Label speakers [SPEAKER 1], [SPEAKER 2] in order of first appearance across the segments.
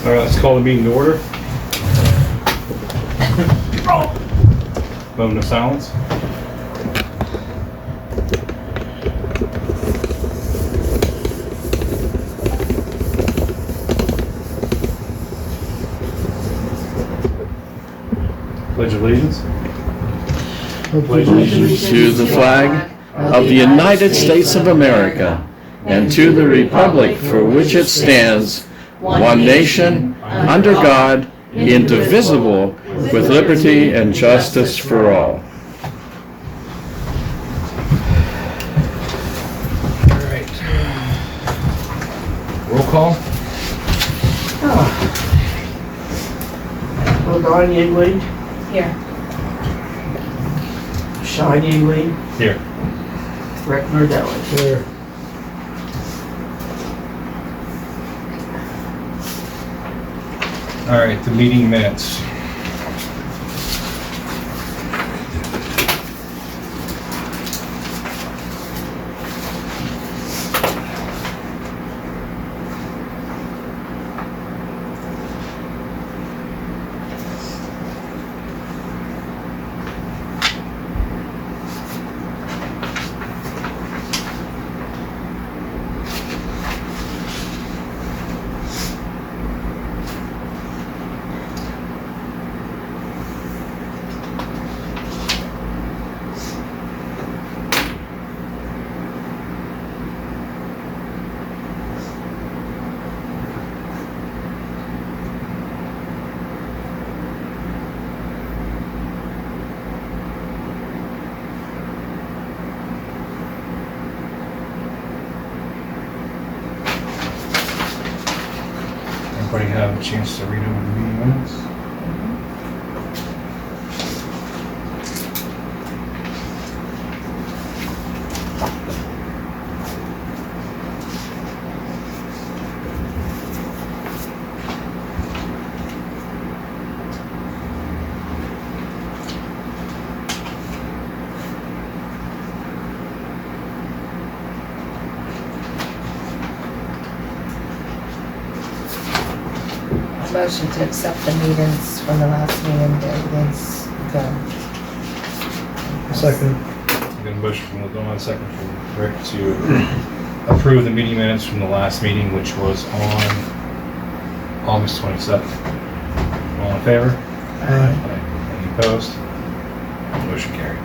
[SPEAKER 1] All right, let's call the meeting to order. Moment of silence. Pledge of allegiance.
[SPEAKER 2] Pledge allegiance to the flag of the United States of America and to the republic for which it stands, one nation, under God, indivisible, with liberty and justice for all.
[SPEAKER 1] All right. Roll call.
[SPEAKER 3] Don Yingling,
[SPEAKER 4] Here.
[SPEAKER 3] Sean Yingling,
[SPEAKER 1] Here.
[SPEAKER 3] Rick Nardelli. Here.
[SPEAKER 1] All right, the meeting minutes. Everybody have a chance to read over the meeting minutes?
[SPEAKER 4] Motion to accept the meetings from the last meeting, everything's good.
[SPEAKER 3] Second.
[SPEAKER 1] I'm going to motion from LaDon, second from Rick to approve the meeting minutes from the last meeting, which was on August 27th. All in favor? Aye. Any opposed? Motion carried.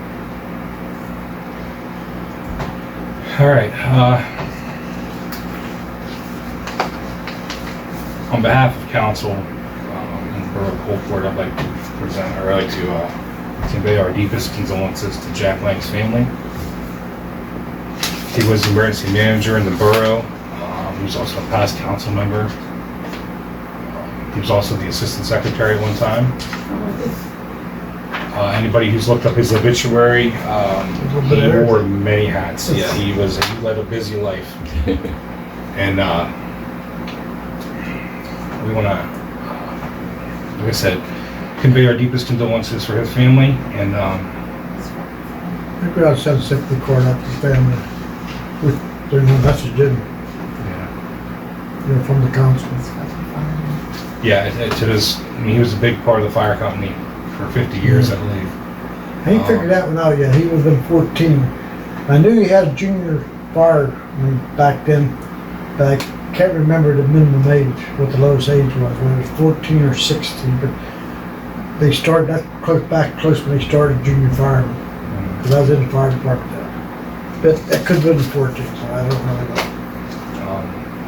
[SPEAKER 1] All right. On behalf of council and the Borough of Coalport, I'd like to present, or I'd like to convey our deepest condolences to Jack Lang's family. He was the emergency manager in the borough. He was also a past council member. He was also the assistant secretary at one time. Anybody who's looked up his obituary, he wore many hats. Yeah, he led a busy life. And we want to, like I said, convey our deepest condolences for his family, and
[SPEAKER 5] I think we ought to send a sympathy card out to the family. There's no message in, from the council.
[SPEAKER 1] to his, I mean, he was a big part of the fire company for 50 years, I believe.
[SPEAKER 5] I ain't figured that one out yet. He was in 14. I knew he had junior fireman back then, but I can't remember the minimum age, what the lowest age was, whether it was 14 or 16, but they started that close when they started junior fireman, because I was in the fire department then. But that could have been 14, so I don't really know.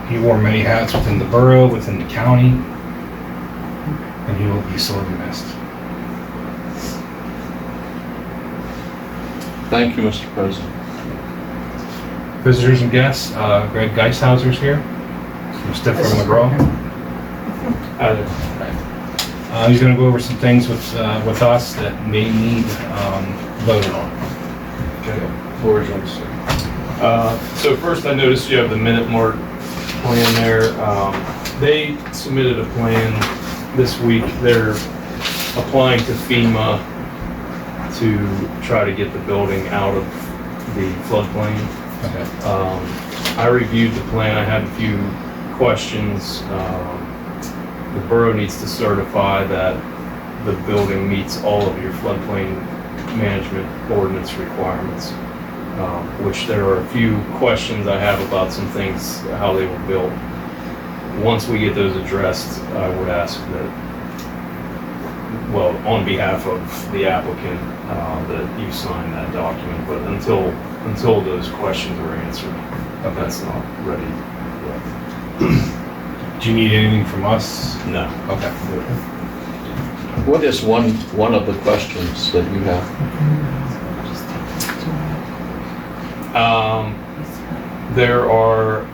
[SPEAKER 1] He wore many hats within the borough, within the county, and he will be sorely missed.
[SPEAKER 2] Thank you, Mr. President.
[SPEAKER 1] Visitors and guests, Greg Geishauser's here from Stifler McGraw. He's going to go over some things with us that may need voted on.
[SPEAKER 6] Okay, floor is yours, sir. So first I noticed you have the minute mark plan there. They submitted a plan this week. They're applying to FEMA to try to get the building out of the floodplain. Okay. I reviewed the plan. I had a few questions. the borough needs to certify that the building meets all of your floodplain management ordinance requirements, which there are a few questions I have about some things, how they were built. Once we get those addressed, I would ask that, well, on behalf of the applicant, that you sign that document, but until those questions are answered, that's not ready yet.
[SPEAKER 1] Do you need anything from us?
[SPEAKER 6] No.
[SPEAKER 1] Okay.
[SPEAKER 2] What is one of the questions that you have?
[SPEAKER 6] There are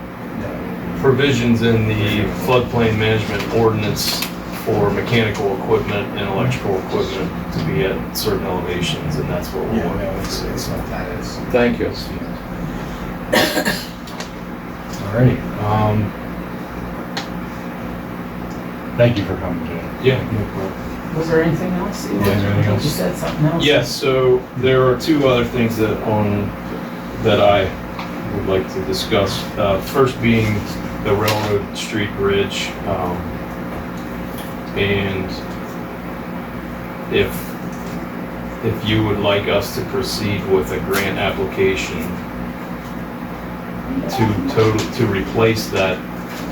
[SPEAKER 6] provisions in the floodplain management ordinance for mechanical equipment and electrical equipment to be at certain elevations, and that's what we're looking for.
[SPEAKER 1] It's not that, it's.
[SPEAKER 2] Thank you.
[SPEAKER 1] Alrighty, thank you for coming, Jay.
[SPEAKER 6] Yeah.
[SPEAKER 3] Was there anything else?
[SPEAKER 1] Yeah, is there anything else?
[SPEAKER 3] You said something else?
[SPEAKER 6] Yes, so there are two other things that I would like to discuss. First being the Railroad Street Bridge, and if you would like us to proceed with a grant application to replace that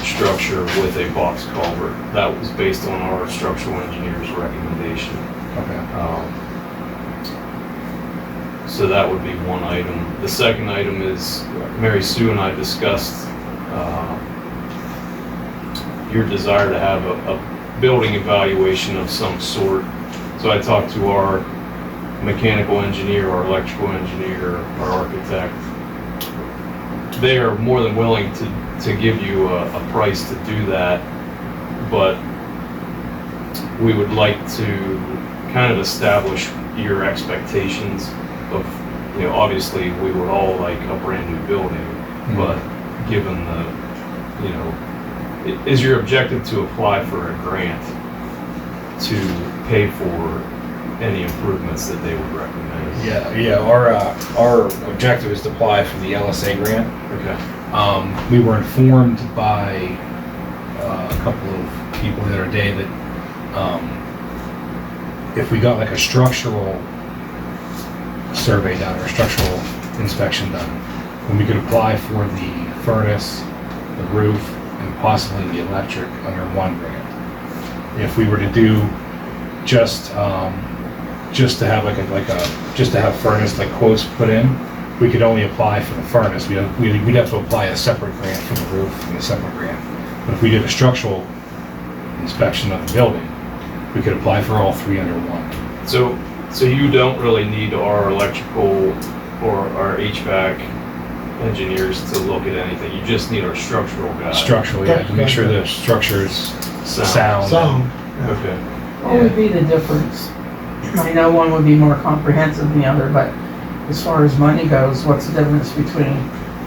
[SPEAKER 6] structure with a box culvert. That was based on our structural engineer's recommendation.
[SPEAKER 1] Okay.
[SPEAKER 6] So that would be one item. The second item is Mary Sue and I discussed your desire to have a building evaluation of some sort. So I talked to our mechanical engineer, our electrical engineer, our architect. They are more than willing to give you a price to do that, but we would like to kind of establish your expectations of, obviously we would all like a brand new building, but given is your objective to apply for a grant to pay for any improvements that they would recommend?
[SPEAKER 1] Yeah, our objective is to apply for the LSA grant.
[SPEAKER 6] Okay.
[SPEAKER 1] We were informed by a couple of people the other day that if we got like a structural survey done or structural inspection done, then we could apply for the furnace, the roof, and possibly the electric under one grant. If we were to do just to have just to have furnace like quotes put in, we could only apply for the furnace. We'd have to apply a separate grant for the roof and a separate grant. But if we did a structural inspection of the building, we could apply for all three under one.
[SPEAKER 6] So you don't really need our electrical or our HVAC engineers to look at anything. You just need our structural guys.
[SPEAKER 1] Structurally, yeah, to make sure the structure's sound.
[SPEAKER 6] Okay.
[SPEAKER 3] What would be the difference? I know one would be more comprehensive than the other, but as far as money goes, what's the difference between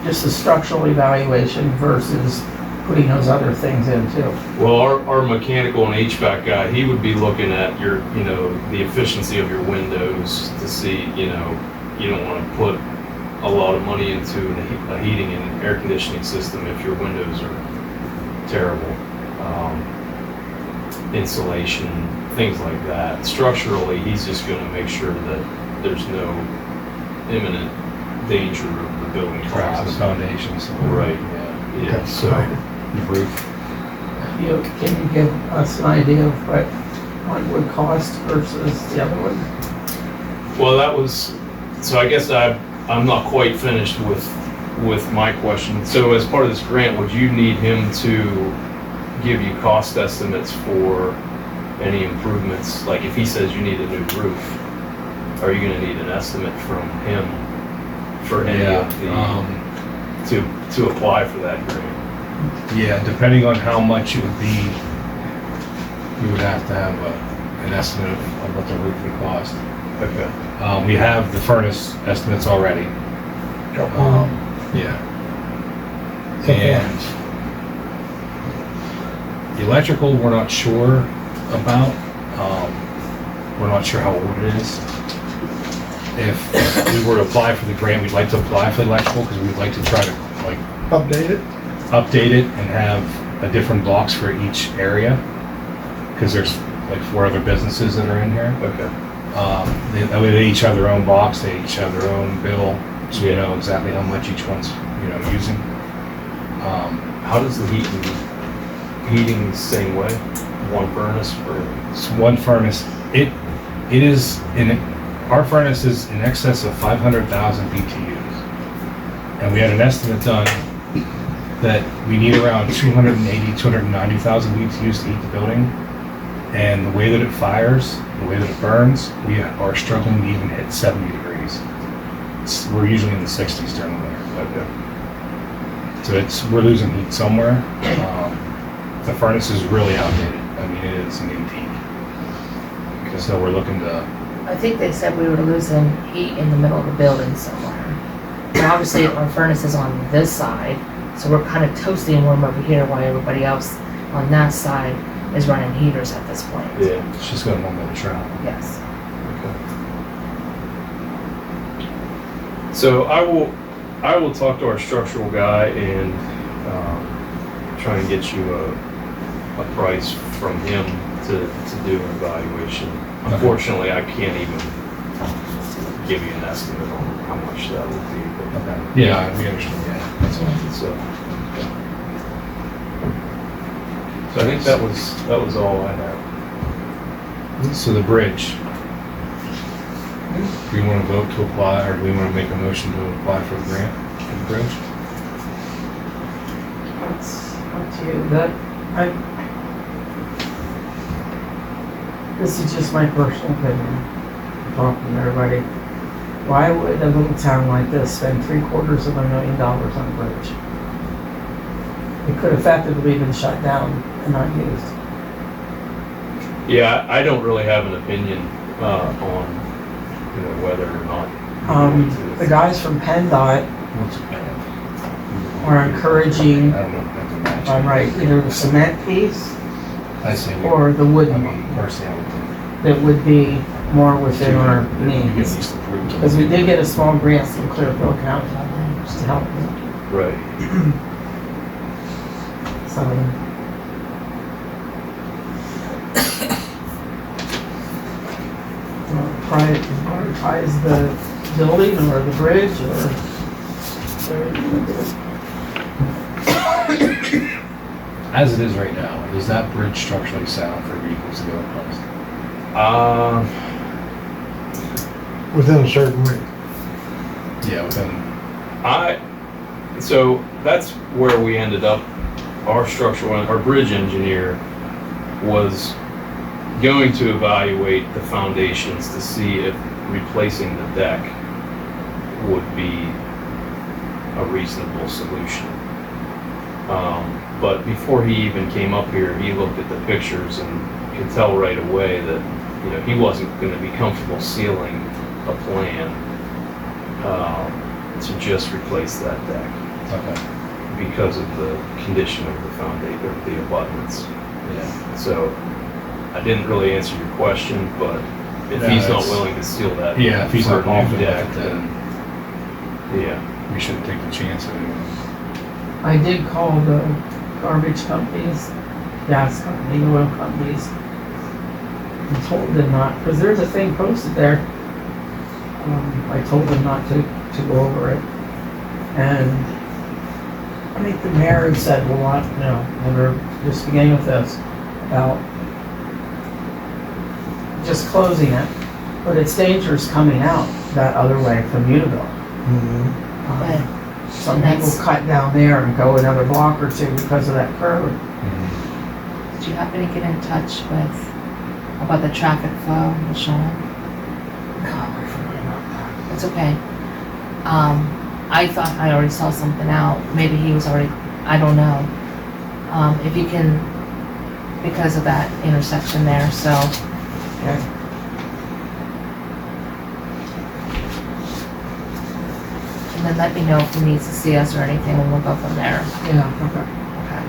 [SPEAKER 3] just a structural evaluation versus putting those other things in too?
[SPEAKER 6] Well, our mechanical and HVAC guy, he would be looking at your, the efficiency of your windows to see, you don't want to put a lot of money into a heating and air conditioning system if your windows are terrible. Insulation, things like that. Structurally, he's just going to make sure that there's no imminent danger of the building
[SPEAKER 1] Cracks in the
[SPEAKER 6] collapse.
[SPEAKER 1] foundations.
[SPEAKER 6] Right.
[SPEAKER 1] Yeah.
[SPEAKER 6] Yeah, so,
[SPEAKER 1] The roof.
[SPEAKER 3] Can you give us an idea of what one would cost versus the other one?
[SPEAKER 6] well, so I guess I'm not quite finished with my question. So as part of this grant, would you need him to give you cost estimates for any improvements? Like if he says you need a new roof, are you gonna need an estimate from him for any of the, to apply for that grant?
[SPEAKER 1] Yeah, depending on how much it would be, we would have to have an estimate of what the roof would cost.
[SPEAKER 6] Okay.
[SPEAKER 1] We have the furnace estimates already. Yeah. And the electrical, we're not sure about. We're not sure how old it is. If we were to apply for the grant, we'd like to apply for the electrical because we'd like to try to
[SPEAKER 5] Update it.
[SPEAKER 1] update it and have a different box for each area. because there's like 4 other businesses that are in here.
[SPEAKER 6] Okay.
[SPEAKER 1] They each have their own box, they each have their own bill, so you know exactly how much each one's, using.
[SPEAKER 6] How does the heating the same way? One furnace for?
[SPEAKER 1] It's one furnace. Our furnace is in excess of 500,000 BTUs. And we had an estimate done that we need around 290,000 BTUs to heat the building. And the way that it fires, the way that it burns, we are struggling to even hit 70 degrees. We're usually in the 60s during the winter.
[SPEAKER 6] Okay.
[SPEAKER 1] So we're losing heat somewhere. The furnace is really outdated. I mean, it is an antique. So we're looking to,
[SPEAKER 4] I think they said we were losing heat in the middle of the building somewhere. And obviously our furnace is on this side, so we're kind of toasting warm over here while everybody else on that side is running heaters at this point.
[SPEAKER 6] Yeah.
[SPEAKER 1] it's just going one by the travel.
[SPEAKER 4] Yes.
[SPEAKER 6] Okay. So I will talk to our structural guy and try and get you a price from him to do an evaluation. Unfortunately, I can't even give you an estimate on how much that would be. But,
[SPEAKER 1] Okay. Yeah, we understand. Yeah. That's all.
[SPEAKER 6] So I think that was all I have.
[SPEAKER 1] So the bridge. Do we want to vote to apply, or do we want to make a motion to apply for the grant for the bridge?
[SPEAKER 3] It's up to you. This is just my personal opinion. Talking to everybody. Why would a little town like this spend $750,000 on a bridge? It could effectively been shut down and not used.
[SPEAKER 6] Yeah, I don't really have an opinion on whether or not.
[SPEAKER 3] The guys from PennDOT
[SPEAKER 1] What's it pay?
[SPEAKER 3] are encouraging,
[SPEAKER 1] I don't know if that's a match.
[SPEAKER 3] right, either the cement piece
[SPEAKER 1] I say we,
[SPEAKER 3] or the
[SPEAKER 1] I
[SPEAKER 3] wooden
[SPEAKER 1] mean,
[SPEAKER 3] one.
[SPEAKER 1] personally, I would think.
[SPEAKER 3] That would be more within our
[SPEAKER 1] We get at
[SPEAKER 3] needs.
[SPEAKER 1] least approved.
[SPEAKER 3] Because we did get a small grant from Clearfield County to help them.
[SPEAKER 6] Right.
[SPEAKER 3] So, prioritize the building or the bridge or whatever you want to do.
[SPEAKER 1] As it is right now, is that bridge structurally sound for vehicles to go across?
[SPEAKER 5] Within a certain range.
[SPEAKER 1] Yeah, within.
[SPEAKER 6] So that's where we ended up. Our bridge engineer was going to evaluate the foundations to see if replacing the deck would be a reasonable solution. But before he even came up here, he looked at the pictures and could tell right away that he wasn't going to be comfortable sealing a plan to just replace that deck
[SPEAKER 1] Okay.
[SPEAKER 6] because of the condition of the foundation, or the abutments.
[SPEAKER 1] Yeah.
[SPEAKER 6] So I didn't really answer your question, but if
[SPEAKER 1] Yeah,
[SPEAKER 6] he's not
[SPEAKER 1] it's-
[SPEAKER 6] willing to seal that
[SPEAKER 1] Yeah, if he's
[SPEAKER 6] for
[SPEAKER 1] not
[SPEAKER 6] a new
[SPEAKER 1] confident
[SPEAKER 6] deck,
[SPEAKER 1] with it, then
[SPEAKER 6] yeah.
[SPEAKER 1] we shouldn't take the chance of it.
[SPEAKER 3] I did call the garbage companies, gas company, oil companies, and told them not, because there's a thing posted there. I told them not to go over it. And I think the mayor had said, well, never, just beginning with this, about just closing it, but it's dangerous coming out that other way from Univille.
[SPEAKER 4] But
[SPEAKER 3] Some
[SPEAKER 4] And
[SPEAKER 3] people
[SPEAKER 4] that's-
[SPEAKER 3] cut down there and go another block or two because of that curve.
[SPEAKER 4] did you happen to get in touch with, about the traffic flow, Sean? It's okay. I thought I already saw something out. Maybe he was already, I don't know. If you can, because of that intersection there, so.
[SPEAKER 3] Okay.
[SPEAKER 4] And then let me know if he needs to see us or anything, and we'll go from there.
[SPEAKER 3] Yeah, okay.
[SPEAKER 4] Okay.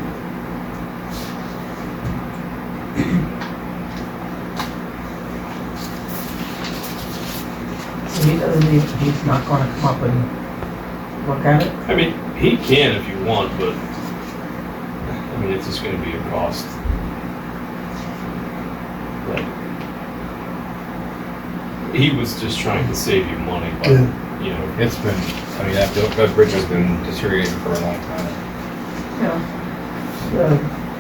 [SPEAKER 3] So he's not gonna come up and look at it?
[SPEAKER 6] I mean, he can if you want, but it's just gonna be a cost. he was just trying to save you money, but,
[SPEAKER 5] Yeah.
[SPEAKER 6] you know,
[SPEAKER 1] It's been, I mean, that bridge has been deteriorating for a long time.
[SPEAKER 3] Yeah.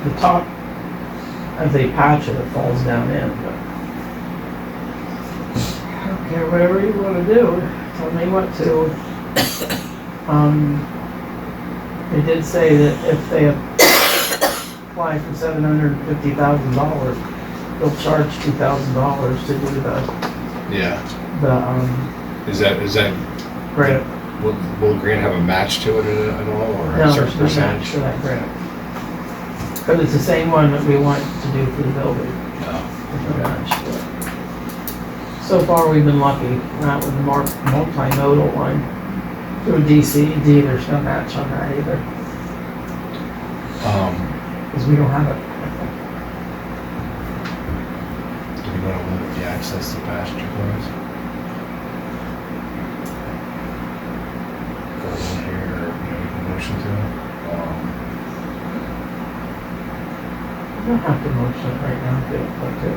[SPEAKER 3] The top, as they patch it, it falls down in, but. I don't care, whatever you wanna do, tell me what to. They did say that if they apply for $750,000, they'll charge $2,000 to do
[SPEAKER 1] Yeah.
[SPEAKER 3] the,
[SPEAKER 1] Is that,
[SPEAKER 3] grant.
[SPEAKER 1] will the grant have a match to it at all, or a
[SPEAKER 3] No,
[SPEAKER 1] certain
[SPEAKER 3] there's no match
[SPEAKER 1] percentage?
[SPEAKER 3] for that grant. Cause it's the same one that we want to do for the building.
[SPEAKER 1] No.
[SPEAKER 3] There's no match to it. So far, we've been lucky, not with the multimodal one. Through DCD, there's no match on that either, cause we don't have it.
[SPEAKER 1] Do we want to limit the access to passenger cars? Go in here, or, make a motion to it?
[SPEAKER 3] We don't have to motion it right now if they don't want to.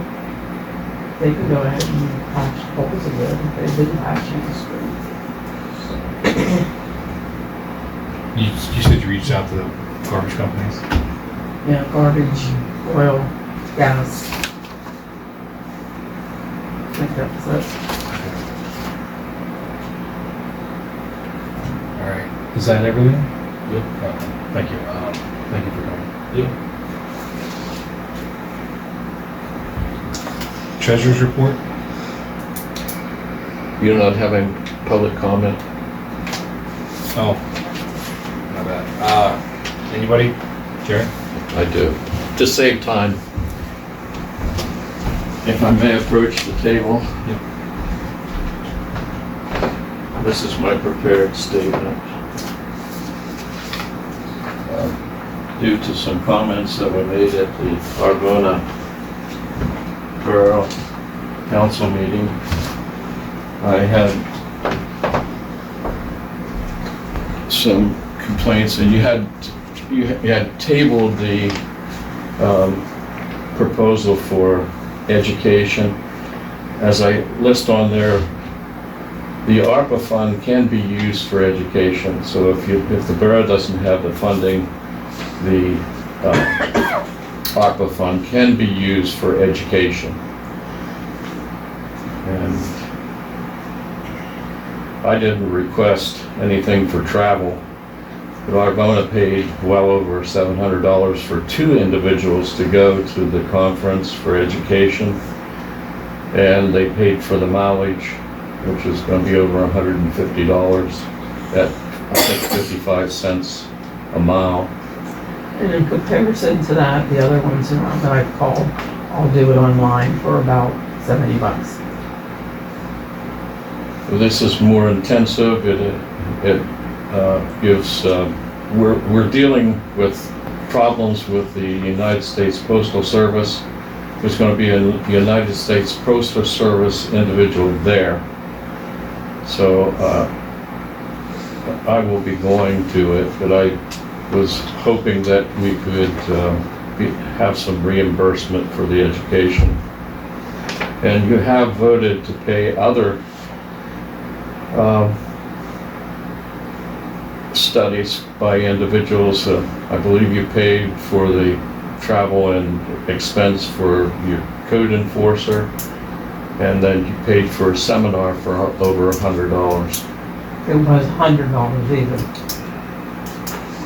[SPEAKER 3] They can go ahead and patch holes again if they didn't patch the street.
[SPEAKER 1] You said you reached out to the garbage companies?
[SPEAKER 3] Yeah, garbage, oil, gas. I think that's it.
[SPEAKER 1] All right. Is that everything?
[SPEAKER 6] Yeah.
[SPEAKER 1] Okay. Thank you. Thank you for coming.
[SPEAKER 6] yeah.
[SPEAKER 1] Treasurer's report?
[SPEAKER 2] You're not having public comment?
[SPEAKER 1] Oh. Not bad. Anybody? Jerry?
[SPEAKER 2] I do. To save time, if I may approach the table.
[SPEAKER 1] Yep.
[SPEAKER 2] This is my prepared statement. Due to some comments that were made at the Arbona Borough Council meeting, I had some complaints, and you had tabled the proposal for education. As I list on there, the ARPA fund can be used for education. So if the borough doesn't have the funding, the ARPA fund can be used for education. And I didn't request anything for travel, but Arbona paid well over $700 for 2 individuals to go to the conference for education. And they paid for the mileage, which is going to be over $150 at, I think, 55 cents a mile.
[SPEAKER 3] And in comparison to that, the other ones that I've called, I'll do it online for about $70.
[SPEAKER 2] This is more intensive. It gives, we're dealing with problems with the United States Postal Service. There's going to be a United States Postal Service individual there. So I will be going to it, but I was hoping that we could have some reimbursement for the education. And you have voted to pay other studies by individuals. I believe you paid for the travel and expense for your code enforcer, and then you paid for a seminar for over $100.
[SPEAKER 3] It was $100 even.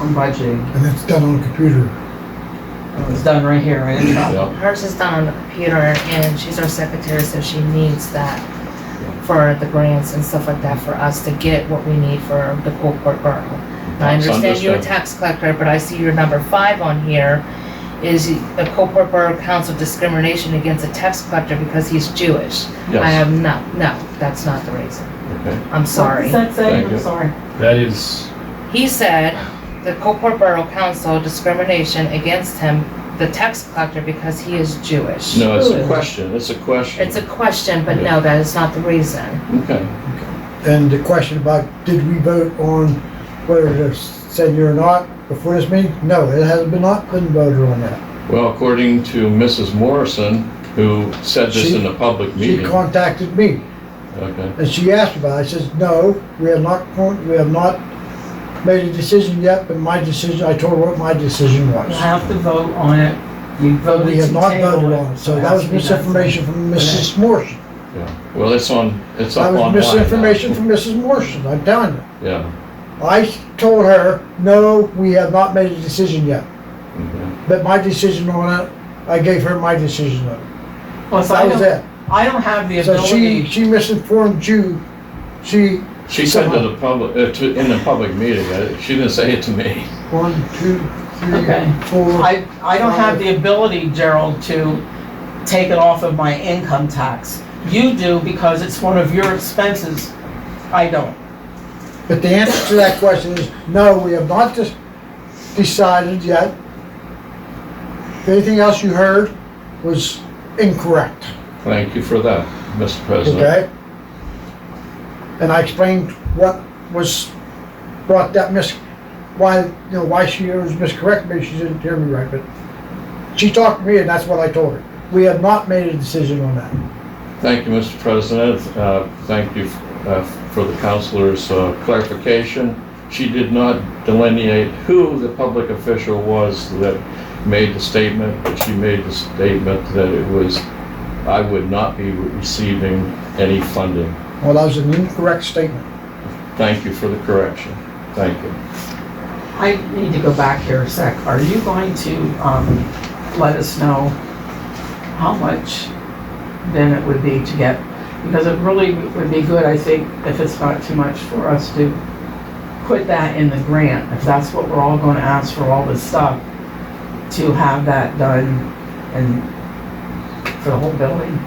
[SPEAKER 3] I'm budgeting.
[SPEAKER 5] And it's done on a computer.
[SPEAKER 3] It was done right here, right?
[SPEAKER 2] Yeah.
[SPEAKER 4] Hers is done on the computer, and she's our secretary, so she needs that for the grants and stuff like that for us to get what we need for the Coalport Borough. And I
[SPEAKER 2] That's
[SPEAKER 4] understand you're a
[SPEAKER 2] understood.
[SPEAKER 4] tax collector, but I see your number 5 on here is the Coalport Borough Council discrimination against a tax collector because he's Jewish. I
[SPEAKER 2] Yes,
[SPEAKER 4] have no, that's not the reason.
[SPEAKER 2] okay.
[SPEAKER 4] I'm sorry.
[SPEAKER 3] What does that say?
[SPEAKER 2] Thank you.
[SPEAKER 3] I'm sorry.
[SPEAKER 1] That is,
[SPEAKER 4] He said the Coalport Borough Council discrimination against him, the tax collector, because he is Jewish.
[SPEAKER 2] No, it's a question, it's a question.
[SPEAKER 4] It's a question, but no, that is not the reason.
[SPEAKER 2] Okay.
[SPEAKER 5] And the question about, did we vote on whether to send you or not before this meeting? No, it hasn't been voted on that.
[SPEAKER 2] Well, according to Mrs. Morrison, who said this
[SPEAKER 5] She-
[SPEAKER 2] in a public
[SPEAKER 5] She
[SPEAKER 2] meeting,
[SPEAKER 5] contacted me
[SPEAKER 2] Okay.
[SPEAKER 5] And she asked about it. I says, no, we have not made a decision yet, but my decision, I told her what my decision
[SPEAKER 3] You
[SPEAKER 5] was.
[SPEAKER 3] have to vote on it. You voted
[SPEAKER 5] We have
[SPEAKER 3] to
[SPEAKER 5] not
[SPEAKER 3] table
[SPEAKER 5] voted
[SPEAKER 3] it,
[SPEAKER 5] on it, so
[SPEAKER 3] it
[SPEAKER 5] that
[SPEAKER 3] has
[SPEAKER 5] was
[SPEAKER 3] to be done.
[SPEAKER 5] misinformation from Mrs. Morrison.
[SPEAKER 2] Yeah. Well, it's up
[SPEAKER 5] That
[SPEAKER 2] online.
[SPEAKER 5] was misinformation
[SPEAKER 2] now.
[SPEAKER 5] from Mrs. Morrison, I'm telling you.
[SPEAKER 2] Yeah.
[SPEAKER 5] I told her, no, we have not made a decision yet.
[SPEAKER 2] Okay.
[SPEAKER 5] But my decision on it, I gave her my decision on it.
[SPEAKER 3] Well, so
[SPEAKER 5] That was it.
[SPEAKER 3] I don't have the
[SPEAKER 5] So
[SPEAKER 3] ability.
[SPEAKER 5] she misinformed you. She
[SPEAKER 2] She said to the public, in the public meeting, she didn't say it to me.
[SPEAKER 5] 1, 2, 3,
[SPEAKER 3] Okay.
[SPEAKER 5] 4.
[SPEAKER 3] I don't have the ability, Gerald, to take it off of my income tax. You do because it's one of your expenses. I don't.
[SPEAKER 5] But the answer to that question is, no, we have not decided yet. Anything else you heard was incorrect,
[SPEAKER 2] Thank you for that, Mr. President.
[SPEAKER 5] okay? And I explained what was brought that why she was miscorrect. Maybe she didn't hear me right, but she talked to me and that's what I told her. We have not made a decision on that.
[SPEAKER 2] Thank you, Mr. President. Thank you for the councilor's clarification. She did not delineate who the public official was that made the statement, but she made the statement that I would not be receiving any funding.
[SPEAKER 5] Well, that was an incorrect statement.
[SPEAKER 2] Thank you for the correction. Thank you.
[SPEAKER 3] I need to go back here a sec. Are you going to let us know how much then it would be to get? Because it really would be good, I think, if it's not too much for us to put that in the grant, if that's what we're all going to ask for all this stuff, to have that done and for the whole building,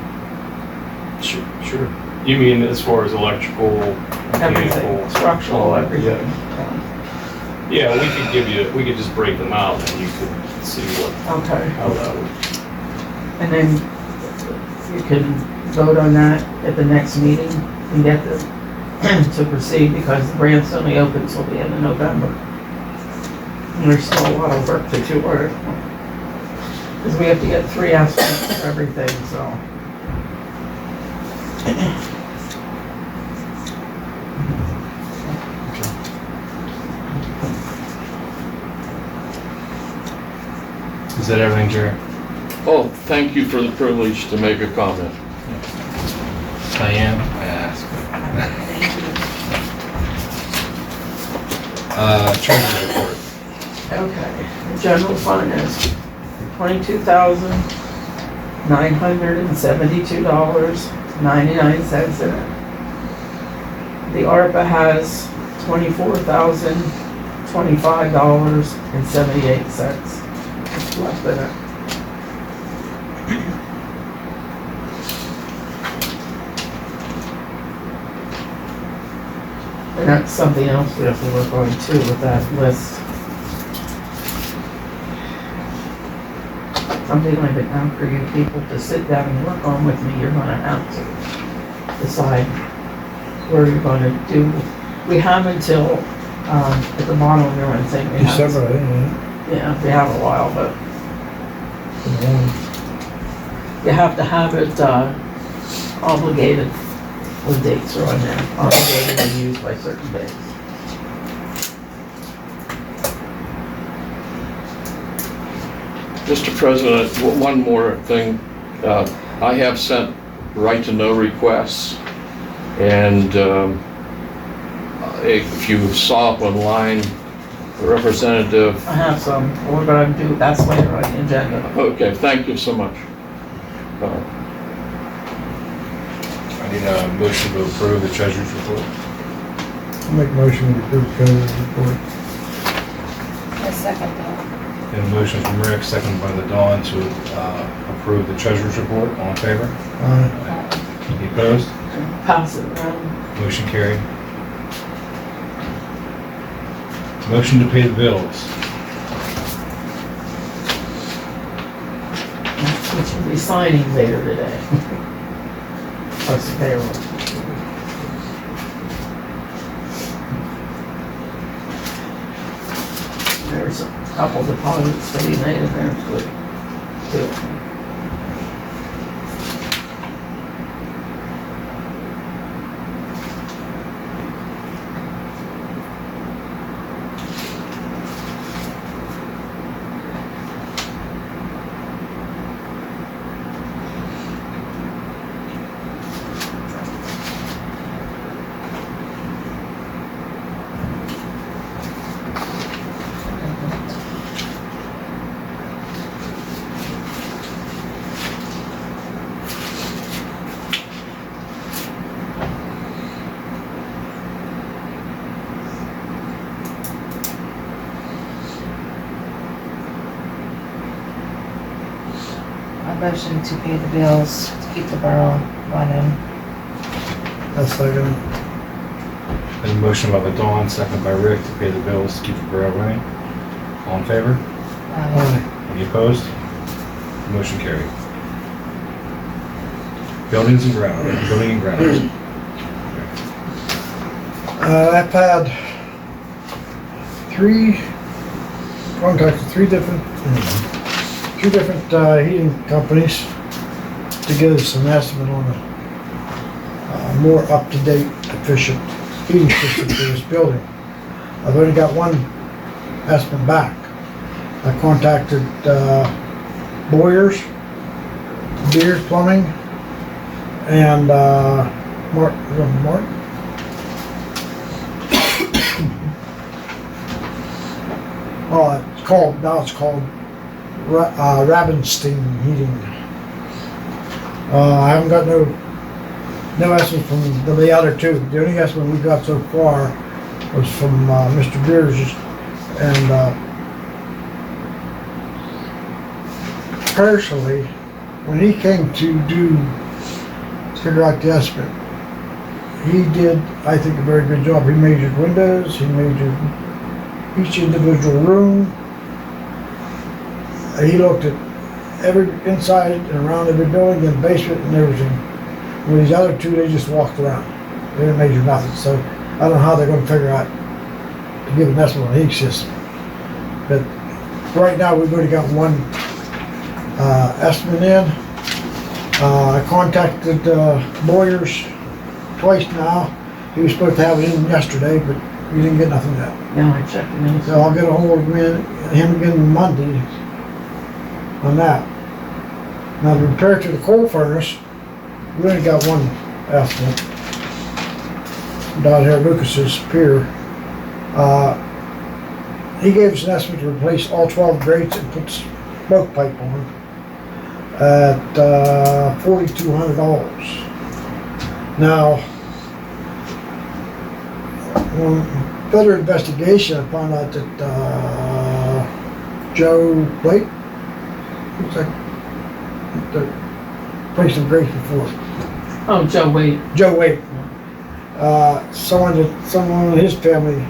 [SPEAKER 6] Sure. You mean as far as electrical,
[SPEAKER 3] everything,
[SPEAKER 6] mechanical?
[SPEAKER 3] structural, everything.
[SPEAKER 6] Yeah, we could just break them out and you could see
[SPEAKER 3] Okay.
[SPEAKER 6] how that would.
[SPEAKER 3] And then you can vote on that at the next meeting and get the, to proceed, because the grant's only open till the end of November. And there's still a lot of work to do, because we have to get 3 estimates for everything, so.
[SPEAKER 1] Is that everything, Jerry?
[SPEAKER 2] Oh, thank you for the privilege to make a comment.
[SPEAKER 1] Diane, I asked. Treasury report.
[SPEAKER 3] Okay, the general fund is $22,972.99 in it. The ARPA has $24,025.78 left in it. And that's something else we have to work on too with that list. Something I've been out for you people to sit down and work on with me. You're gonna have to decide where you're gonna do. We have until, at the bottom of your one thing. we have-
[SPEAKER 5] December,
[SPEAKER 3] Yeah, we have a while, but you have to have it, obligated. The dates are on there, obligated and used by certain dates.
[SPEAKER 2] Mr. President, one more thing. I have sent right-to-know requests, and if you saw up online, Representative...
[SPEAKER 3] I have some, we're gonna do, that's later on the agenda.
[SPEAKER 2] Okay, thank you so much.
[SPEAKER 1] I need a motion to approve the treasurer's report.
[SPEAKER 5] I'll make a motion to approve the treasurer's report.
[SPEAKER 4] I second that.
[SPEAKER 1] And a motion from Rick, seconded by the Dawn, to approve the treasurer's report. All in favor? Any opposed?
[SPEAKER 3] Pass it around.
[SPEAKER 1] Motion carried. Motion to pay the bills.
[SPEAKER 3] Which we'll be signing later today. Plus the payroll. There's a couple deposits that he made in there too.
[SPEAKER 4] motion to pay the bills to keep the borough running.
[SPEAKER 5] That's like,
[SPEAKER 1] There's a motion by Dawn, second by Rick to pay the bills to keep the borough running. All in favor? Any opposed? Motion carried. Buildings and grounds. Building and grounds.
[SPEAKER 5] I've had contacted three different heating companies to give us an estimate on a more up-to-date, efficient heating system for this building. I've only got one estimate back. I contacted Boyers, Beers Plumbing, and Mark. Now it's called Rabenstein Heating. I haven't got no estimate from the other two. The only estimate we got so far was from Mr. Beers, and personally, when he came to figure out the estimate, he did, I think, a very good job. He measured windows, he measured each individual room. He looked at every inside and around every building and basement and everything. With these other two, they just walked around. They didn't measure nothing. So I don't know how they're going to figure out to give an estimate on the heat system. But right now, we've already got one estimate in. I contacted Boyers twice now. He was supposed to have it in yesterday, but we didn't get nothing yet.
[SPEAKER 3] Yeah, I checked them in.
[SPEAKER 5] So I'll get a hold of him again Monday on that. Now, the repair to the coal furnace, we only got one estimate down here at Lucas's Pier. He gave us an estimate to replace all 12 grates and put smoke pipe on at $4,200. Now, on further investigation, I found out that Joe Blake, looks like the place of grace before.
[SPEAKER 3] Oh, Joe Wade.
[SPEAKER 5] Joe Wade. Someone in his family,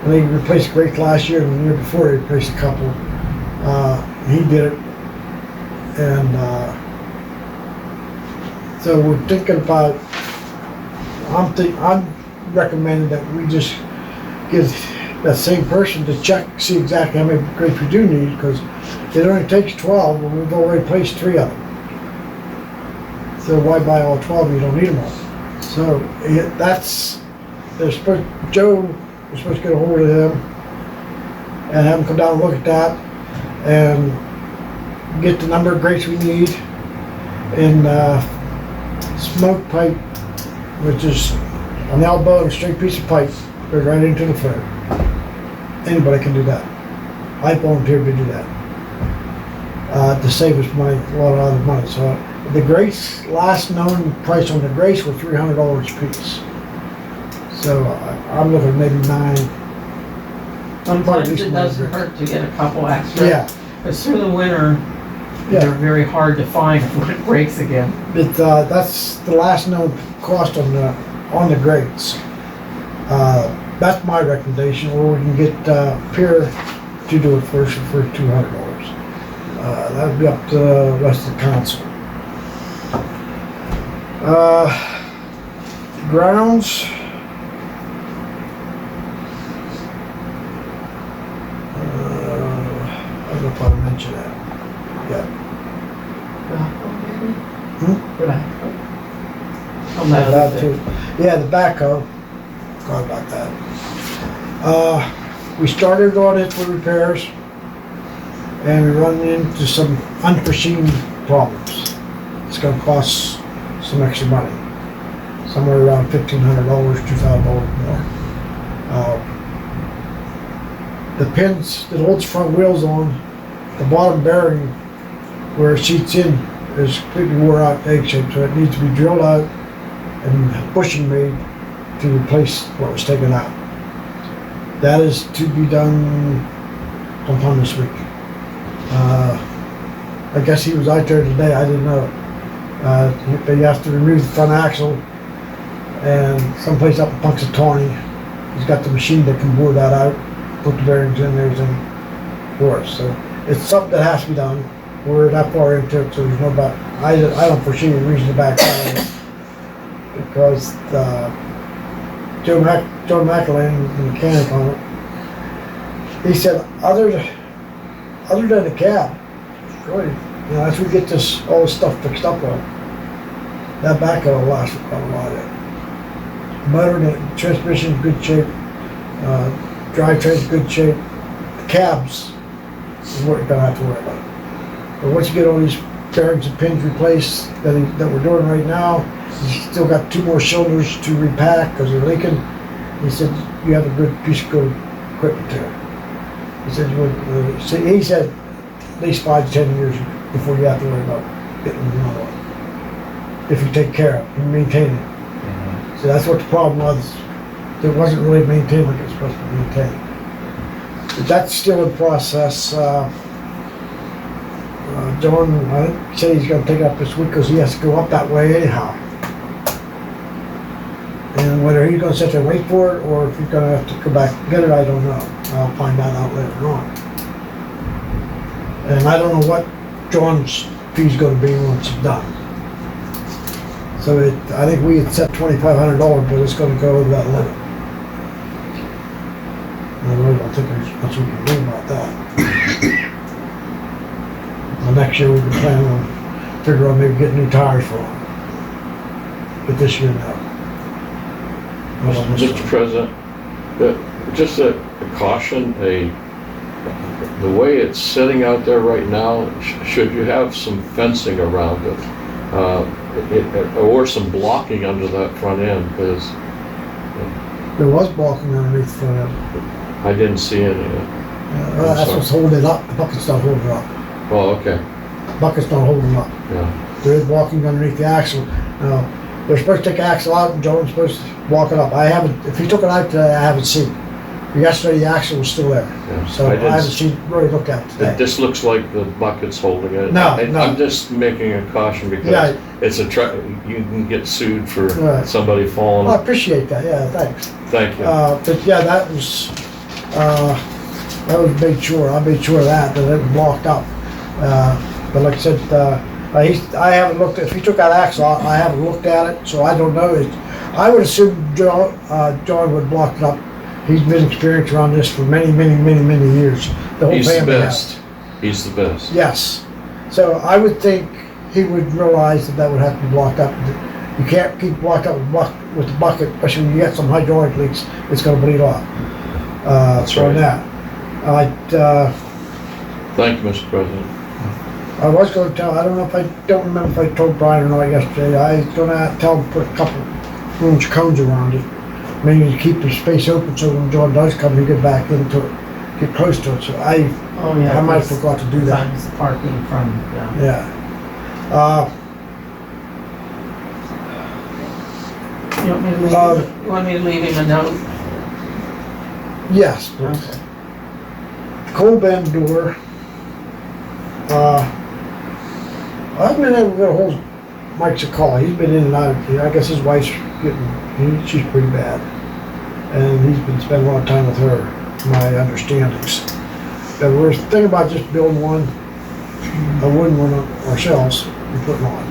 [SPEAKER 5] when they replaced the grate last year and the year before, they replaced a couple. He did it, and so we're thinking about. I'm recommending that we just give that same person to check, see exactly how many grates we do need, because it only takes 12, and we've already placed 3 of them. So why buy all 12 if you don't need them all? So Joe was supposed to get a hold of him and have him come down and look at that and get the number of grates we need, and smoke pipe, which is an elbow and a straight piece of pipe, goes right into the flare. Anybody can do that. I volunteered to do that. To save us money, a lot of other money. So the grates, last known price on the grates were $300 a piece. So I'm looking at maybe 9.
[SPEAKER 3] Sometimes it doesn't hurt to get a couple extra.
[SPEAKER 5] Yeah.
[SPEAKER 3] Because through the winter,
[SPEAKER 5] Yeah.
[SPEAKER 3] they're very hard to find when it breaks again.
[SPEAKER 5] But that's the last known cost on the grates. That's my recommendation, or we can get Pier to do it first for $200. That would be up to the rest of the council. Grounds. I don't know if I mentioned that. Yeah. That too. Yeah, the backhoe. Forgot about that. We started on it for repairs, and we run into some unforeseen problems. It's going to cost some extra money, somewhere around $1,500, $2,000 more. The pins that holds front wheels on, the bottom bearing where it seats in is completely wore out, egg shaped, so it needs to be drilled out and bushing made to replace what was taken out. That is to be done sometime this week. I guess he was out there today, I didn't know. They have to remove the front axle and someplace up in Punxsutawney, he's got the machine that can bore that out, put the bearings in and everything for us. So it's something that has to be done. We're that far into it, so there's no back. I don't foresee any reason to back out of it because Joe McElwain, the mechanic on it, he said other than the cab, really, as we get all this stuff fixed up on, that backhoe will last for quite a while yet. Motor and the transmission in good shape, drivetrain's in good shape. The cabs is what you're gonna have to worry about. But once you get all these bearings and pins replaced that we're doing right now, he's still got 2 more cylinders to repack because they're leaking. He said you have a good piece of good equipment there. He said he said at least 5 to 10 years before you have to worry about getting another one. If you take care of it and maintain it. So that's what the problem was. It wasn't really maintained like it was supposed to be maintained. But that's still in process. John, I think, said he's going to take it up this week because he has to go up that way anyhow. And whether he's going to sit there and wait for it or if he's going to have to go back and get it, I don't know. I'll find that out later on. And I don't know what John's fee's going to be once it's done. So I think we had set $2,500, but it's going to go over that limit. I really don't think there's much we can do about that. Well, next year we can plan on figure out maybe getting new tires for them. But this year, no.
[SPEAKER 2] Mr. President, just a caution, the way it's sitting out there right now, should you have some fencing around it, or some blocking under that front end, because
[SPEAKER 5] There was blocking underneath the front end.
[SPEAKER 2] I didn't see any of it.
[SPEAKER 5] That's what's holding it up. The bucket's not holding it up.
[SPEAKER 2] Oh, okay,
[SPEAKER 5] The bucket's not holding it up.
[SPEAKER 2] yeah.
[SPEAKER 5] There is walking underneath the axle. They're supposed to take the axle out and John's supposed to walk it up. I haven't, if he took it out today, I haven't seen. Yesterday the axle was still there.
[SPEAKER 2] Yeah.
[SPEAKER 5] So I haven't really looked at it today.
[SPEAKER 2] This looks like the bucket's holding it.
[SPEAKER 5] No.
[SPEAKER 2] I'm just making a caution because
[SPEAKER 5] Yeah.
[SPEAKER 2] it's a truck, you can get sued for
[SPEAKER 5] Right.
[SPEAKER 2] somebody
[SPEAKER 5] Well, I
[SPEAKER 2] falling.
[SPEAKER 5] appreciate that, yeah, thanks.
[SPEAKER 2] Thank you.
[SPEAKER 5] But yeah, that was made sure, I made sure of that it was blocked up. But like I said, I haven't looked, if he took that axle out, I haven't looked at it, so I don't know. I would assume John would block it up. He's been experienced around this for many years. The whole
[SPEAKER 2] He's the
[SPEAKER 5] family has.
[SPEAKER 2] best. He's the best.
[SPEAKER 5] Yes. So I would think he would realize that would have to be blocked up. You can't keep blocked up with the bucket, especially when you get some hydraulic leaks, it's gonna bleed off.
[SPEAKER 2] That's right.
[SPEAKER 5] That.
[SPEAKER 2] Thank you, Mr. President.
[SPEAKER 5] I was gonna tell, I don't remember if I told Brian or not yesterday, I was gonna tell him to put a couple orange cones around it. Maybe to keep the space open so when John does come, he get back into it, get close to it. So I might have forgot to do that.
[SPEAKER 3] Times parking from,
[SPEAKER 5] Yeah.
[SPEAKER 3] You want me to leave him a note?
[SPEAKER 5] Yes, please.
[SPEAKER 3] Okay.
[SPEAKER 5] Coal bend door. I've been able to get a hold of Mike's a call. He's been in and out of here. I guess his wife's she's pretty bad. And he's been spending a lot of time with her, my understandings. And we're thinking about just building a wooden one ourselves and putting on.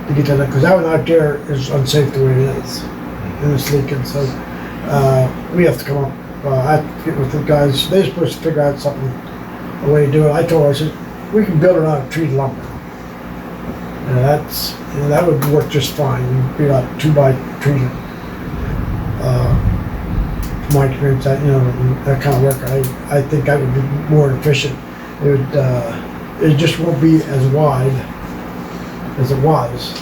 [SPEAKER 5] To get that, because that one out there is unsafe the way it is. And it's leaking, so we have to come up. I have to get with the guys. They're supposed to figure out something, a way to do it. I told her, I said, we can build it out of treated lumber. And that would work just fine. It'd be like 2x treated. From my experience, that kind of work, I think that would be more efficient. It just won't be as wide as it was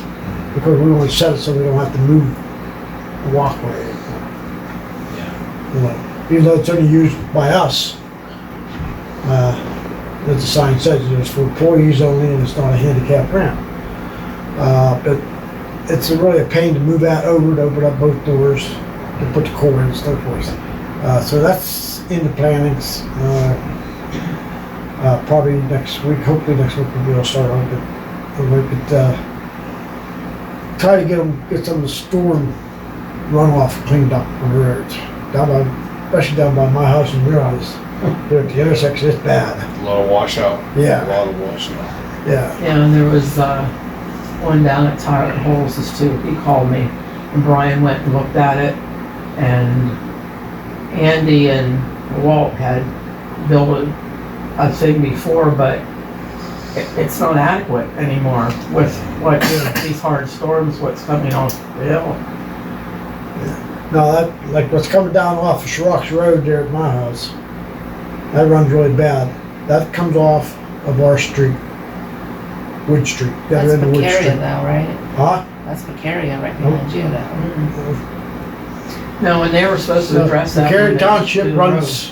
[SPEAKER 5] because we want to set it so we don't have to move the walkway. Even though it's only used by us, as the sign says, it's for employees only and it's not a handicap ramp. But it's really a pain to move that over, to open up both doors, to put the core in and so forth. So that's in the plannings. Probably next week, hopefully next week we'll be able to start on it. And we could, try to get some of the storm runoff cleaned up on the roads. Especially down by my house and your house. There at the intersection, it's bad.
[SPEAKER 1] A lot of washout.
[SPEAKER 5] Yeah.
[SPEAKER 1] A lot of washout.
[SPEAKER 5] Yeah.
[SPEAKER 3] Yeah, and there was, one down at Tyler Holes's too. He called me and Brian went and looked at it, and Andy and Walt had built a thing before, but it's not adequate anymore with what, these hard storms, what's coming off the hill.
[SPEAKER 5] No, that, like what's coming down off of Shrox Road there at my house, that runs really bad. That comes off of our street, Wood Street.
[SPEAKER 4] That's
[SPEAKER 5] Got into Wood
[SPEAKER 4] Picaria
[SPEAKER 5] Street.
[SPEAKER 4] though, right?
[SPEAKER 5] Huh?
[SPEAKER 4] That's Picaria right behind you though.
[SPEAKER 3] No, and they were supposed to address that.
[SPEAKER 5] Cary
[SPEAKER 3] when they
[SPEAKER 5] Township
[SPEAKER 3] do the
[SPEAKER 5] runs,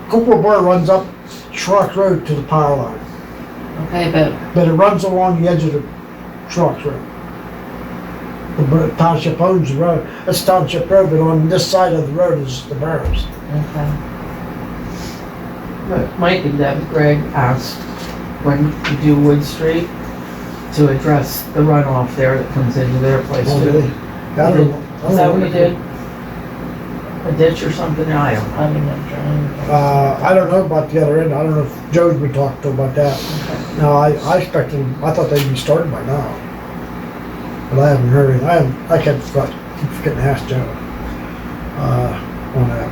[SPEAKER 5] Coalport Borough runs up Shrox Road to the power line,
[SPEAKER 4] Okay, but
[SPEAKER 5] but it runs along the edge of the Shrox Road. The township owns the road. That's Township Road, but on this side of the road is the boroughs.
[SPEAKER 4] okay.
[SPEAKER 3] But Mike and Deb, Greg asked when you do Wood Street to address the runoff there that comes into their place
[SPEAKER 5] Oh,
[SPEAKER 3] too.
[SPEAKER 5] really? I don't know.
[SPEAKER 3] Is that what you did? A ditch or something? I don't know.
[SPEAKER 4] I mean, I'm trying.
[SPEAKER 5] I don't know about the other end. I don't know if Joe's been talking to about that. No, I expected, I thought they'd be starting by now. But I haven't heard it. I keep forgetting to ask Joe, on that.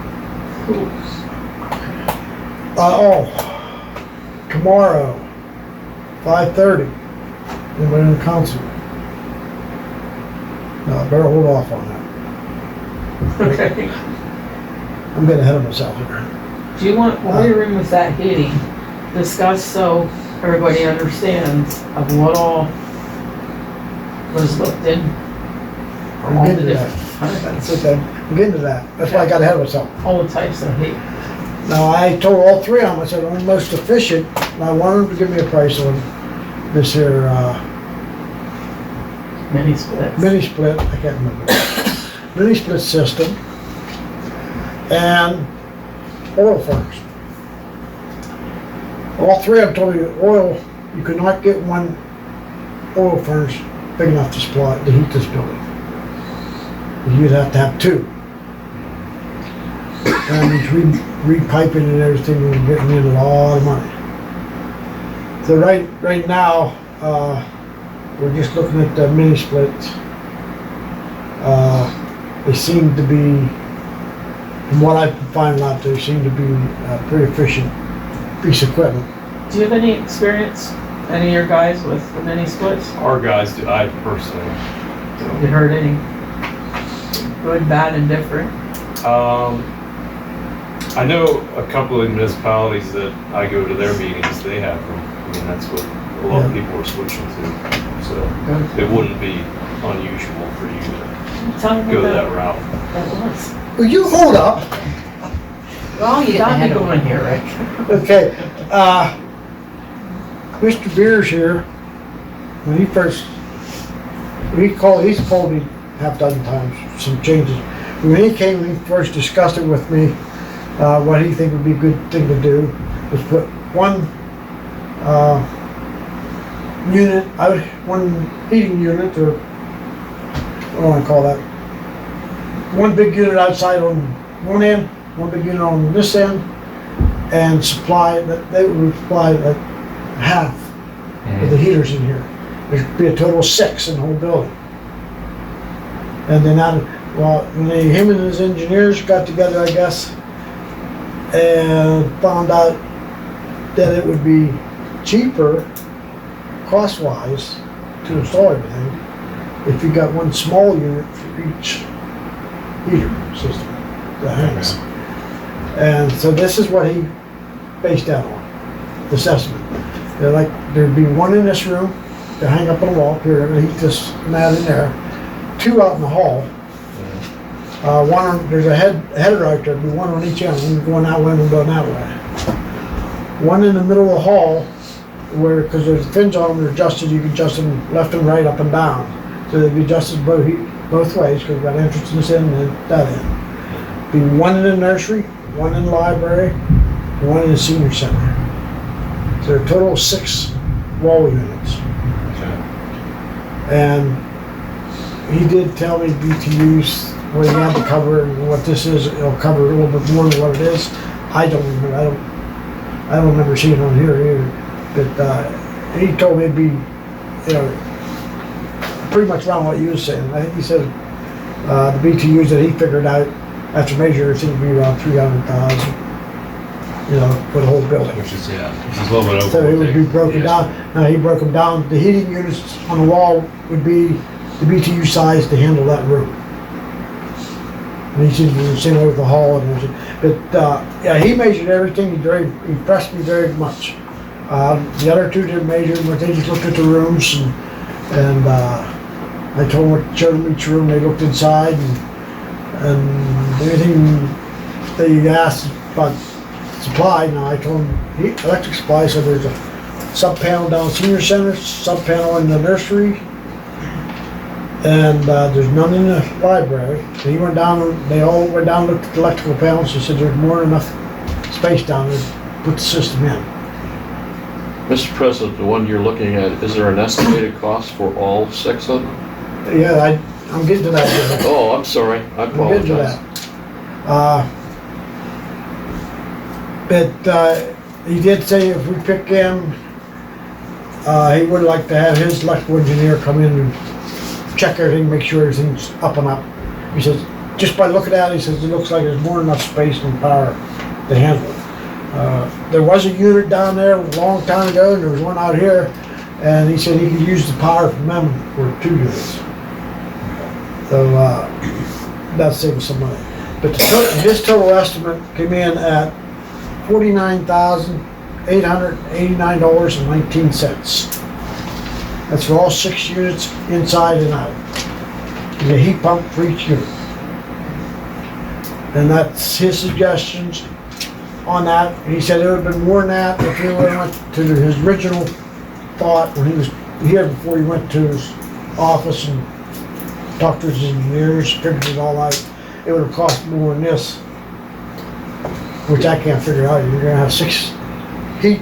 [SPEAKER 5] Tomorrow, 5:30, anybody in the council? No, I better hold off on that.
[SPEAKER 3] Okay.
[SPEAKER 5] I'm getting ahead of myself here.
[SPEAKER 3] Do you want, while you're in with that heating, discuss so everybody understands of what all was looked in?
[SPEAKER 5] I'm
[SPEAKER 3] All the
[SPEAKER 5] getting to that.
[SPEAKER 3] different,
[SPEAKER 5] It's okay. I'm getting to that. That's why I got ahead of myself.
[SPEAKER 3] all the types of heat.
[SPEAKER 5] Now, I told all three of them, I said, I'm the most efficient, and I want them to give me a price on this here,
[SPEAKER 3] Mini splits.
[SPEAKER 5] mini split, I can't remember. Mini split system, and oil furnace. All three of them told me that oil, you could not get one oil furnace big enough to heat this building. You'd have to have two. And it's repiping and everything, and getting in a lot of money. So right now, we're just looking at the mini splits. They seem to be, from what I've been finding out, they seem to be a pretty efficient piece of equipment.
[SPEAKER 3] Do you have any experience, any of your guys with the mini splits?
[SPEAKER 6] Our guys do, I personally.
[SPEAKER 3] Have you heard any good, bad, and different?
[SPEAKER 6] I know a couple of municipalities that I go to their meetings, they have them. I mean, that's what a lot of people are switching to. So it wouldn't be unusual for you to
[SPEAKER 3] Tell me
[SPEAKER 6] go
[SPEAKER 3] what
[SPEAKER 6] that route.
[SPEAKER 3] that was.
[SPEAKER 5] Will you hold up?
[SPEAKER 3] Well, you got me
[SPEAKER 4] ahead of
[SPEAKER 3] going here, Rick.
[SPEAKER 5] Okay, Mr. Beers here, when he first, he's called me half a dozen times, some changes. When he came, he first discussed it with me, what he think would be a good thing to do was put one, one heating unit, or what do I want to call that? One big unit outside on one end, one big unit on this end, and supply, that they would supply like half of the heaters in here. There'd be a total of 6 in the whole building. And then him and his engineers got together, I guess, and found out that it would be cheaper, cost-wise, to install everything if you got one small unit for each heater system that hangs. And so this is what he based that on, this estimate. There'd be one in this room to hang up on the wall, here, to heat this mat in there, 2 out in the hall. There's a header right there, there'd be one on each end, one going that way and one going that way. One in the middle of the hall, because there's fins on them, they're adjusted, you can adjust them left and right, up and down. So they'd be adjusted both ways, because we've got entrance in this end and that end. Be one in the nursery, one in the library, one in the senior center. There are a total of 6 wall units.
[SPEAKER 1] Okay.
[SPEAKER 5] And he did tell me BTUs, what he had to cover and what this is. It'll cover a little bit more than what it is. I don't remember. I don't remember seeing it on here either. But he told me it'd be, pretty much around what you were saying. I think he said the BTUs that he figured out after measuring it seemed to be around 300,000. For the whole building.
[SPEAKER 1] Which is a little bit over.
[SPEAKER 5] So it
[SPEAKER 1] what
[SPEAKER 5] would
[SPEAKER 1] they-
[SPEAKER 5] be broken down. Now he broke them down. The heating units on the wall would be the BTU size to handle that room. And he said the same way with the hall and everything. But yeah, he measured everything. He impressed me very much. The other two didn't measure, but they just looked at the rooms and I told them, showed them each room. They looked inside and everything they asked about supply. Now I told them electric supply, so there's a sub panel down senior center, sub panel in the nursery, and there's none in the library. So he went down, they all went down and looked at the electrical panels. He said there's more than enough space down there to put the system in.
[SPEAKER 2] Mr. President, the one you're looking at, is there an estimated cost for all 6 of them?
[SPEAKER 5] Yeah, I'm getting to that.
[SPEAKER 2] Oh, I'm sorry, I
[SPEAKER 5] I'm getting to
[SPEAKER 2] apologize.
[SPEAKER 5] that. But he did say if we pick him, he would like to have his electrical engineer come in and check everything, make sure everything's up and up. He says, just by looking at it, he says, it looks like there's more than enough space and power to handle it. There was a unit down there a long time ago, and there was one out here, and he said he could use the power from them for 2 units. So that saved some money. But his total estimate came in at $49,889.19. That's for all 6 units inside and out. And a heat pump for each unit. And that's his suggestions on that. He said it would have been more than that if he went to his original thought when he was here before he went to his office and talked to his engineers, figured it all out. It would have cost more than this, which I can't figure out. You're gonna have 6 heat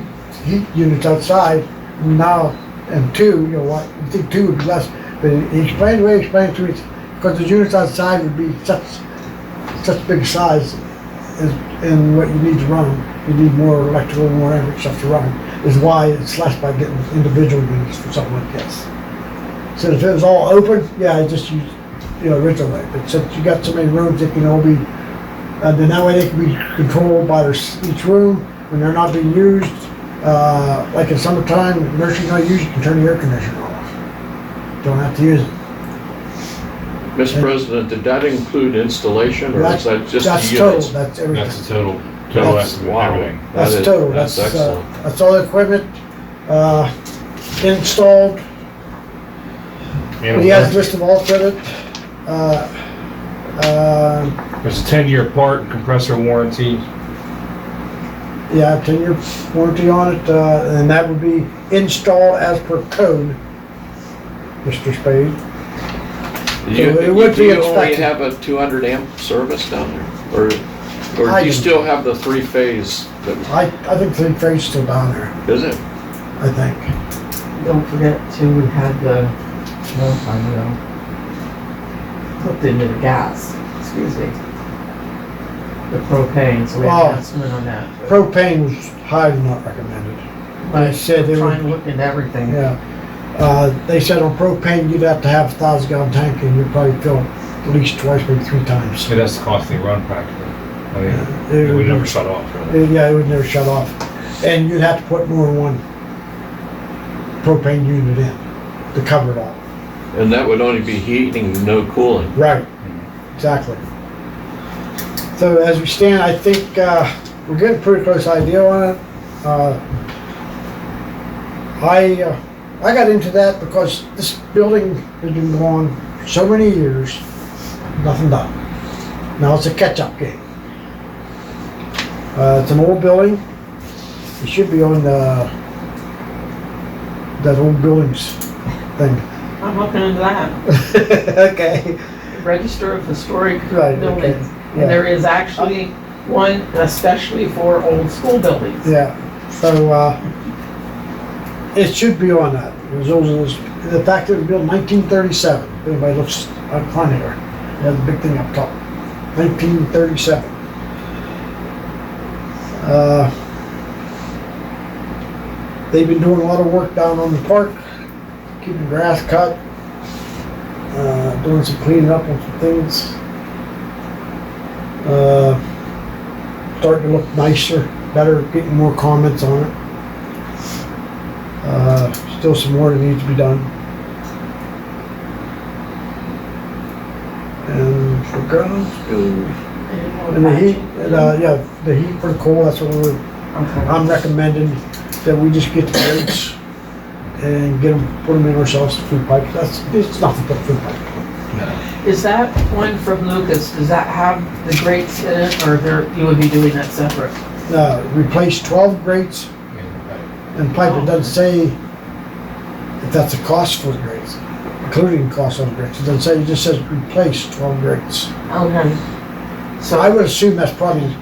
[SPEAKER 5] units outside now, and 2, you know what, you think 2 would be less, but he explained the way he explained to me, because the units outside would be such big size, and what you need to run, you need more electrical, more everything stuff to run, is why it's less by getting individual units for something like this. So if it was all open, yeah, I just use, original way, but since you got so many rooms, it can all be, then that way they can be controlled by each room when they're not being used. Like in summertime, if the nursery's not used, you can turn the air conditioner off. Don't have to use it.
[SPEAKER 2] Mr. President, did that include installation, or is that just
[SPEAKER 5] That's
[SPEAKER 2] the
[SPEAKER 5] total,
[SPEAKER 2] units?
[SPEAKER 5] that's everything.
[SPEAKER 1] That's the total
[SPEAKER 5] That's-
[SPEAKER 1] estimate,
[SPEAKER 2] Wow.
[SPEAKER 1] everything.
[SPEAKER 5] That's
[SPEAKER 2] That is-
[SPEAKER 5] total,
[SPEAKER 2] That's excellent.
[SPEAKER 5] that's all the equipment, installed.
[SPEAKER 1] And
[SPEAKER 5] He has a list of all credit.
[SPEAKER 1] There's a 10-year part and compressor warranty.
[SPEAKER 5] Yeah, 10-year warranty on it, and that would be installed as per code, Mr. Spade.
[SPEAKER 2] Do
[SPEAKER 5] So it
[SPEAKER 2] you
[SPEAKER 5] would be
[SPEAKER 2] only
[SPEAKER 5] expected.
[SPEAKER 2] have a 200 amp service down there? Or
[SPEAKER 5] I
[SPEAKER 2] do you
[SPEAKER 5] don't-
[SPEAKER 2] still have the 3-phase?
[SPEAKER 5] I think 3-phase still down there,
[SPEAKER 2] Is it?
[SPEAKER 5] I think.
[SPEAKER 3] Don't forget too, we had the, a long time ago, hooked into the gas, excuse me. The propane, so we had
[SPEAKER 5] Oh.
[SPEAKER 3] an estimate on that.
[SPEAKER 5] Propane was highly not recommended.
[SPEAKER 3] But
[SPEAKER 5] said they
[SPEAKER 3] we're
[SPEAKER 5] were-
[SPEAKER 3] trying to look into everything.
[SPEAKER 5] Yeah. They said on propane, you'd have to have a 1,000-gallon tank, and you'd probably fill at least twice, maybe 3 times.
[SPEAKER 1] It has to constantly run practically. I mean,
[SPEAKER 5] It
[SPEAKER 1] it would
[SPEAKER 5] would
[SPEAKER 1] never
[SPEAKER 5] be-
[SPEAKER 1] shut off, really.
[SPEAKER 5] Yeah, it would never shut off. And you'd have to put more than one propane unit in to cover it all.
[SPEAKER 2] And that would only be heating, no cooling.
[SPEAKER 5] Right, exactly. So as we stand, I think we're getting a pretty close idea on it. I got into that because this building has been going so many years, nothing done. Now it's a catch-up game. It's an old building. It should be on that old buildings thing.
[SPEAKER 3] I'm looking into that.
[SPEAKER 5] Okay.
[SPEAKER 3] Register of Historic
[SPEAKER 5] Right, okay.
[SPEAKER 3] Buildings.
[SPEAKER 5] Yeah.
[SPEAKER 3] And there is actually one especially for old school buildings.
[SPEAKER 5] Yeah, so, It should be on that. The fact that it was built in 1937. If anybody looks on here, it has a big thing up top. 1937. They've been doing a lot of work down on the park, keeping grass cut, doing some cleaning up on some things. Starting to look nicer, better, getting more comments on it. Still some more that needs to be done. And for grounds, and the heat, the heat for the coal, that's what I'm recommending, that we just get the grates and put them in ourselves, food pipes. It's nothing but food pipe.
[SPEAKER 3] Is that one from Lucas, does that have the grates in it, or you would be doing that separate?
[SPEAKER 5] Replace 12 grates and pipe. It doesn't say if that's the cost for the grates, including cost on the grates. It doesn't say, it just says replace 12 grates.
[SPEAKER 3] Okay.
[SPEAKER 5] So I would assume that's probably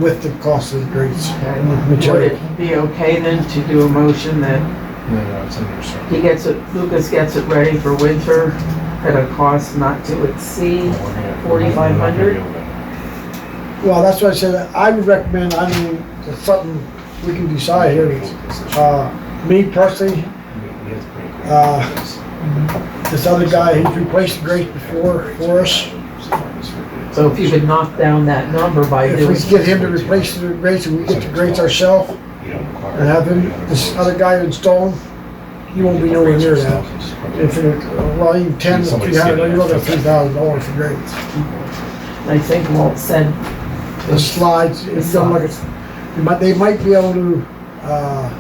[SPEAKER 5] with the cost of the grates and the
[SPEAKER 3] Would
[SPEAKER 5] material.
[SPEAKER 3] it be okay then to do a motion that
[SPEAKER 1] No, it's under
[SPEAKER 3] Lucas gets it ready for winter at a cost not to exceed 4,500?
[SPEAKER 5] Well, that's what I said. I would recommend, it's something we can decide here. Me personally, this other guy, he's replaced the grates before for us.
[SPEAKER 3] So if you could knock down that number by
[SPEAKER 5] If
[SPEAKER 3] doing.
[SPEAKER 5] we can get him to replace the grates and we get the grates ourselves and have this other guy install them, you won't be nowhere near that. If well, even 10 to 300, you're looking at $3,000 for grates.
[SPEAKER 3] I think Walt said.
[SPEAKER 5] The slides, it's done like it's, they might be able to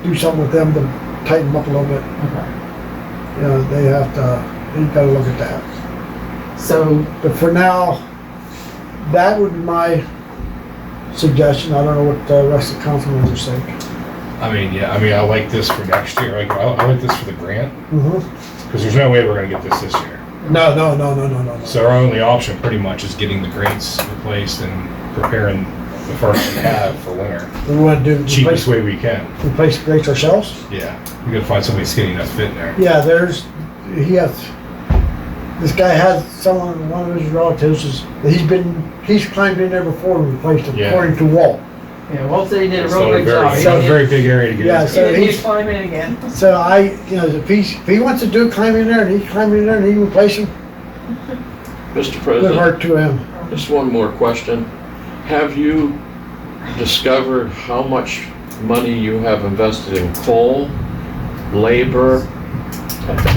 [SPEAKER 5] do something with them to tighten them up a little bit. You know, you gotta look at that.
[SPEAKER 3] So,
[SPEAKER 5] But for now, that would be my suggestion. I don't know what the rest of the council members think.
[SPEAKER 1] I like this for next year. I like this for the grant,
[SPEAKER 5] Mm-hmm.
[SPEAKER 1] because there's no way we're gonna get this year.
[SPEAKER 5] No.
[SPEAKER 1] So our only option pretty much is getting the grates replaced and preparing the furnace we have for winter.
[SPEAKER 5] We want to do
[SPEAKER 1] Cheapest way we can.
[SPEAKER 5] replace the grates ourselves.
[SPEAKER 1] Yeah, we gotta find somebody skinny enough to fit in there.
[SPEAKER 5] Yeah, this guy has one of his relatives he's climbed in there before and replaced it,
[SPEAKER 1] Yeah.
[SPEAKER 5] according to Walt.
[SPEAKER 3] yeah, Walt said he did a
[SPEAKER 1] It's
[SPEAKER 3] real
[SPEAKER 1] not a
[SPEAKER 3] good job.
[SPEAKER 1] it's not a very big area to get
[SPEAKER 5] Yeah,
[SPEAKER 1] into.
[SPEAKER 5] so
[SPEAKER 3] He's climbing again.
[SPEAKER 5] So if he wants to climb in there and he's climbing in there and he can replace him,
[SPEAKER 2] Mr.
[SPEAKER 5] good
[SPEAKER 2] President,
[SPEAKER 5] heart to him.
[SPEAKER 2] just one more question. Have you discovered how much money you have invested in coal, labor,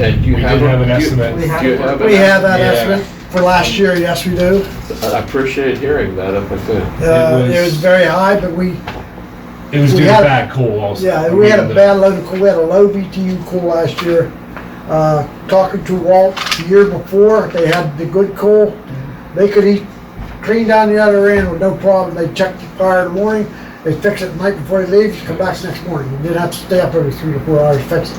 [SPEAKER 2] and you
[SPEAKER 1] We
[SPEAKER 2] have
[SPEAKER 1] did have an estimate.
[SPEAKER 3] We have
[SPEAKER 2] Do you
[SPEAKER 3] it.
[SPEAKER 2] have
[SPEAKER 5] We have that
[SPEAKER 1] Yeah.
[SPEAKER 5] estimate for last year, yes we do.
[SPEAKER 2] I appreciate hearing that if I could.
[SPEAKER 5] It was very high, but
[SPEAKER 1] It was
[SPEAKER 5] we
[SPEAKER 1] due to
[SPEAKER 5] had-
[SPEAKER 1] bad coal also.
[SPEAKER 5] we had a bad load of coal, we had a low BTU coal last year. Talking to Walt the year before, they had the good coal, they could clean down the other end with no problem. They checked the fire in the morning, they fix it the night before they leave, you come back the next morning. You didn't have to stay up every 3 to 4 hours to fix it.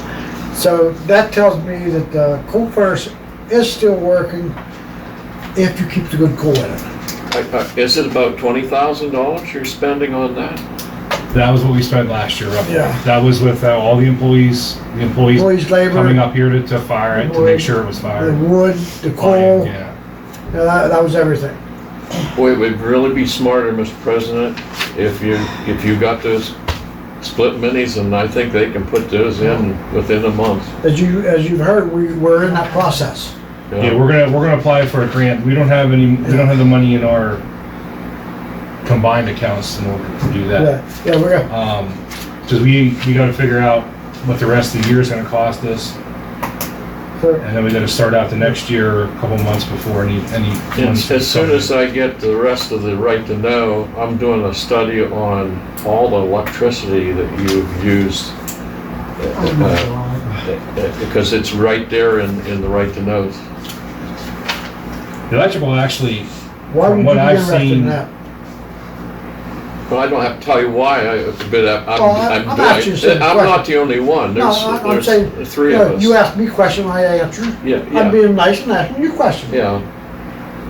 [SPEAKER 5] So that tells me that the coal furnace is still working if you keep the good coal in it.
[SPEAKER 2] Is it about $20,000 you're spending on that?
[SPEAKER 1] That was what we spent last year roughly.
[SPEAKER 5] Yeah.
[SPEAKER 1] That was with all the employees
[SPEAKER 5] Employees' labor,
[SPEAKER 1] coming up here to fire it, to make sure it was
[SPEAKER 5] the
[SPEAKER 1] fired.
[SPEAKER 5] wood, the coal,
[SPEAKER 1] Yeah.
[SPEAKER 5] that was everything.
[SPEAKER 2] Boy, it would really be smarter, Mr. President, if you got those split minis, and I think they can put those in within a month.
[SPEAKER 5] As you've heard, we're in that process.
[SPEAKER 1] Yeah, we're gonna apply for a grant. We don't have the money in our combined accounts in order to do that.
[SPEAKER 5] Yeah, we're gonna,
[SPEAKER 1] Cause we gotta figure out what the rest of the year is gonna cost us, and then we gotta start out the next year a couple months before any.
[SPEAKER 2] As soon as I get the rest of the right to know, I'm doing a study on all the electricity that you've used.
[SPEAKER 3] Oh my God.
[SPEAKER 2] Because it's right there in the right to knows.
[SPEAKER 1] The electrical actually,
[SPEAKER 5] why would
[SPEAKER 1] from
[SPEAKER 5] you
[SPEAKER 1] what
[SPEAKER 5] be
[SPEAKER 1] I've
[SPEAKER 5] interested in
[SPEAKER 1] seen-
[SPEAKER 5] that?
[SPEAKER 2] Well, I don't have to tell you why, but
[SPEAKER 5] I'm asking you a
[SPEAKER 2] I'm
[SPEAKER 5] question.
[SPEAKER 2] not the only one.
[SPEAKER 5] No, I'm saying,
[SPEAKER 2] There's three of us.
[SPEAKER 5] you asked me a question, I answered.
[SPEAKER 2] Yeah,
[SPEAKER 5] I'm
[SPEAKER 2] yeah,
[SPEAKER 5] being nice and asking you a question.
[SPEAKER 2] yeah.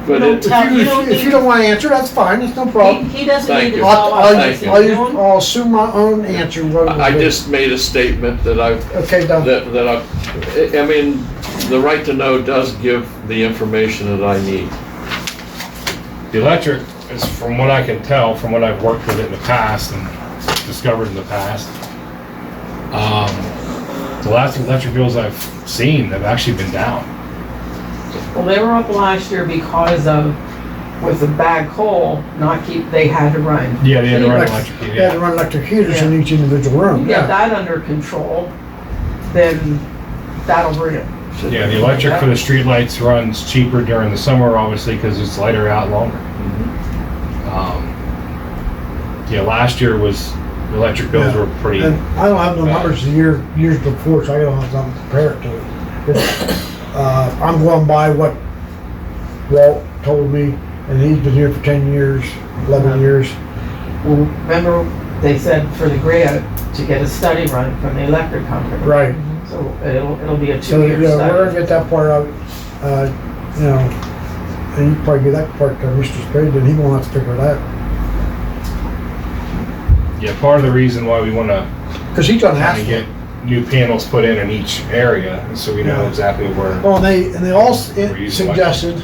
[SPEAKER 2] But
[SPEAKER 3] don't
[SPEAKER 2] it,
[SPEAKER 3] tell- you don't
[SPEAKER 5] If you
[SPEAKER 3] need-
[SPEAKER 5] don't wanna answer, that's fine, it's no problem.
[SPEAKER 3] He doesn't
[SPEAKER 2] Thank
[SPEAKER 3] need to
[SPEAKER 2] you.
[SPEAKER 3] tell us what he's
[SPEAKER 2] Thank
[SPEAKER 3] doing.
[SPEAKER 5] I'll assume my own answer. What
[SPEAKER 2] I just made a statement that
[SPEAKER 5] Okay, done.
[SPEAKER 2] I mean, the right to know does give the information that I need.
[SPEAKER 1] The electric is, from what I can tell, from what I've worked with it in the past and discovered in the past, the last electric bills I've seen have actually been down.
[SPEAKER 3] Well, they were up last year because of, with the bag coal, they had to run.
[SPEAKER 1] Yeah, they had to run
[SPEAKER 5] Like,
[SPEAKER 1] electric,
[SPEAKER 5] They had to run electric heaters in each individual room,
[SPEAKER 3] You get
[SPEAKER 5] yeah.
[SPEAKER 3] that under control, then that'll bring it.
[SPEAKER 1] Yeah, the electric for the streetlights runs cheaper during the summer, obviously, because it's lighter out longer. Yeah, last year was, the electric bills were pretty,
[SPEAKER 5] And I don't have no numbers the years before, so I don't have something to compare it to. I'm going by what Walt told me, and he's been here for 10 years, 11 years.
[SPEAKER 3] Well, remember, they said for the grant to get a study run from the electric company.
[SPEAKER 5] Right.
[SPEAKER 3] So it'll be a
[SPEAKER 5] So,
[SPEAKER 3] 2-year
[SPEAKER 5] yeah, we're gonna
[SPEAKER 3] study.
[SPEAKER 5] get that part out, you know, and you probably get that part to Mr. Spade, and he won't have to figure it out.
[SPEAKER 1] yeah, part of the reason why we want to
[SPEAKER 5] Cause he's gonna have
[SPEAKER 1] kind of
[SPEAKER 5] to.
[SPEAKER 1] get new panels put in each area, so we know
[SPEAKER 5] Yeah.
[SPEAKER 1] exactly where.
[SPEAKER 5] Well, and they all
[SPEAKER 1] We're using
[SPEAKER 5] suggested,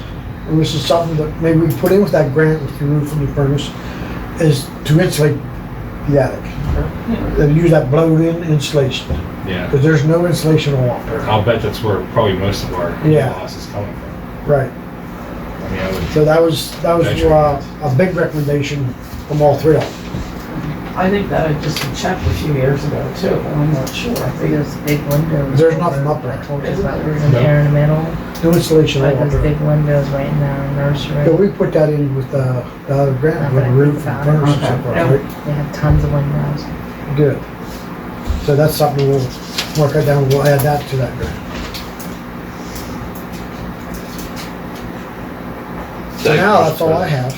[SPEAKER 5] and this is something that maybe we put in with that grant with the roof and the furnace, is to insulate the attic. They use that blowed-in insulation,
[SPEAKER 1] Yeah,
[SPEAKER 5] because there's no insulation all up there.
[SPEAKER 1] I'll bet that's where probably most of our
[SPEAKER 5] Yeah.
[SPEAKER 1] loss is coming from.
[SPEAKER 5] Right,
[SPEAKER 1] I mean, I would,
[SPEAKER 5] so that was a big recommendation from all three of them.
[SPEAKER 3] I think that I just checked a few years ago too, but I'm not sure. I think
[SPEAKER 4] Those big windows.
[SPEAKER 5] There's nothing up there.
[SPEAKER 4] I told you about, there's an air in the middle,
[SPEAKER 5] No insulation all
[SPEAKER 4] like
[SPEAKER 5] up
[SPEAKER 4] those
[SPEAKER 5] there.
[SPEAKER 4] big windows right in the nursery.
[SPEAKER 5] But we put that in with the other grant, with the roof and furnace and so forth, right?
[SPEAKER 4] They have tons of windows.
[SPEAKER 5] Good. So that's something we'll mark that down, we'll add that to that grant. So
[SPEAKER 2] Thank
[SPEAKER 5] now
[SPEAKER 2] you,
[SPEAKER 5] that's all I
[SPEAKER 2] Mr.
[SPEAKER 5] have.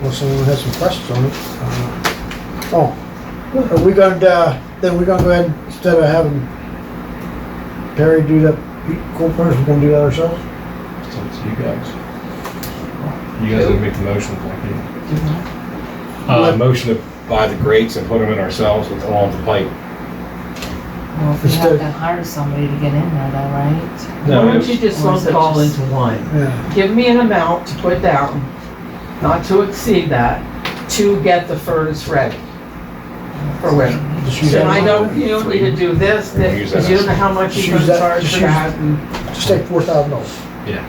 [SPEAKER 5] Unless someone has some questions on it. Are we going to, then we're gonna go ahead, instead of having Perry do that coal furnace, we're gonna do that ourselves?
[SPEAKER 1] it's up to you guys. You guys can make the motion, thank you. Motion to buy the grates and put them in ourselves with all the pipe.
[SPEAKER 4] Well, if we have
[SPEAKER 5] Instead-
[SPEAKER 4] to hire somebody to get in there though, right?
[SPEAKER 1] No,
[SPEAKER 3] Why don't
[SPEAKER 1] it's-
[SPEAKER 3] you just
[SPEAKER 4] Or
[SPEAKER 3] lump
[SPEAKER 4] is
[SPEAKER 3] it
[SPEAKER 4] it
[SPEAKER 3] all
[SPEAKER 4] just-
[SPEAKER 3] into one?
[SPEAKER 5] Yeah.
[SPEAKER 3] Give me an amount to put down, not to exceed that, to get the furnace ready for winter.
[SPEAKER 5] Just use
[SPEAKER 3] And
[SPEAKER 5] that
[SPEAKER 3] I
[SPEAKER 5] amount.
[SPEAKER 3] don't, you don't need to do this,
[SPEAKER 1] We're gonna use that
[SPEAKER 3] because you don't know how much
[SPEAKER 5] Just
[SPEAKER 3] you're
[SPEAKER 5] use
[SPEAKER 3] gonna
[SPEAKER 5] that-
[SPEAKER 3] charge
[SPEAKER 5] just
[SPEAKER 3] for
[SPEAKER 5] use-
[SPEAKER 3] that. And
[SPEAKER 5] Just take $4,000.
[SPEAKER 1] Yeah.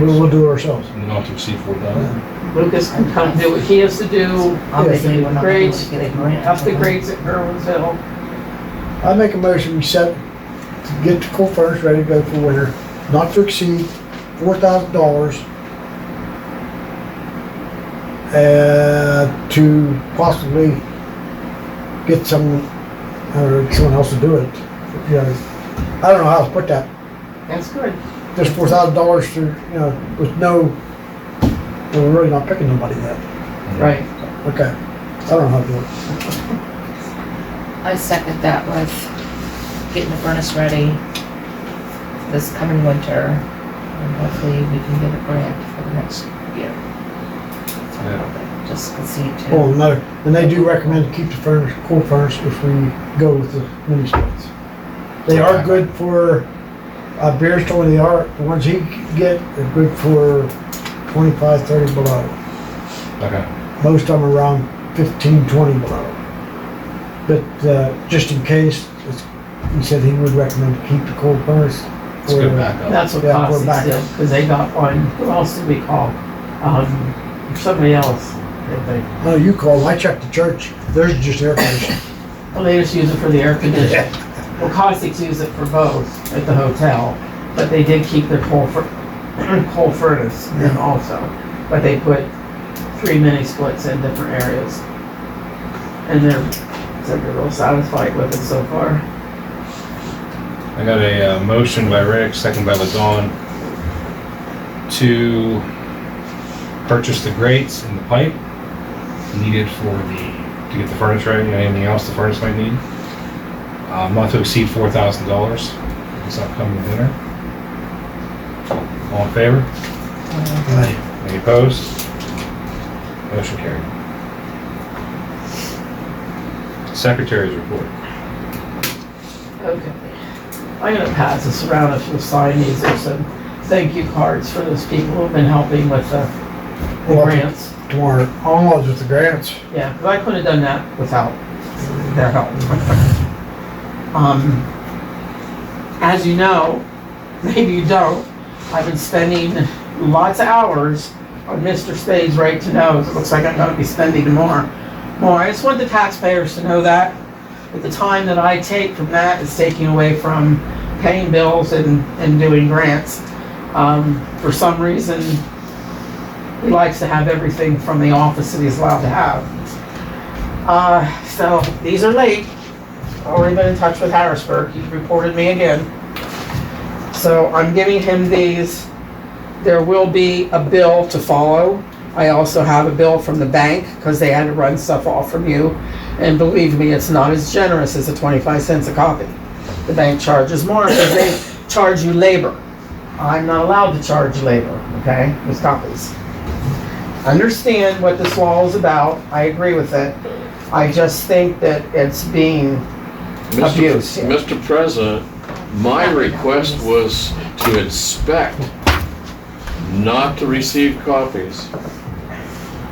[SPEAKER 5] We'll do it ourselves.
[SPEAKER 1] Not to exceed 4,000.
[SPEAKER 3] Lucas can come do what he has to do,
[SPEAKER 4] Obviously, we're not gonna
[SPEAKER 3] grades,
[SPEAKER 4] get a grant.
[SPEAKER 3] up the
[SPEAKER 4] for that.
[SPEAKER 3] grades at Irwinsville.
[SPEAKER 5] I make a motion, we set, to get the coal furnace ready to go for winter, not to exceed $4,000. To possibly get someone else to do it. You know, I don't know how to put that.
[SPEAKER 3] That's good.
[SPEAKER 5] Just $4,000 to, with no, well, we're really not picking nobody yet.
[SPEAKER 3] Right.
[SPEAKER 5] Okay. I don't know how to do it.
[SPEAKER 4] I second that with getting the furnace ready this coming winter, and hopefully we can get a grant for the next year. Just concede to.
[SPEAKER 5] Oh, no, and they do recommend to keep the furnace, coal furnace if we go with the mini splits. They are good for, Bears told me they are, the ones he get are good for 25, 30 below.
[SPEAKER 1] Okay.
[SPEAKER 5] Most of them are around 15, 20 below. But, just in case, he said he would recommend to keep the coal furnace.
[SPEAKER 1] It's good backup.
[SPEAKER 3] That's what
[SPEAKER 5] Yeah, we're
[SPEAKER 3] Costas
[SPEAKER 5] back
[SPEAKER 3] did,
[SPEAKER 5] up.
[SPEAKER 3] because they got one. Who else did we call? Somebody else, I think.
[SPEAKER 5] Oh, you call, I checked the church, there's just air conditioning.
[SPEAKER 3] Well, they just use it for the air conditioning. Well, Costas used it for both at the hotel, but they did keep their coal furnace in also. But they put 3 mini splits in different areas. And they're real satisfied with it so far.
[SPEAKER 1] I got a motion by Rick, second by LaDawn, to purchase the grates and the pipe needed to get the furnace ready, and anything else the furnace might need. Not to exceed $4,000 this upcoming winter. All in favor?
[SPEAKER 5] Aye.
[SPEAKER 1] Any opposed? Motion carried. Secretary's report.
[SPEAKER 3] Okay. I'm gonna pass this around if you'll sign these. There's some thank you cards for those people who've been helping with the
[SPEAKER 5] Well,
[SPEAKER 3] grants.
[SPEAKER 5] Tomorrow, almost with the grants.
[SPEAKER 3] Yeah, because I couldn't have done that without their help. As you know, maybe you don't, I've been spending lots of hours on Mr. Spade's right to knows. It looks like I'm gonna be spending more. I just want the taxpayers to know that the time that I take from that is taking away from paying bills and doing grants. For some reason, he likes to have everything from the office that he's allowed to have. So these are late. Already been in touch with Harrisburg. He reported me again. So I'm giving him these. There will be a bill to follow. I also have a bill from the bank because they had to run stuff off from you. And believe me, it's not as generous as the 25 cents a copy. The bank charges more because they charge you labor. I'm not allowed to charge labor, okay, with copies. Understand what this law is about. I agree with it. I just think that it's being abused.
[SPEAKER 2] Mr. President, my request was to inspect, not to receive copies.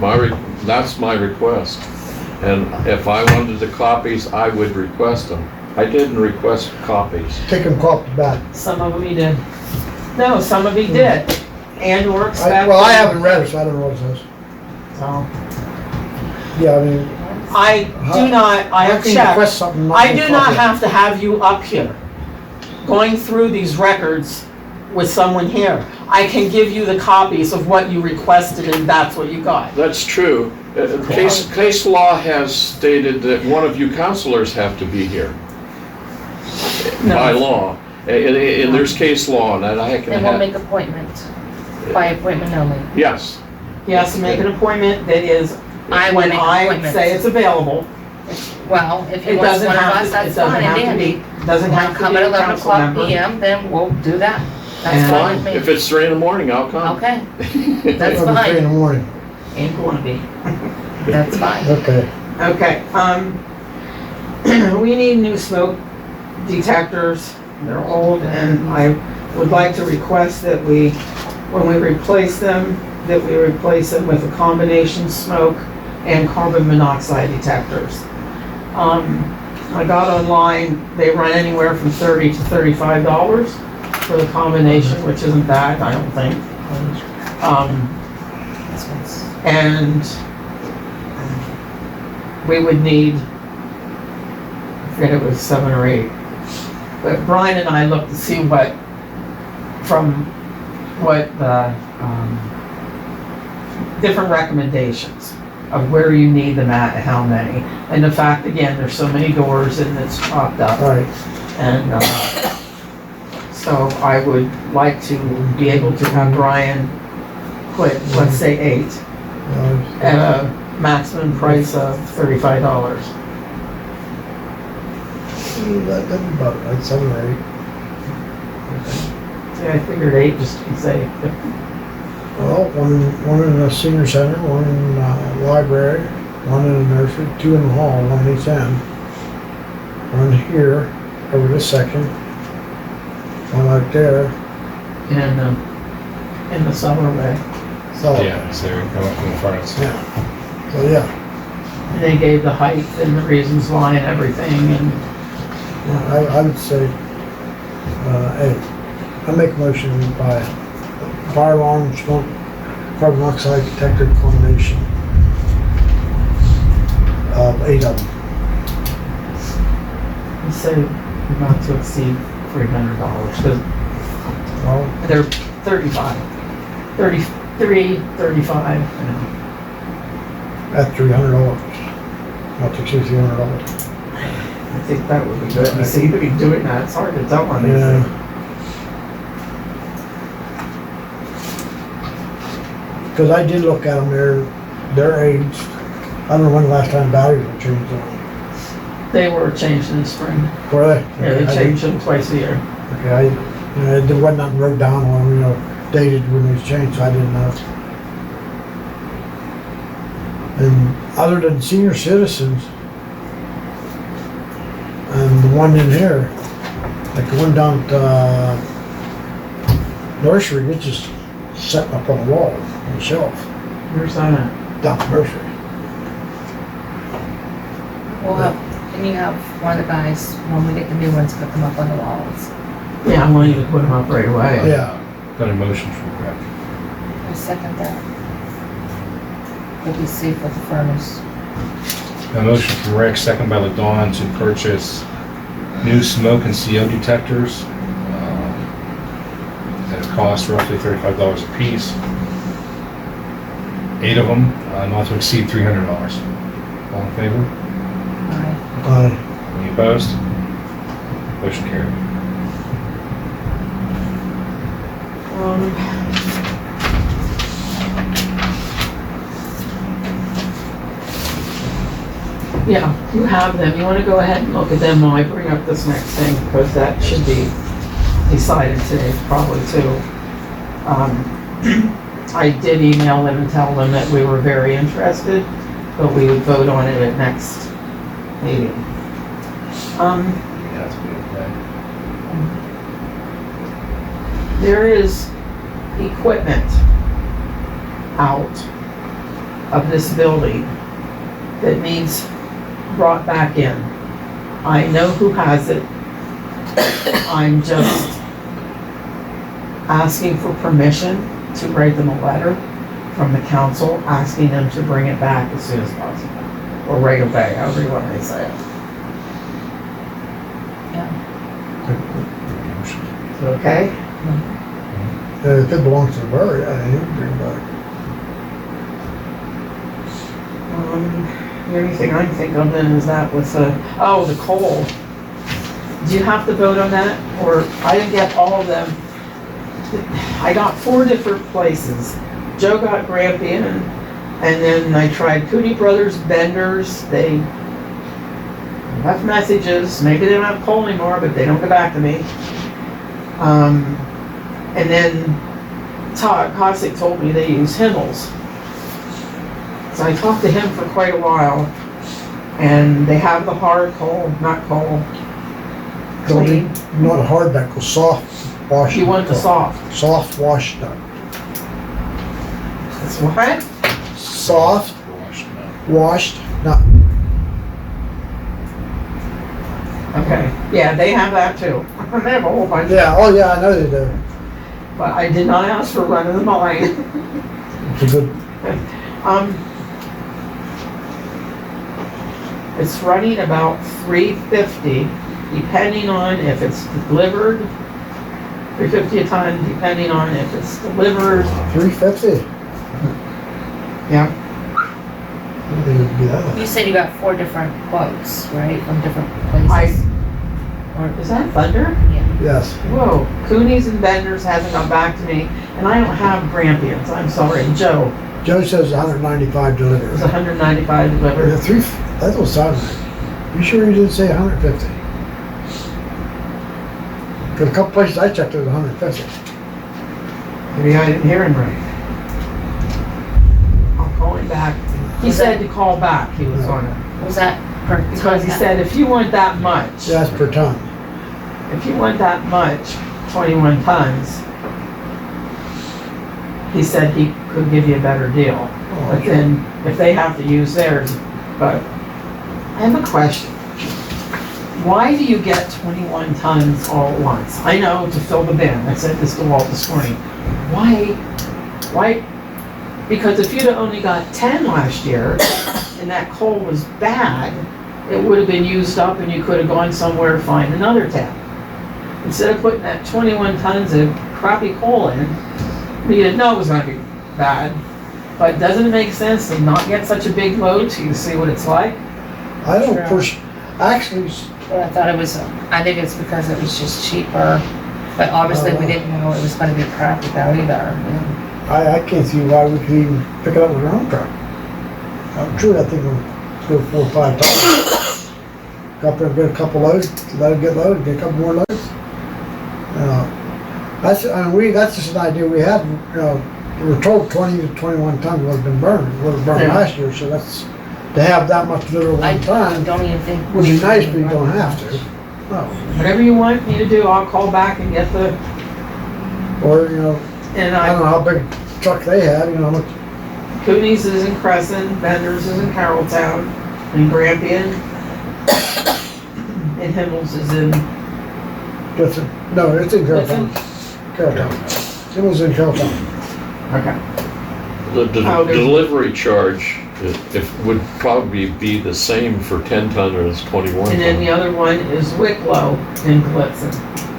[SPEAKER 2] That's my request. And if I wanted the copies, I would request them. I didn't request copies.
[SPEAKER 5] Take them copies back.
[SPEAKER 3] Some of them he did. No, some of he did. And or expect.
[SPEAKER 5] Well, I haven't read it, so I don't know what it says.
[SPEAKER 3] So,
[SPEAKER 5] Yeah, I mean.
[SPEAKER 3] I do not, I have
[SPEAKER 5] How can you
[SPEAKER 3] checked.
[SPEAKER 5] request something not
[SPEAKER 3] I
[SPEAKER 5] in
[SPEAKER 3] do
[SPEAKER 5] the
[SPEAKER 3] not
[SPEAKER 5] copy?
[SPEAKER 3] have to have you up here, going through these records with someone here. I can give you the copies of what you requested and that's what you got.
[SPEAKER 2] That's true. Case law has stated that one of you counselors have to be here by
[SPEAKER 3] No,
[SPEAKER 2] law. And there's case law on that. I can
[SPEAKER 4] And we'll
[SPEAKER 2] have,
[SPEAKER 4] make appointment, by appointment only.
[SPEAKER 2] yes.
[SPEAKER 3] he has to make an appointment that is,
[SPEAKER 4] I will
[SPEAKER 3] when
[SPEAKER 4] make
[SPEAKER 3] I
[SPEAKER 4] appointments.
[SPEAKER 3] say it's available.
[SPEAKER 4] Well, if he
[SPEAKER 3] It
[SPEAKER 4] wants
[SPEAKER 3] doesn't
[SPEAKER 4] one of
[SPEAKER 3] have
[SPEAKER 4] us,
[SPEAKER 3] to, it
[SPEAKER 4] that's
[SPEAKER 3] doesn't
[SPEAKER 4] fine
[SPEAKER 3] have
[SPEAKER 4] and
[SPEAKER 3] to be,
[SPEAKER 4] dandy.
[SPEAKER 3] doesn't
[SPEAKER 4] Want
[SPEAKER 3] have
[SPEAKER 4] to
[SPEAKER 3] to
[SPEAKER 4] come
[SPEAKER 3] be
[SPEAKER 4] at
[SPEAKER 3] a
[SPEAKER 4] 11
[SPEAKER 3] council
[SPEAKER 4] o'clock
[SPEAKER 3] member.
[SPEAKER 4] PM, then we'll do that. That's
[SPEAKER 3] And-
[SPEAKER 4] fine
[SPEAKER 2] Fine.
[SPEAKER 4] with
[SPEAKER 2] If
[SPEAKER 4] me.
[SPEAKER 2] it's 3 in the morning, I'll come.
[SPEAKER 4] Okay, that's
[SPEAKER 5] It'll be 3 in the
[SPEAKER 4] fine,
[SPEAKER 5] morning.
[SPEAKER 3] Ain't gonna be.
[SPEAKER 4] that's fine.
[SPEAKER 5] Okay.
[SPEAKER 3] Okay, we need new smoke detectors. They're old and I would like to request that we, when we replace them, that we replace them with a combination smoke and carbon monoxide detectors. I got online, they run anywhere from $30 to $35 for the combination, which isn't bad, I don't think.
[SPEAKER 4] This one's-
[SPEAKER 3] And we would need, I forget it was 7 or 8. But Brian and I looked to see what the different recommendations of where you need them at and how many. And the fact, again, there's so many doors and it's chopped up.
[SPEAKER 5] All right.
[SPEAKER 3] And so I would like to be able to have Brian put, let's say 8, at a maximum price of $35.
[SPEAKER 5] That'd be about right, 7 or 8.
[SPEAKER 3] Yeah, I figured 8 just to be safe.
[SPEAKER 5] Well, one in the senior center, one in the library, one in the nursery, 2 in the hall, one in each end. One here, over this section. One right there.
[SPEAKER 3] In the summer way.
[SPEAKER 5] So,
[SPEAKER 1] Yeah, so we come up from the furnace.
[SPEAKER 5] yeah. So, yeah.
[SPEAKER 3] And they gave the height and the reasons why and everything and
[SPEAKER 5] Yeah, I would say, 8. I make a motion to buy fire alarm, smoke, carbon monoxide detector combination of 8 of them.
[SPEAKER 3] he said not to exceed $300 because
[SPEAKER 5] Well,
[SPEAKER 3] they're 35, 33, 35, you know.
[SPEAKER 5] at $300. Not to exceed $300.
[SPEAKER 3] I think that would be good. You see, but you're doing that, it's hard to tell on these
[SPEAKER 5] Yeah.
[SPEAKER 3] things.
[SPEAKER 5] Because I did look at them, they're aged. I don't know when the last time batteries were changed on them.
[SPEAKER 3] They were changed in the spring.
[SPEAKER 5] Were they?
[SPEAKER 3] Yeah, they change them twice a year.
[SPEAKER 5] Okay, there wasn't nothing wrote down on them, dated when it was changed, so I didn't know. And other than senior citizens, and the one in here, like the one down at, nursery, it's just set up on the wall, on the shelf,
[SPEAKER 3] Where's that at?
[SPEAKER 5] down the nursery.
[SPEAKER 4] Can you have one of the guys, when we get the new ones, put them up on the walls?
[SPEAKER 3] Yeah, I want you to put them up right away.
[SPEAKER 5] Yeah,
[SPEAKER 1] Got a motion from Greg.
[SPEAKER 4] I second that. It'll be safe with the furnace.
[SPEAKER 1] A motion from Rick, second by LaDawn, to purchase new smoke and CO detectors at a cost roughly $35 a piece. 8 of them, not to exceed $300. All in favor?
[SPEAKER 4] Aye.
[SPEAKER 1] Any opposed? Motion carried.
[SPEAKER 3] Yeah, you have them. You want to go ahead and look at them while I bring up this next thing, because that should be decided today, probably too. I did email them and tell them that we were very interested, but we would vote on it at next meeting.
[SPEAKER 1] Yeah, that's good.
[SPEAKER 3] There is equipment out of this building that needs brought back in. I know who has it. I'm just asking for permission to write them a letter from the council asking them to bring it back as soon as possible. Or right away, however you want to say it. Is it okay?
[SPEAKER 5] if it belongs to the borough, yeah, he can bring it back.
[SPEAKER 3] The only thing I can think of then is that with the coal. Do you have to vote on that? Or I didn't get all of them. I got 4 different places. Joe got Grampian, and then I tried Cooney Brothers Vendors. They left messages. Maybe they don't have coal anymore, but they don't get back to me. And then Todd Cossack told me they use Himmels. So I talked to him for quite a while, and they have the hard coal, not coal. Clean.
[SPEAKER 5] Not hard knuckle, soft wash.
[SPEAKER 3] You want the
[SPEAKER 5] knuckle.
[SPEAKER 3] soft.
[SPEAKER 5] Soft wash knuckle.
[SPEAKER 3] That's what?
[SPEAKER 5] Soft washed knuckle.
[SPEAKER 3] Okay, yeah, they have that too. They have a whole bunch.
[SPEAKER 5] Yeah, oh yeah, I know they do.
[SPEAKER 3] But I did not ask for run of the mine.
[SPEAKER 5] It's a good,
[SPEAKER 3] It's running about $3.50, depending on if it's delivered. $3.50 a ton, depending on if it's delivered.
[SPEAKER 5] $3.50.
[SPEAKER 3] Yeah.
[SPEAKER 5] I think it would be that.
[SPEAKER 4] You said you got 4 different quotes, right, from different places?
[SPEAKER 3] Is that Thunder?
[SPEAKER 4] Yeah.
[SPEAKER 5] Yes.
[SPEAKER 3] Whoa, Cooney's and Vendors hasn't got back to me, and I don't have Grampians, I'm sorry. Joe,
[SPEAKER 5] Joe says 195
[SPEAKER 3] it was
[SPEAKER 5] delivered.
[SPEAKER 3] 195
[SPEAKER 5] Yeah,
[SPEAKER 3] delivered.
[SPEAKER 5] that don't sound right. You sure you didn't say 150? Because a couple places I checked, it was 150.
[SPEAKER 3] Maybe I didn't hear him right. I'll call him back. He said to call back, he was on it.
[SPEAKER 4] Was that per ton?
[SPEAKER 3] Because he said, if you want that much,
[SPEAKER 5] Yeah, that's per ton.
[SPEAKER 3] if you want that much, 21 tons, he said he could give you a better deal. But then, if they have to use theirs, but I have a question. Why do you get 21 tons all at once? I know, to fill the bin. I said this to Walt this morning. Why? Because if you'd have only got 10 last year, and that coal was bad, it would have been used up and you could have gone somewhere to find another 10. Instead of putting that 21 tons of crappy coal in, you didn't know it was gonna be bad. But doesn't it make sense to not get such a big load till you see what it's like?
[SPEAKER 5] I don't
[SPEAKER 4] Sure.
[SPEAKER 5] push, actually,
[SPEAKER 4] Well, I thought it was, I think it's because it was just cheaper, but obviously we didn't know it was gonna be crappy though either.
[SPEAKER 5] I can't see why we could even pick it up with our own truck. I'm sure that thing will go 4 or 5 times. Go up there and get a couple loads, let it get loaded, get a couple more loads. That's just an idea we had, we were told 20 to 21 tons would have been burned
[SPEAKER 3] Yeah.
[SPEAKER 5] last year, so that's, to have that much delivered
[SPEAKER 4] I
[SPEAKER 5] one time,
[SPEAKER 4] don't even think.
[SPEAKER 5] would be nice, but you don't have to. No.
[SPEAKER 3] Whatever you want me to do, I'll call back and get the,
[SPEAKER 5] Or,
[SPEAKER 3] and
[SPEAKER 5] I don't know how big truck they had, how much,
[SPEAKER 3] Cooney's is in Crescent, Bender's is in Carrolltown, and Grampian. And Himmel's is in,
[SPEAKER 5] it's in Carrolltown. Carrolltown. It was in Carrolltown.
[SPEAKER 3] okay.
[SPEAKER 2] The
[SPEAKER 3] Oh, there's-
[SPEAKER 2] delivery charge, it would probably be the same for 10 ton as 21
[SPEAKER 3] And then the
[SPEAKER 2] ton.
[SPEAKER 3] other one is Wicklow in Blitzen.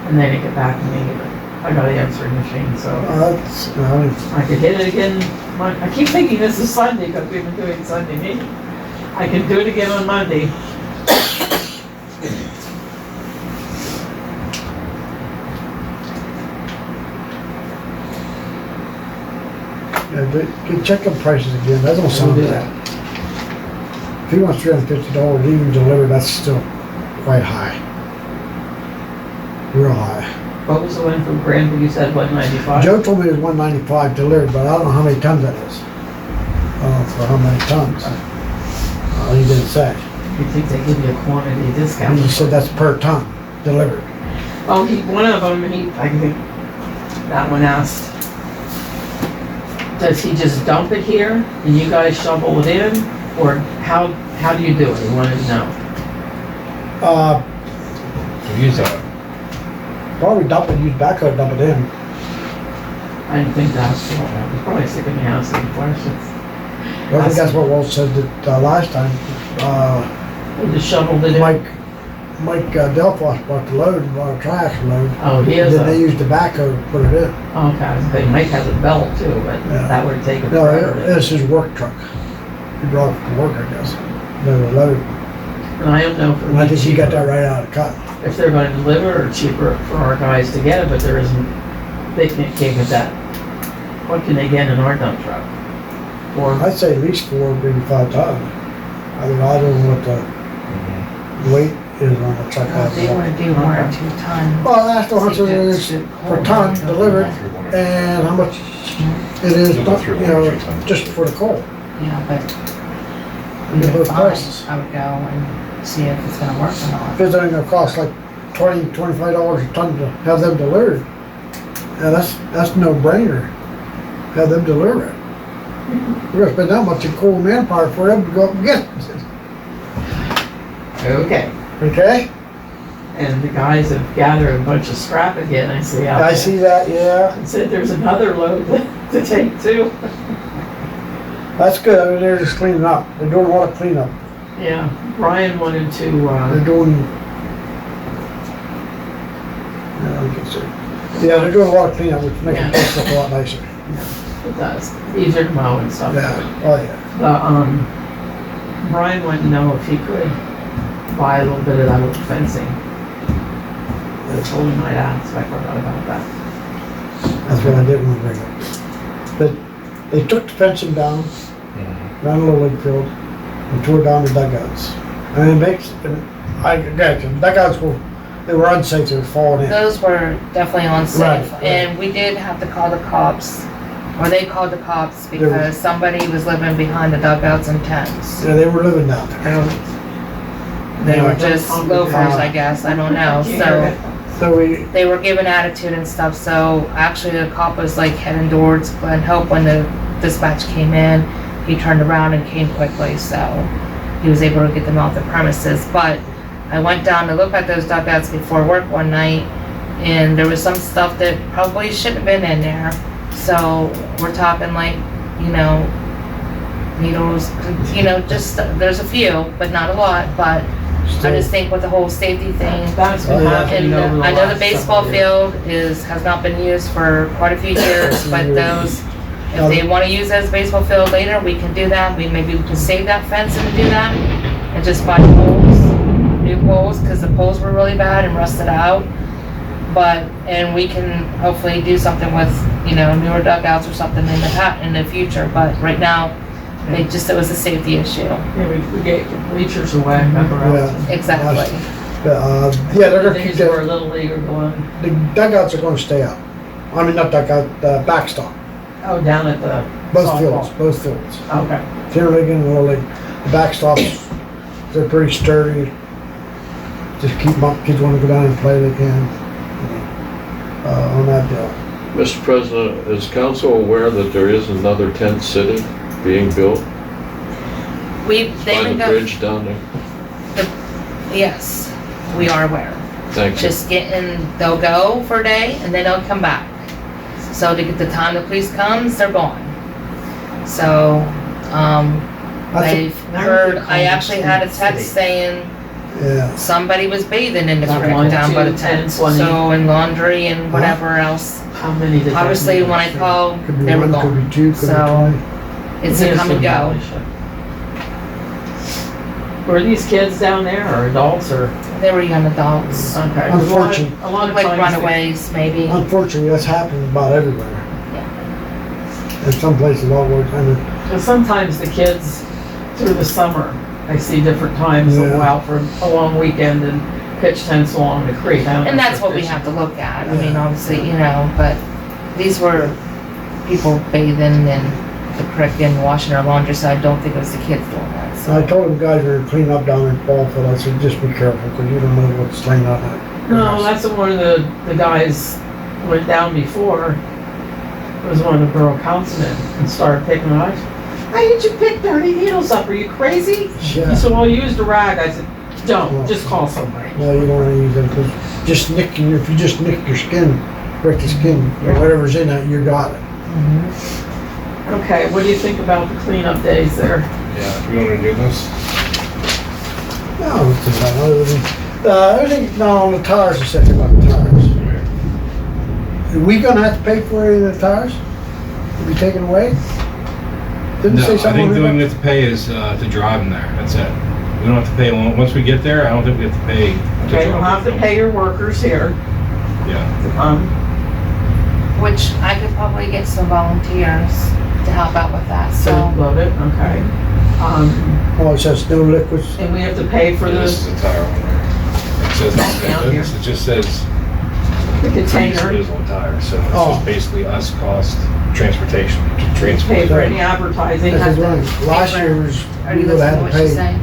[SPEAKER 3] And they didn't get back to me either. I got an answering machine, so
[SPEAKER 5] That's,
[SPEAKER 3] I could hit it again. I keep thinking this is Sunday because we've been doing Sunday meeting. I can do it again on Monday.
[SPEAKER 5] check the prices again, that don't sound bad. If he wants $350 even delivered, that's still quite high. Real high.
[SPEAKER 3] What was the one from Granby? You said 195?
[SPEAKER 5] Joe told me it was 195 delivered, but I don't know how many tons that is. For how many tons. He didn't say.
[SPEAKER 3] You think they give you a quantity discount?
[SPEAKER 5] He just said that's per ton delivered.
[SPEAKER 3] Oh, one of them, I think that one asked, does he just dump it here and you guys shovel it in? Or how do you do it? He wanted to know.
[SPEAKER 1] We use a,
[SPEAKER 5] Probably dump it, use backhoe, dump it in.
[SPEAKER 3] I didn't think that was he's probably sick of me asking questions.
[SPEAKER 5] Well, I think that's what Walt said that, last time.
[SPEAKER 3] They just shoveled it in.
[SPEAKER 5] Mike Delphos brought the load, brought a trash load.
[SPEAKER 3] Oh, he has
[SPEAKER 5] Then they
[SPEAKER 3] a,
[SPEAKER 5] used the backhoe to put it in.
[SPEAKER 3] okay, they Mike has a belt too, but
[SPEAKER 5] Yeah.
[SPEAKER 3] that would take a
[SPEAKER 5] No,
[SPEAKER 3] forever.
[SPEAKER 5] it's his work truck. He brought it to work, I guess. The load.
[SPEAKER 3] And I don't know if it
[SPEAKER 5] And I
[SPEAKER 3] would be
[SPEAKER 5] think he got that
[SPEAKER 3] cheaper,
[SPEAKER 5] right out of the cut.
[SPEAKER 3] if they're going to deliver or cheaper for our guys to get it, but there isn't, they can't get that. What can they get in our dump truck? Or,
[SPEAKER 5] I'd say at least 4, maybe 5 tons. I don't know what the weight is on the truck.
[SPEAKER 4] Well, if they wanna do 1 or 2 ton.
[SPEAKER 5] Well, that's how much it is per ton delivered and how much it is, just for the coal.
[SPEAKER 4] Yeah, but we
[SPEAKER 5] Yeah,
[SPEAKER 4] would
[SPEAKER 5] both
[SPEAKER 4] find,
[SPEAKER 5] prices.
[SPEAKER 4] I would go and see if it's gonna work or not.
[SPEAKER 5] If it's only gonna cost like $20-25 a ton to have them delivered, yeah, that's no brainer. Have them deliver it. We're gonna spend that much in coal manpower for them to go up and get it.
[SPEAKER 3] okay.
[SPEAKER 5] Okay?
[SPEAKER 3] And the guys have gathered a bunch of scrap again, I see out there.
[SPEAKER 5] I see that, yeah.
[SPEAKER 3] And said there's another load to take too.
[SPEAKER 5] That's good. I mean, they're just cleaning up. They're doing a lot of cleanup.
[SPEAKER 3] Yeah, Brian wanted to,
[SPEAKER 5] They're doing. Yeah, they're doing a lot of cleanup, which makes the place look a lot nicer.
[SPEAKER 3] it does, easier to mow and stuff.
[SPEAKER 5] Yeah, oh yeah.
[SPEAKER 3] Brian wanted to know if he could buy a little bit of that old fencing. I told him I'd ask, I forgot about that.
[SPEAKER 5] That's what I didn't want to bring up. But they took the fencing down, around the Little League field, and tore down the dugouts. And it makes, the dugouts they were unsafe, they were falling in.
[SPEAKER 4] Those were definitely unsafe,
[SPEAKER 5] Right.
[SPEAKER 4] and we did have to call the cops, or they called the cops because somebody was living behind the dugouts and tents.
[SPEAKER 5] Yeah, they were living down there.
[SPEAKER 4] They were
[SPEAKER 5] Yeah.
[SPEAKER 4] just loafers, I guess, I don't know, so
[SPEAKER 5] So we,
[SPEAKER 4] they were giving attitude and stuff, so actually the cop was like heading towards Glen Hope when the dispatch came in. He turned around and came quickly, so he was able to get them off the premises, but I went down to look at those dugouts before work one night, and there was some stuff that probably shouldn't have been in there. So we're talking like, needles, just, there's a few, but not a lot, but I just think with the whole safety thing,
[SPEAKER 3] That's been happening over the
[SPEAKER 4] and I know the
[SPEAKER 3] last
[SPEAKER 4] baseball
[SPEAKER 3] several years.
[SPEAKER 4] field has not been used for quite a few years, but those, if they wanna use it as a baseball field later, we can do that. Maybe we can save that fence and do that, and just buy poles, new poles, cause the poles were really bad and rusted out. And we can hopefully do something with, newer dugouts or something in the future, but right now, it was a safety issue.
[SPEAKER 3] Yeah, we gave the bleachers away, remember?
[SPEAKER 5] Yeah.
[SPEAKER 4] Exactly.
[SPEAKER 5] yeah, they're
[SPEAKER 3] The
[SPEAKER 5] gonna keep
[SPEAKER 3] days of our
[SPEAKER 5] the
[SPEAKER 3] little league are going.
[SPEAKER 5] dugouts are gonna stay up. I mean, not dugout, the backstop.
[SPEAKER 3] Oh, down at the
[SPEAKER 5] Both fields,
[SPEAKER 3] softball.
[SPEAKER 5] both fields.
[SPEAKER 3] Okay.
[SPEAKER 5] Junior league and little league. The backstops, they're pretty sturdy. Just keep them up. Kids want to go down and play, they can. On that deal.
[SPEAKER 2] Mr. President, is council aware that there is another tent city being built
[SPEAKER 4] They've
[SPEAKER 2] by the
[SPEAKER 4] been
[SPEAKER 2] bridge down there?
[SPEAKER 4] yes, we are aware.
[SPEAKER 2] Thank you.
[SPEAKER 4] Just they'll go for a day and then they'll come back. So to get the time the police comes, they're gone. So, they've heard, I actually had a text saying
[SPEAKER 5] Yeah.
[SPEAKER 4] somebody was bathing in the
[SPEAKER 3] About
[SPEAKER 4] creek
[SPEAKER 3] 1,
[SPEAKER 4] down by the
[SPEAKER 3] 2, 10,
[SPEAKER 4] tent.
[SPEAKER 3] 20.
[SPEAKER 4] So, and laundry and whatever else.
[SPEAKER 3] How many did that
[SPEAKER 4] Obviously,
[SPEAKER 3] mean?
[SPEAKER 4] when I called,
[SPEAKER 5] Could be
[SPEAKER 4] they were
[SPEAKER 5] one, could
[SPEAKER 4] gone.
[SPEAKER 5] be two, could be
[SPEAKER 4] So,
[SPEAKER 5] 20.
[SPEAKER 4] it's a come and go.
[SPEAKER 3] Were these kids down there or adults or?
[SPEAKER 4] They were young adults.
[SPEAKER 3] Okay.
[SPEAKER 5] Unfortunately.
[SPEAKER 3] A lot of
[SPEAKER 4] Like
[SPEAKER 3] times
[SPEAKER 4] runaways, maybe.
[SPEAKER 5] Unfortunately, that's happening about everywhere. In some places, a lot worse. And
[SPEAKER 3] Because sometimes the kids through the summer, I see different times they'll go
[SPEAKER 5] Yeah.
[SPEAKER 3] out for a long weekend and pitch tents along the creek. I don't know
[SPEAKER 4] And
[SPEAKER 3] if
[SPEAKER 4] that's
[SPEAKER 3] they're
[SPEAKER 4] what we
[SPEAKER 3] fishing.
[SPEAKER 4] have to look at. I mean,
[SPEAKER 5] Yeah.
[SPEAKER 4] obviously, but these were people bathing in the creek and washing their laundry, so I don't think it was the kids doing that.
[SPEAKER 5] I
[SPEAKER 4] So.
[SPEAKER 5] told them guys are cleaning up down in Ballfield. I said, just be careful because you don't know what's laying out there.
[SPEAKER 3] No, that's what one of the guys went down before. It was one of the borough councilmen and started picking on us. How did you pick dirty needles up? Are you crazy? He
[SPEAKER 5] Yeah.
[SPEAKER 3] said, well, I used a rag. I said, don't, just call somebody.
[SPEAKER 5] No, you don't want to use them because if you just nick your skin, break the skin, or whatever's in it, you got it.
[SPEAKER 3] Okay, what do you think about the cleanup days there?
[SPEAKER 1] Yeah, you want to do this?
[SPEAKER 5] No, it's about other than, everything, no, on the tires, it's something about the tires. Are we gonna have to pay for any of the tires? To be taken away? Didn't
[SPEAKER 1] No,
[SPEAKER 5] say
[SPEAKER 1] I
[SPEAKER 5] something
[SPEAKER 1] think the only
[SPEAKER 5] about?
[SPEAKER 1] we have to pay is to drive them there, that's it. We don't have to pay, once we get there, I don't think we have to pay.
[SPEAKER 3] Okay, you'll have to pay your workers here.
[SPEAKER 1] Yeah.
[SPEAKER 4] Which I could probably get some volunteers to help out with that,
[SPEAKER 3] So
[SPEAKER 4] so.
[SPEAKER 3] load it, okay.
[SPEAKER 5] Oh, it says no liquids.
[SPEAKER 3] And we have to pay for
[SPEAKER 1] Yeah, this
[SPEAKER 3] the
[SPEAKER 1] is a tire one right? It says,
[SPEAKER 3] Down here.
[SPEAKER 1] it just says
[SPEAKER 3] container,
[SPEAKER 1] diesel tire, so it's
[SPEAKER 5] Oh.
[SPEAKER 1] just basically us cost transportation to transport.
[SPEAKER 3] pay for any advertising.
[SPEAKER 5] This is
[SPEAKER 4] have to
[SPEAKER 5] one, last
[SPEAKER 4] pay for-
[SPEAKER 5] year was,
[SPEAKER 4] Are
[SPEAKER 5] we
[SPEAKER 4] you
[SPEAKER 5] would've
[SPEAKER 4] listening to
[SPEAKER 5] had to
[SPEAKER 4] what she's
[SPEAKER 5] pay,
[SPEAKER 4] saying?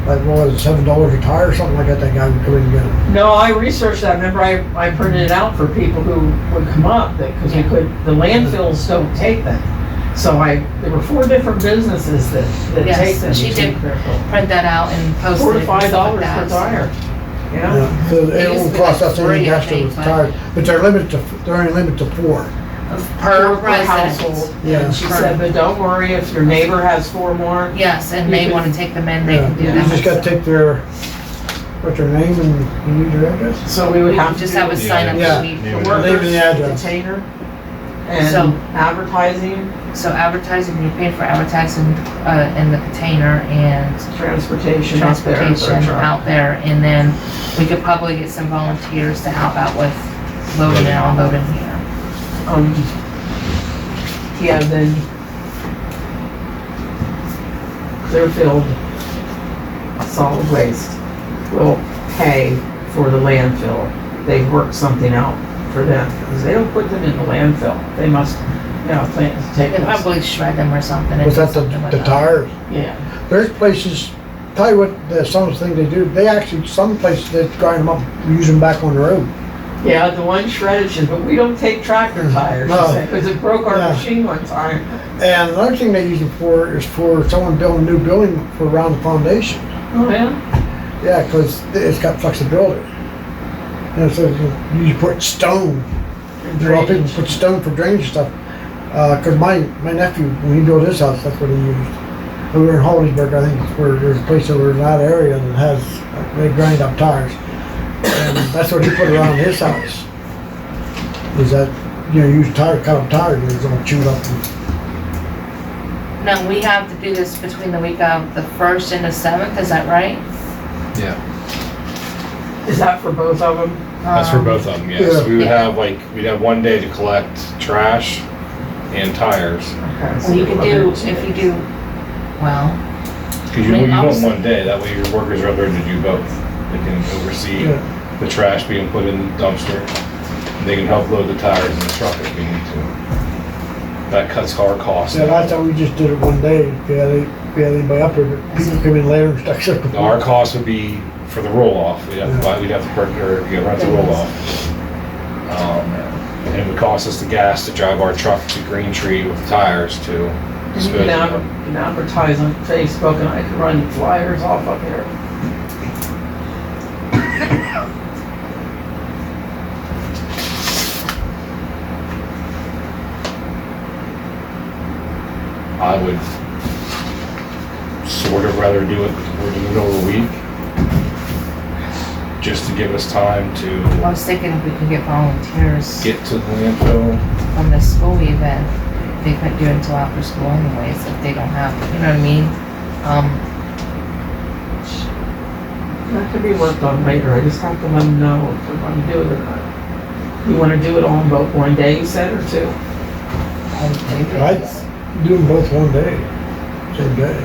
[SPEAKER 5] like, what was it, $7 a tire or something like that would come in and get it.
[SPEAKER 3] No, I researched that. Remember, I printed it out for people who would come up, because we could, the landfills don't take them. So there were 4 different businesses that
[SPEAKER 4] Yes,
[SPEAKER 3] take them.
[SPEAKER 4] she did. Print that out and post it.
[SPEAKER 3] $4 to
[SPEAKER 4] and stuff
[SPEAKER 3] $5
[SPEAKER 4] like
[SPEAKER 3] per
[SPEAKER 4] that.
[SPEAKER 3] tire. Yeah.
[SPEAKER 5] Yeah, so
[SPEAKER 4] It
[SPEAKER 5] it
[SPEAKER 4] used
[SPEAKER 5] won't
[SPEAKER 4] to be
[SPEAKER 5] cost
[SPEAKER 4] like
[SPEAKER 5] us anything
[SPEAKER 4] 3, I
[SPEAKER 5] extra
[SPEAKER 4] think,
[SPEAKER 5] with
[SPEAKER 4] but-
[SPEAKER 5] tires, but they're only limited to 4.
[SPEAKER 4] Per
[SPEAKER 3] Per household.
[SPEAKER 4] resident.
[SPEAKER 5] Yeah.
[SPEAKER 3] And she said, but don't worry, if your neighbor has 4 more,
[SPEAKER 4] Yes, and
[SPEAKER 3] You
[SPEAKER 4] they
[SPEAKER 3] could-
[SPEAKER 4] wanna take them in, they
[SPEAKER 5] Yeah,
[SPEAKER 4] can do
[SPEAKER 5] you
[SPEAKER 4] that.
[SPEAKER 5] just gotta take what's their name and you need your address?
[SPEAKER 3] so we would have to
[SPEAKER 4] Just
[SPEAKER 3] do
[SPEAKER 4] have a sign up
[SPEAKER 5] Yeah.
[SPEAKER 4] sheet.
[SPEAKER 3] the
[SPEAKER 1] Yeah.
[SPEAKER 5] Name
[SPEAKER 3] workers,
[SPEAKER 5] and the address.
[SPEAKER 3] container,
[SPEAKER 4] So-
[SPEAKER 3] and advertising,
[SPEAKER 4] So advertising, you pay for advertising, in the container and
[SPEAKER 3] transportation up there.
[SPEAKER 4] transportation out there, and then we could probably get some volunteers to help out with loading and unloading here.
[SPEAKER 3] Yeah, then Clearfield Solid Waste will pay for the landfill. They've worked something out for them, because they don't put them in the landfill. They must, plan to take
[SPEAKER 4] They
[SPEAKER 3] them.
[SPEAKER 4] probably shred them or something. and
[SPEAKER 5] Was
[SPEAKER 4] do
[SPEAKER 5] that
[SPEAKER 4] something with
[SPEAKER 5] the
[SPEAKER 4] them.
[SPEAKER 5] tires?
[SPEAKER 3] Yeah,
[SPEAKER 5] There's places, tell you what, some thing they do, some places they grind them up, use them back on the road.
[SPEAKER 3] yeah, the one shredded, but we don't take tractor tires,
[SPEAKER 5] No.
[SPEAKER 3] because it broke our
[SPEAKER 5] Yeah.
[SPEAKER 3] machine one time.
[SPEAKER 5] And another thing they use them for is for someone building a new building for around the foundation.
[SPEAKER 3] Oh, yeah?
[SPEAKER 5] Yeah, because it's got flexibility. And so you put stone, a lot of people put stone for drainage stuff. Because my nephew, when he built his house, that's what he used. We were in Holliesburg, I think it's where there's a place over in that area that has, they grind up tires. And that's what he put around his house. Is that, use cut up tires, and it's all chewed up.
[SPEAKER 4] No, we have to do this between the week of the 1st and the 7th, is that right?
[SPEAKER 1] Yeah,
[SPEAKER 3] Is that for both of them?
[SPEAKER 1] that's for both of them, yes.
[SPEAKER 5] Yeah.
[SPEAKER 1] We would
[SPEAKER 4] Yeah.
[SPEAKER 1] we'd have one day to collect trash and tires.
[SPEAKER 3] Okay.
[SPEAKER 4] So you can do, if you do, well,
[SPEAKER 1] Because you
[SPEAKER 4] I mean,
[SPEAKER 1] want
[SPEAKER 4] obviously-
[SPEAKER 1] one day, that way your workers are there to do both. They can oversee
[SPEAKER 5] Yeah.
[SPEAKER 1] the trash being put in the dumpster They can help load the tires in the truck if we need to. That cuts our costs.
[SPEAKER 5] Yeah, last time we just did it one day, if we had anybody up there, but people come in later and stuck stuff.
[SPEAKER 1] Our cost would be for the roll-off. We'd have to rent the roll-off. And it would cost us the gas to drive our truck to Green Tree with the tires to
[SPEAKER 3] You
[SPEAKER 1] dispose
[SPEAKER 3] can
[SPEAKER 1] of them.
[SPEAKER 3] advertise on Facebook and I can run flyers off up here.
[SPEAKER 1] I would sort of rather do it toward the middle of the week, just to give us time to
[SPEAKER 4] I was thinking if we could get volunteers
[SPEAKER 1] get to the landfill.
[SPEAKER 4] from the school event, they couldn't do it until after school anyways, if they don't have, you know what I mean?
[SPEAKER 3] That could be worked on later, I just have to let them know if we're gonna do it or not. You wanna do it on both one day, you said, or two?
[SPEAKER 4] And they
[SPEAKER 5] Right. Do them both one day, same day.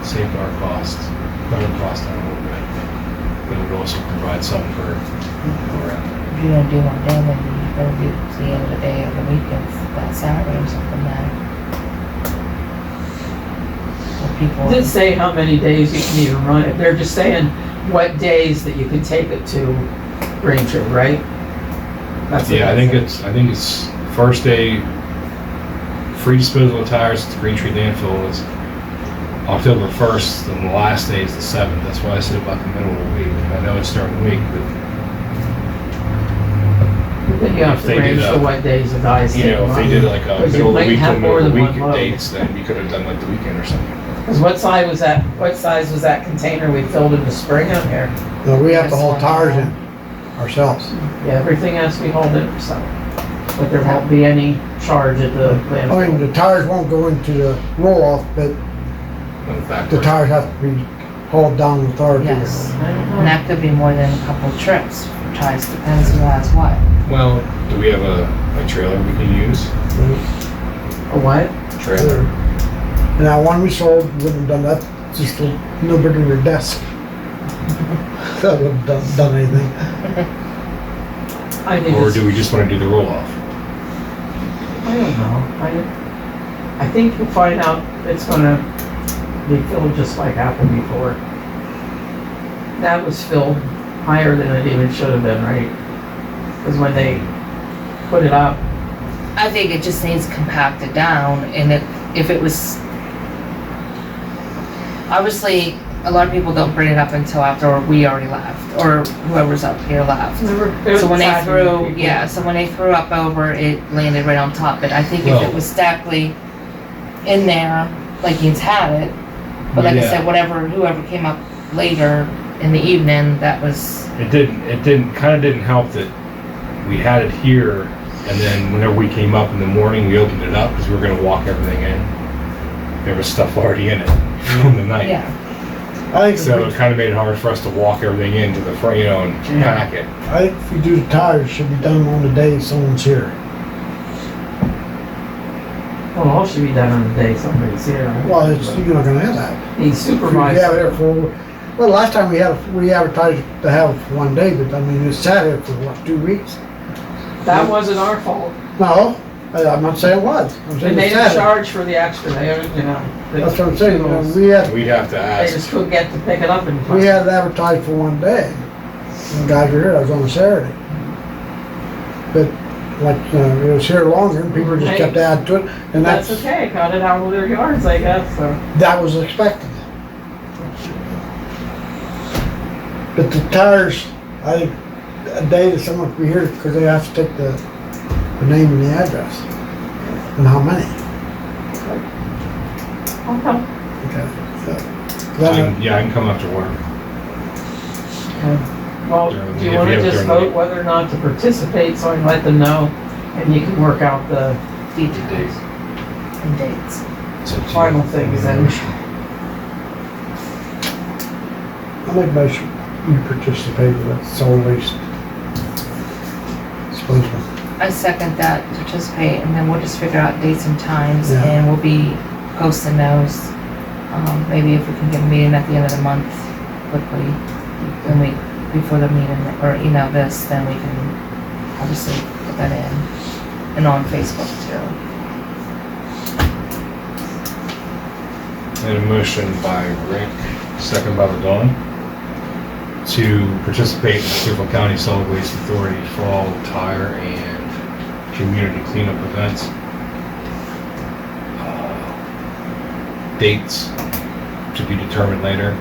[SPEAKER 1] Save our costs, cut our cost down a little bit. But it would also provide some for around.
[SPEAKER 4] If you're gonna do one day, then you better do the end of the day or the weekends, that Saturday or something then. For people.
[SPEAKER 3] Didn't say how many days you can even run it, they're just saying what days that you can take it to Braintree, right? That's what
[SPEAKER 1] Yeah, I
[SPEAKER 3] it
[SPEAKER 1] think
[SPEAKER 3] said.
[SPEAKER 1] it's first day, free disposal of tires at the Green Tree landfill is October 1st, and the last day is the 7th. That's why I said about the middle of the week. I know it's during the week, but
[SPEAKER 3] Then you have
[SPEAKER 1] if
[SPEAKER 3] to
[SPEAKER 1] they did
[SPEAKER 3] arrange
[SPEAKER 1] a-
[SPEAKER 3] for what days the guys
[SPEAKER 1] you
[SPEAKER 3] take
[SPEAKER 1] know, if they
[SPEAKER 3] run.
[SPEAKER 1] did like a
[SPEAKER 3] 'Cause you
[SPEAKER 1] middle of the
[SPEAKER 3] might
[SPEAKER 1] week
[SPEAKER 3] have
[SPEAKER 1] to
[SPEAKER 3] more
[SPEAKER 1] middle of the
[SPEAKER 3] than
[SPEAKER 1] week
[SPEAKER 3] one load.
[SPEAKER 1] dates, then you could have done like the weekend or something.
[SPEAKER 3] Cause what size was that container we filled in the spring out here?
[SPEAKER 5] No, we have to
[SPEAKER 4] This
[SPEAKER 5] haul
[SPEAKER 4] one.
[SPEAKER 5] tires in ourselves.
[SPEAKER 3] Yeah, everything has to be hauled in, so. But there won't be any charge at the
[SPEAKER 5] I mean,
[SPEAKER 3] landfill.
[SPEAKER 5] the tires won't go into the roll-off, but
[SPEAKER 1] On the back
[SPEAKER 5] the
[SPEAKER 1] part.
[SPEAKER 5] tires have to be hauled down with authority.
[SPEAKER 4] Yes,
[SPEAKER 3] I don't
[SPEAKER 4] and
[SPEAKER 3] know.
[SPEAKER 4] that could be more than a couple of trips for ties, depends who has what.
[SPEAKER 1] Well, do we have a trailer we can use?
[SPEAKER 3] A what?
[SPEAKER 1] Trailer.
[SPEAKER 5] And that one we sold, wouldn't have done that, just no bigger than your desk. That wouldn't have done anything.
[SPEAKER 3] I think
[SPEAKER 1] Or
[SPEAKER 3] it's,
[SPEAKER 1] do we just want to do the roll-off?
[SPEAKER 3] I don't know. I think you'll find out it's gonna be filled just like happened before. That was filled higher than it even should have been, right? Cause when they put it up,
[SPEAKER 4] I think it just needs compacted down, and if it was, obviously, a lot of people don't bring it up until after we already left, or whoever's up here left. So when they threw, so when they threw up over, it landed right on top, but I think if
[SPEAKER 1] Well-
[SPEAKER 4] it was stackly in there, like he's had it, but like I
[SPEAKER 1] Yeah.
[SPEAKER 4] said, whoever came up later in the evening, that was,
[SPEAKER 1] It didn't help that we had it here, and then whenever we came up in the morning, we opened it up because we were gonna walk everything in. There was stuff already in it from the night.
[SPEAKER 4] yeah.
[SPEAKER 5] I think,
[SPEAKER 1] So
[SPEAKER 5] if
[SPEAKER 1] it kind of made it hard for us to walk everything into the front, and
[SPEAKER 3] Yeah.
[SPEAKER 1] pack it.
[SPEAKER 5] we do the tires, it should be done on the day someone's here.
[SPEAKER 3] Well, all should be done on the day somebody's here.
[SPEAKER 5] Well, you're not gonna have that.
[SPEAKER 3] He's
[SPEAKER 5] We have it
[SPEAKER 3] supervised.
[SPEAKER 5] there for, well, last time we advertised to have it for one day, but I mean, it sat here for what, 2 weeks?
[SPEAKER 3] That wasn't our fault.
[SPEAKER 5] No, I'm not saying it was. I'm saying
[SPEAKER 3] And they
[SPEAKER 5] it
[SPEAKER 3] didn't
[SPEAKER 5] sat here.
[SPEAKER 3] charge for the extra, they, you know.
[SPEAKER 5] That's what I'm saying, you know, we
[SPEAKER 1] We'd have to
[SPEAKER 3] They
[SPEAKER 1] ask.
[SPEAKER 3] just couldn't get to pick it up in time.
[SPEAKER 5] had it advertised for one day. When guys were here, I was on a Saturday. But like, it was here longer and people just kept adding to it, and
[SPEAKER 3] That's
[SPEAKER 5] that's,
[SPEAKER 3] okay, got it out of their yards, I guess, so.
[SPEAKER 5] that was expected. But the tires, I think a day that someone could be here, because they have to take the name and the address, and how many.
[SPEAKER 3] Okay.
[SPEAKER 5] Okay, so,
[SPEAKER 1] Yeah, I can come after work.
[SPEAKER 3] Well, do you wanna just vote whether or not to participate, so I can let them know, and you can work out the
[SPEAKER 4] Details and dates.
[SPEAKER 1] It's up to you.
[SPEAKER 3] final things then.
[SPEAKER 5] I think most you participate with that solid waste disposal.
[SPEAKER 4] I second that, participate, and then we'll just figure out dates and times,
[SPEAKER 5] Yeah.
[SPEAKER 4] and we'll be posting those. Maybe if we can get a meeting at the end of the month quickly, then before the meeting, or email this, then we can obviously put that in and on Facebook too.
[SPEAKER 1] And a motion by Rick, second by Dawn, to participate in the Cleveland County Solid Waste Authority Fall Tire and Community Cleanup Events. Dates to be determined later.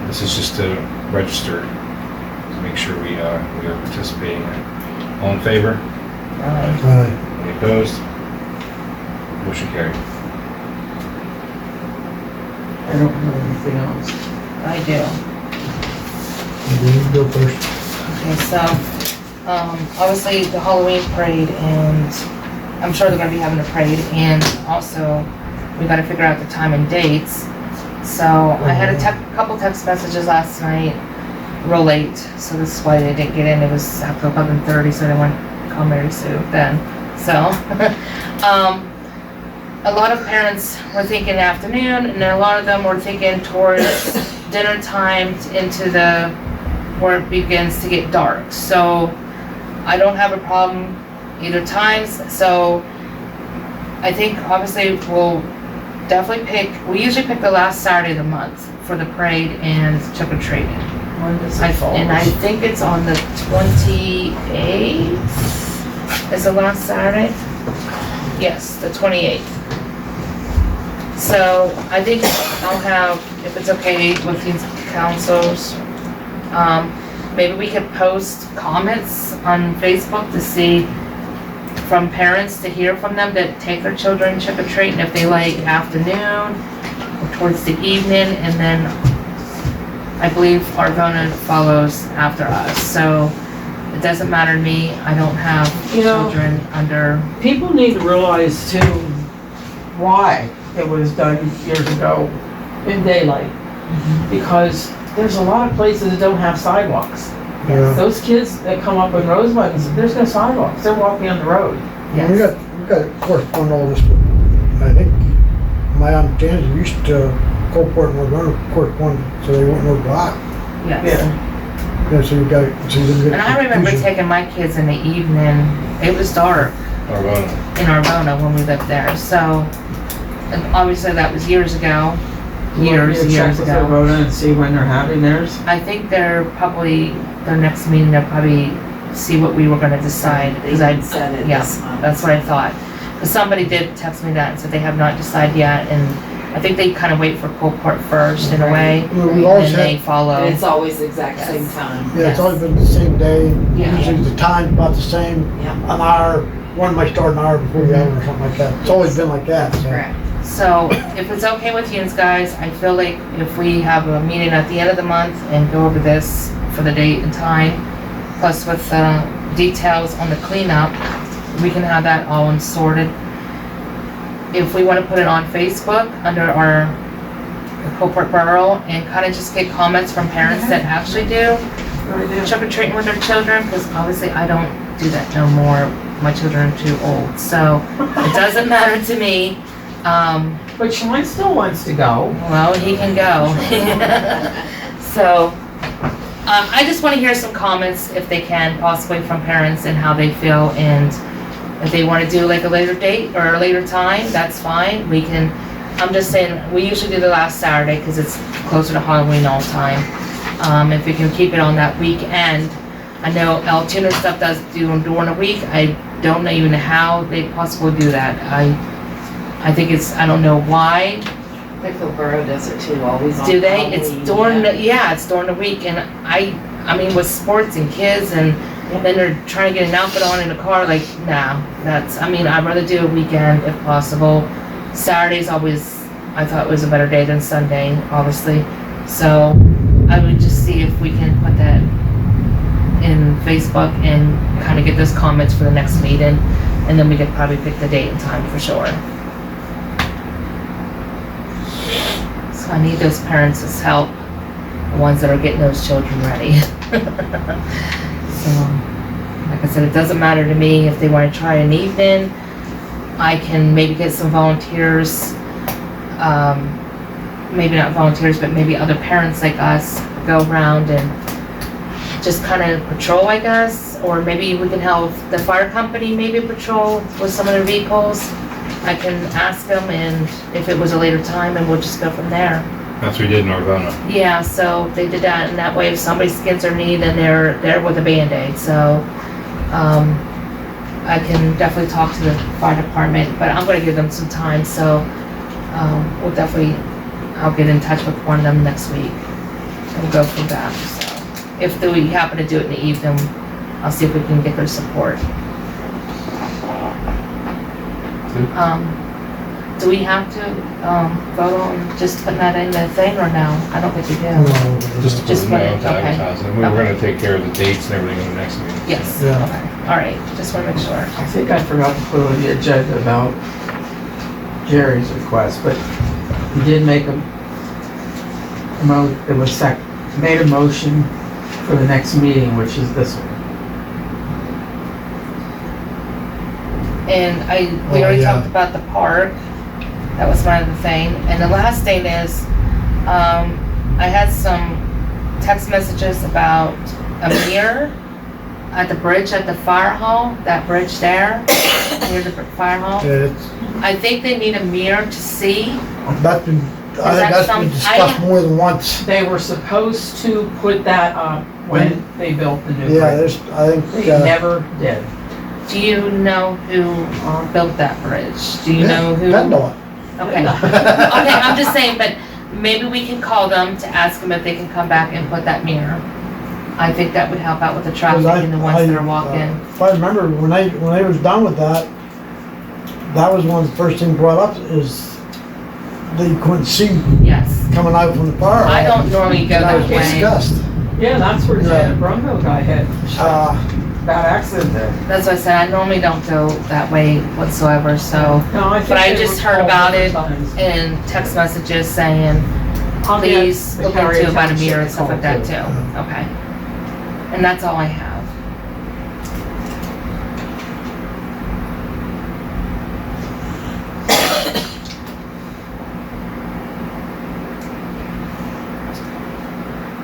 [SPEAKER 1] This is just to register to make sure we are participating in it. All in favor?
[SPEAKER 5] Aye.
[SPEAKER 1] Any opposed? Motion carried.
[SPEAKER 3] I don't know anything else.
[SPEAKER 4] I do.
[SPEAKER 5] You go first.
[SPEAKER 4] Okay, so, obviously the Halloween parade, and I'm sure they're gonna be having a parade, and also we gotta figure out the time and dates. So I had a couple text messages last night, real late, so this is why they didn't get in. It was after 11:30, so they went call Mary Sue then. So, a lot of parents were thinking afternoon, and then a lot of them were thinking towards dinner time into where it begins to get dark. So I don't have a problem either times. So I think obviously we'll definitely we usually pick the last Saturday of the month for the parade and trick or treating.
[SPEAKER 3] When does it fall?
[SPEAKER 4] And I think it's on the 28th. Is the last Saturday? Yes, the 28th. So I think I'll have, if it's okay with these councils, maybe we could post comments on Facebook to see from parents, to hear from them that take their children trick or treating, if they like afternoon or towards the evening, and then I believe Arvona follows after us. So it doesn't matter to me. I don't have children under.
[SPEAKER 3] People need to realize too why it was done years ago in daylight. Because there's a lot of places that don't have sidewalks.
[SPEAKER 5] Yeah.
[SPEAKER 3] Those kids that come up in Rosebuds, there's no sidewalks. They're walking on the road.
[SPEAKER 4] Yes.
[SPEAKER 5] We got to correspond all this. I think my understanding is used to Coalport Borough correspond so they won't know why.
[SPEAKER 4] Yes.
[SPEAKER 5] Yeah, so you got so you didn't get.
[SPEAKER 4] And I remember
[SPEAKER 5] confusion.
[SPEAKER 4] taking my kids in the evening. It was dark
[SPEAKER 1] Arvona.
[SPEAKER 4] in Arvona when we lived there. So, and obviously that was years ago. Years
[SPEAKER 3] Check with
[SPEAKER 4] ago.
[SPEAKER 3] Arvona and see when they're having theirs.
[SPEAKER 4] I think they're probably, their next meeting, they'll probably see what we were gonna decide.
[SPEAKER 7] They
[SPEAKER 4] 'Cause
[SPEAKER 7] haven't said it
[SPEAKER 4] yeah,
[SPEAKER 7] this month.
[SPEAKER 4] that's what I thought. Because somebody did text me that and said they have not decided yet, and I think they kind of wait for Coalport first in a way,
[SPEAKER 5] Well,
[SPEAKER 4] and
[SPEAKER 5] we always
[SPEAKER 4] then they
[SPEAKER 5] had,
[SPEAKER 4] follow.
[SPEAKER 7] And it's always the exact same
[SPEAKER 4] Yes.
[SPEAKER 7] time.
[SPEAKER 5] yeah, it's always been the same day.
[SPEAKER 4] Yeah.
[SPEAKER 5] Usually the time's about the same.
[SPEAKER 7] Yeah.
[SPEAKER 5] An hour, one might start an hour before the other or something like that. It's always been like that. So.
[SPEAKER 7] Correct.
[SPEAKER 4] So if it's okay with you guys, I feel like if we have a meeting at the end of the month and go over this for the date and time, plus with details on the cleanup, we can have that all sorted. If we want to put it on Facebook under our Coalport Borough and kind of just get comments from parents that actually do trick or treating with their children, because obviously I don't do that no more. My children are too old, so it doesn't matter to me.
[SPEAKER 3] But Sean still wants to go.
[SPEAKER 4] Well, he can go. So, I just want to hear some comments, if they can, possibly from parents and how they feel, and if they want to do like a later date or a later time, that's fine. We can, I'm just saying, we usually do the last Saturday because it's closer to Halloween all the time. If we can keep it on that weekend. I know Altoona stuff does do them during the week. I don't know even how they possibly do that. I think it's, I don't know why.
[SPEAKER 7] Pickle Borough does it too, always on
[SPEAKER 4] Do they? It's
[SPEAKER 7] Halloween,
[SPEAKER 4] during
[SPEAKER 7] yeah.
[SPEAKER 4] the, yeah, it's during the week, and I mean, with sports and kids, and then they're trying to get an outfit on in a car, like, nah, that's, I mean, I'd rather do a weekend if possible. Saturday's always, I thought was a better day than Sunday, obviously. So, I would just see if we can put that in Facebook and kind of get those comments for the next meeting, and then we could probably pick the date and time for sure. So I need those parents' help, the ones that are getting those children ready. So, like I said, it doesn't matter to me if they want to try an evening. I can maybe get some volunteers, maybe not volunteers, but maybe other parents like us go around and just kind of patrol, I guess. or maybe we can have the fire company maybe patrol with some of their vehicles. I can ask them, and if it was a later time, and we'll just go from there.
[SPEAKER 1] That's what we did in Arvona.
[SPEAKER 4] Yeah, so they did that, and that way if somebody skins their knee, then they're there with a Band-Aid, so, I can definitely talk to the fire department, but I'm gonna give them some time, so, we'll definitely, I'll get in touch with one of them next week, and we'll go from that, so. If we happen to do it in the evening, I'll see if we can get their support. Do we have to, vote on just putting that in the thing, or no? I don't think we do.
[SPEAKER 5] No,
[SPEAKER 1] Just to
[SPEAKER 4] Just
[SPEAKER 1] put
[SPEAKER 4] put
[SPEAKER 1] it
[SPEAKER 4] it,
[SPEAKER 1] out to
[SPEAKER 4] okay.
[SPEAKER 1] advertise it. We were gonna take care of the dates and everything in the next meeting.
[SPEAKER 4] Yes,
[SPEAKER 5] Yeah.
[SPEAKER 4] okay, all right, just wanna make sure.
[SPEAKER 3] I think I forgot to put on the agenda about Jerry's request, but he did make made a motion for the next meeting, which is this one.
[SPEAKER 4] And we
[SPEAKER 5] Oh,
[SPEAKER 4] already
[SPEAKER 5] yeah.
[SPEAKER 4] talked about the park. That was one of the thing. And the last thing is, I had some text messages about a mirror at the bridge at the fire hall, that bridge there, near the fire hall.
[SPEAKER 5] It's,
[SPEAKER 4] I think they need a mirror to see.
[SPEAKER 5] that's been, I think that's been discussed more than once.
[SPEAKER 3] They were supposed to put that up when they built the new
[SPEAKER 5] Yeah,
[SPEAKER 3] bridge.
[SPEAKER 5] there's, I think,
[SPEAKER 3] They never did.
[SPEAKER 4] Do you know who built that bridge? Do you know who?
[SPEAKER 5] PennDOT.
[SPEAKER 4] Okay. Okay, I'm just saying, but maybe we can call them to ask them if they can come back and put that mirror. I think that would help out with the traffic and the ones that are walking.
[SPEAKER 5] If I remember, when they was done with that, that was one of the first things brought up is that you couldn't see
[SPEAKER 4] Yes.
[SPEAKER 5] coming out from the fire.
[SPEAKER 4] I don't normally go
[SPEAKER 5] That was
[SPEAKER 4] that way.
[SPEAKER 5] discussed.
[SPEAKER 3] Yeah, that's where
[SPEAKER 5] Yeah.
[SPEAKER 3] Janet Brungo got hit. Bad accident there.
[SPEAKER 4] That's what I said, I normally don't go that way whatsoever, so.
[SPEAKER 3] No, I think
[SPEAKER 4] But I
[SPEAKER 3] they
[SPEAKER 4] just
[SPEAKER 3] were
[SPEAKER 4] heard
[SPEAKER 3] called
[SPEAKER 4] about it
[SPEAKER 3] different times.
[SPEAKER 4] in text messages saying,
[SPEAKER 3] I'll get
[SPEAKER 4] please
[SPEAKER 3] the
[SPEAKER 4] look
[SPEAKER 3] Carrier
[SPEAKER 4] into about a
[SPEAKER 3] Township
[SPEAKER 4] mirror and stuff like that
[SPEAKER 3] call,
[SPEAKER 4] too. Okay. And that's all I have.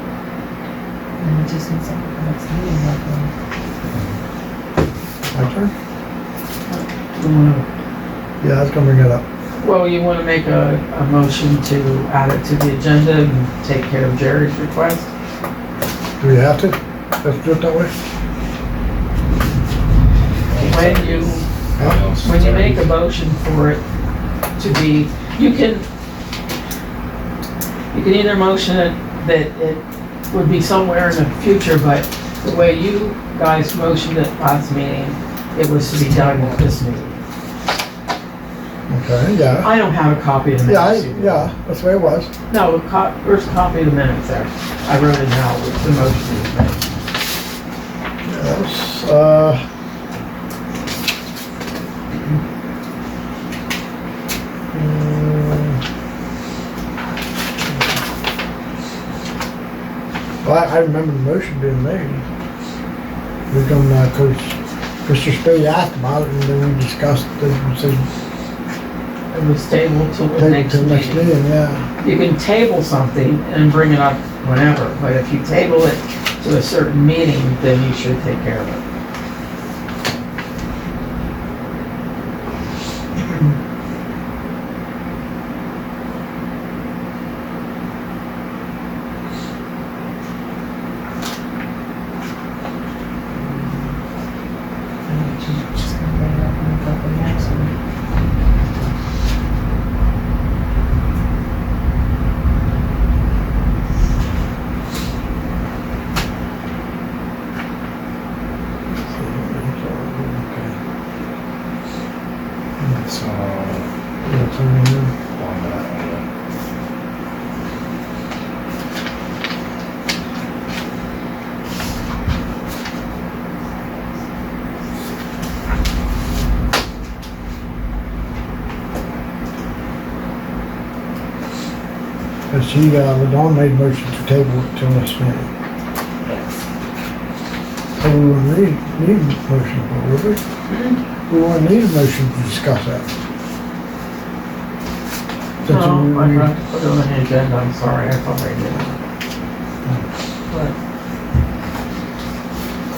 [SPEAKER 4] And we just need something for next meeting, hopefully.
[SPEAKER 5] My turn? Yeah, I was gonna bring that up.
[SPEAKER 3] Well, you want to make a motion to add it to the agenda and take care of Jerry's request?
[SPEAKER 5] Do we have to? Let's do it that way?
[SPEAKER 3] When you make a motion for it to be, you can either motion it that it would be somewhere in the future, but the way you guys motioned it last meeting, it was to be done at this meeting.
[SPEAKER 5] Okay, yeah.
[SPEAKER 3] I don't have a copy of the minutes.
[SPEAKER 5] Yeah, that's the way it was.
[SPEAKER 3] No, where's a copy of the minutes there? I wrote it out with the motion was made.
[SPEAKER 5] Yeah, that was, well, I remember the motion being made. We're gonna, cause Mr. Spade asked about it and then we discussed the decision.
[SPEAKER 3] It was tabled till the
[SPEAKER 5] Take it
[SPEAKER 3] next
[SPEAKER 5] to the next
[SPEAKER 3] meeting.
[SPEAKER 5] meeting, yeah.
[SPEAKER 3] You can table something and bring it up whenever, but if you table it to a certain meeting, then you should take care of it.
[SPEAKER 4] Just gonna bring it up and go for the next one.
[SPEAKER 1] So,
[SPEAKER 5] Yeah, it's on there.
[SPEAKER 1] on that one.
[SPEAKER 5] But she, Ladon made a motion to table it till next meeting. So we wouldn't need a motion for it, would we? We wouldn't need a motion to discuss that. Since
[SPEAKER 3] No, I
[SPEAKER 5] we-
[SPEAKER 3] forgot to put it on the agenda, I'm sorry, I thought I did. But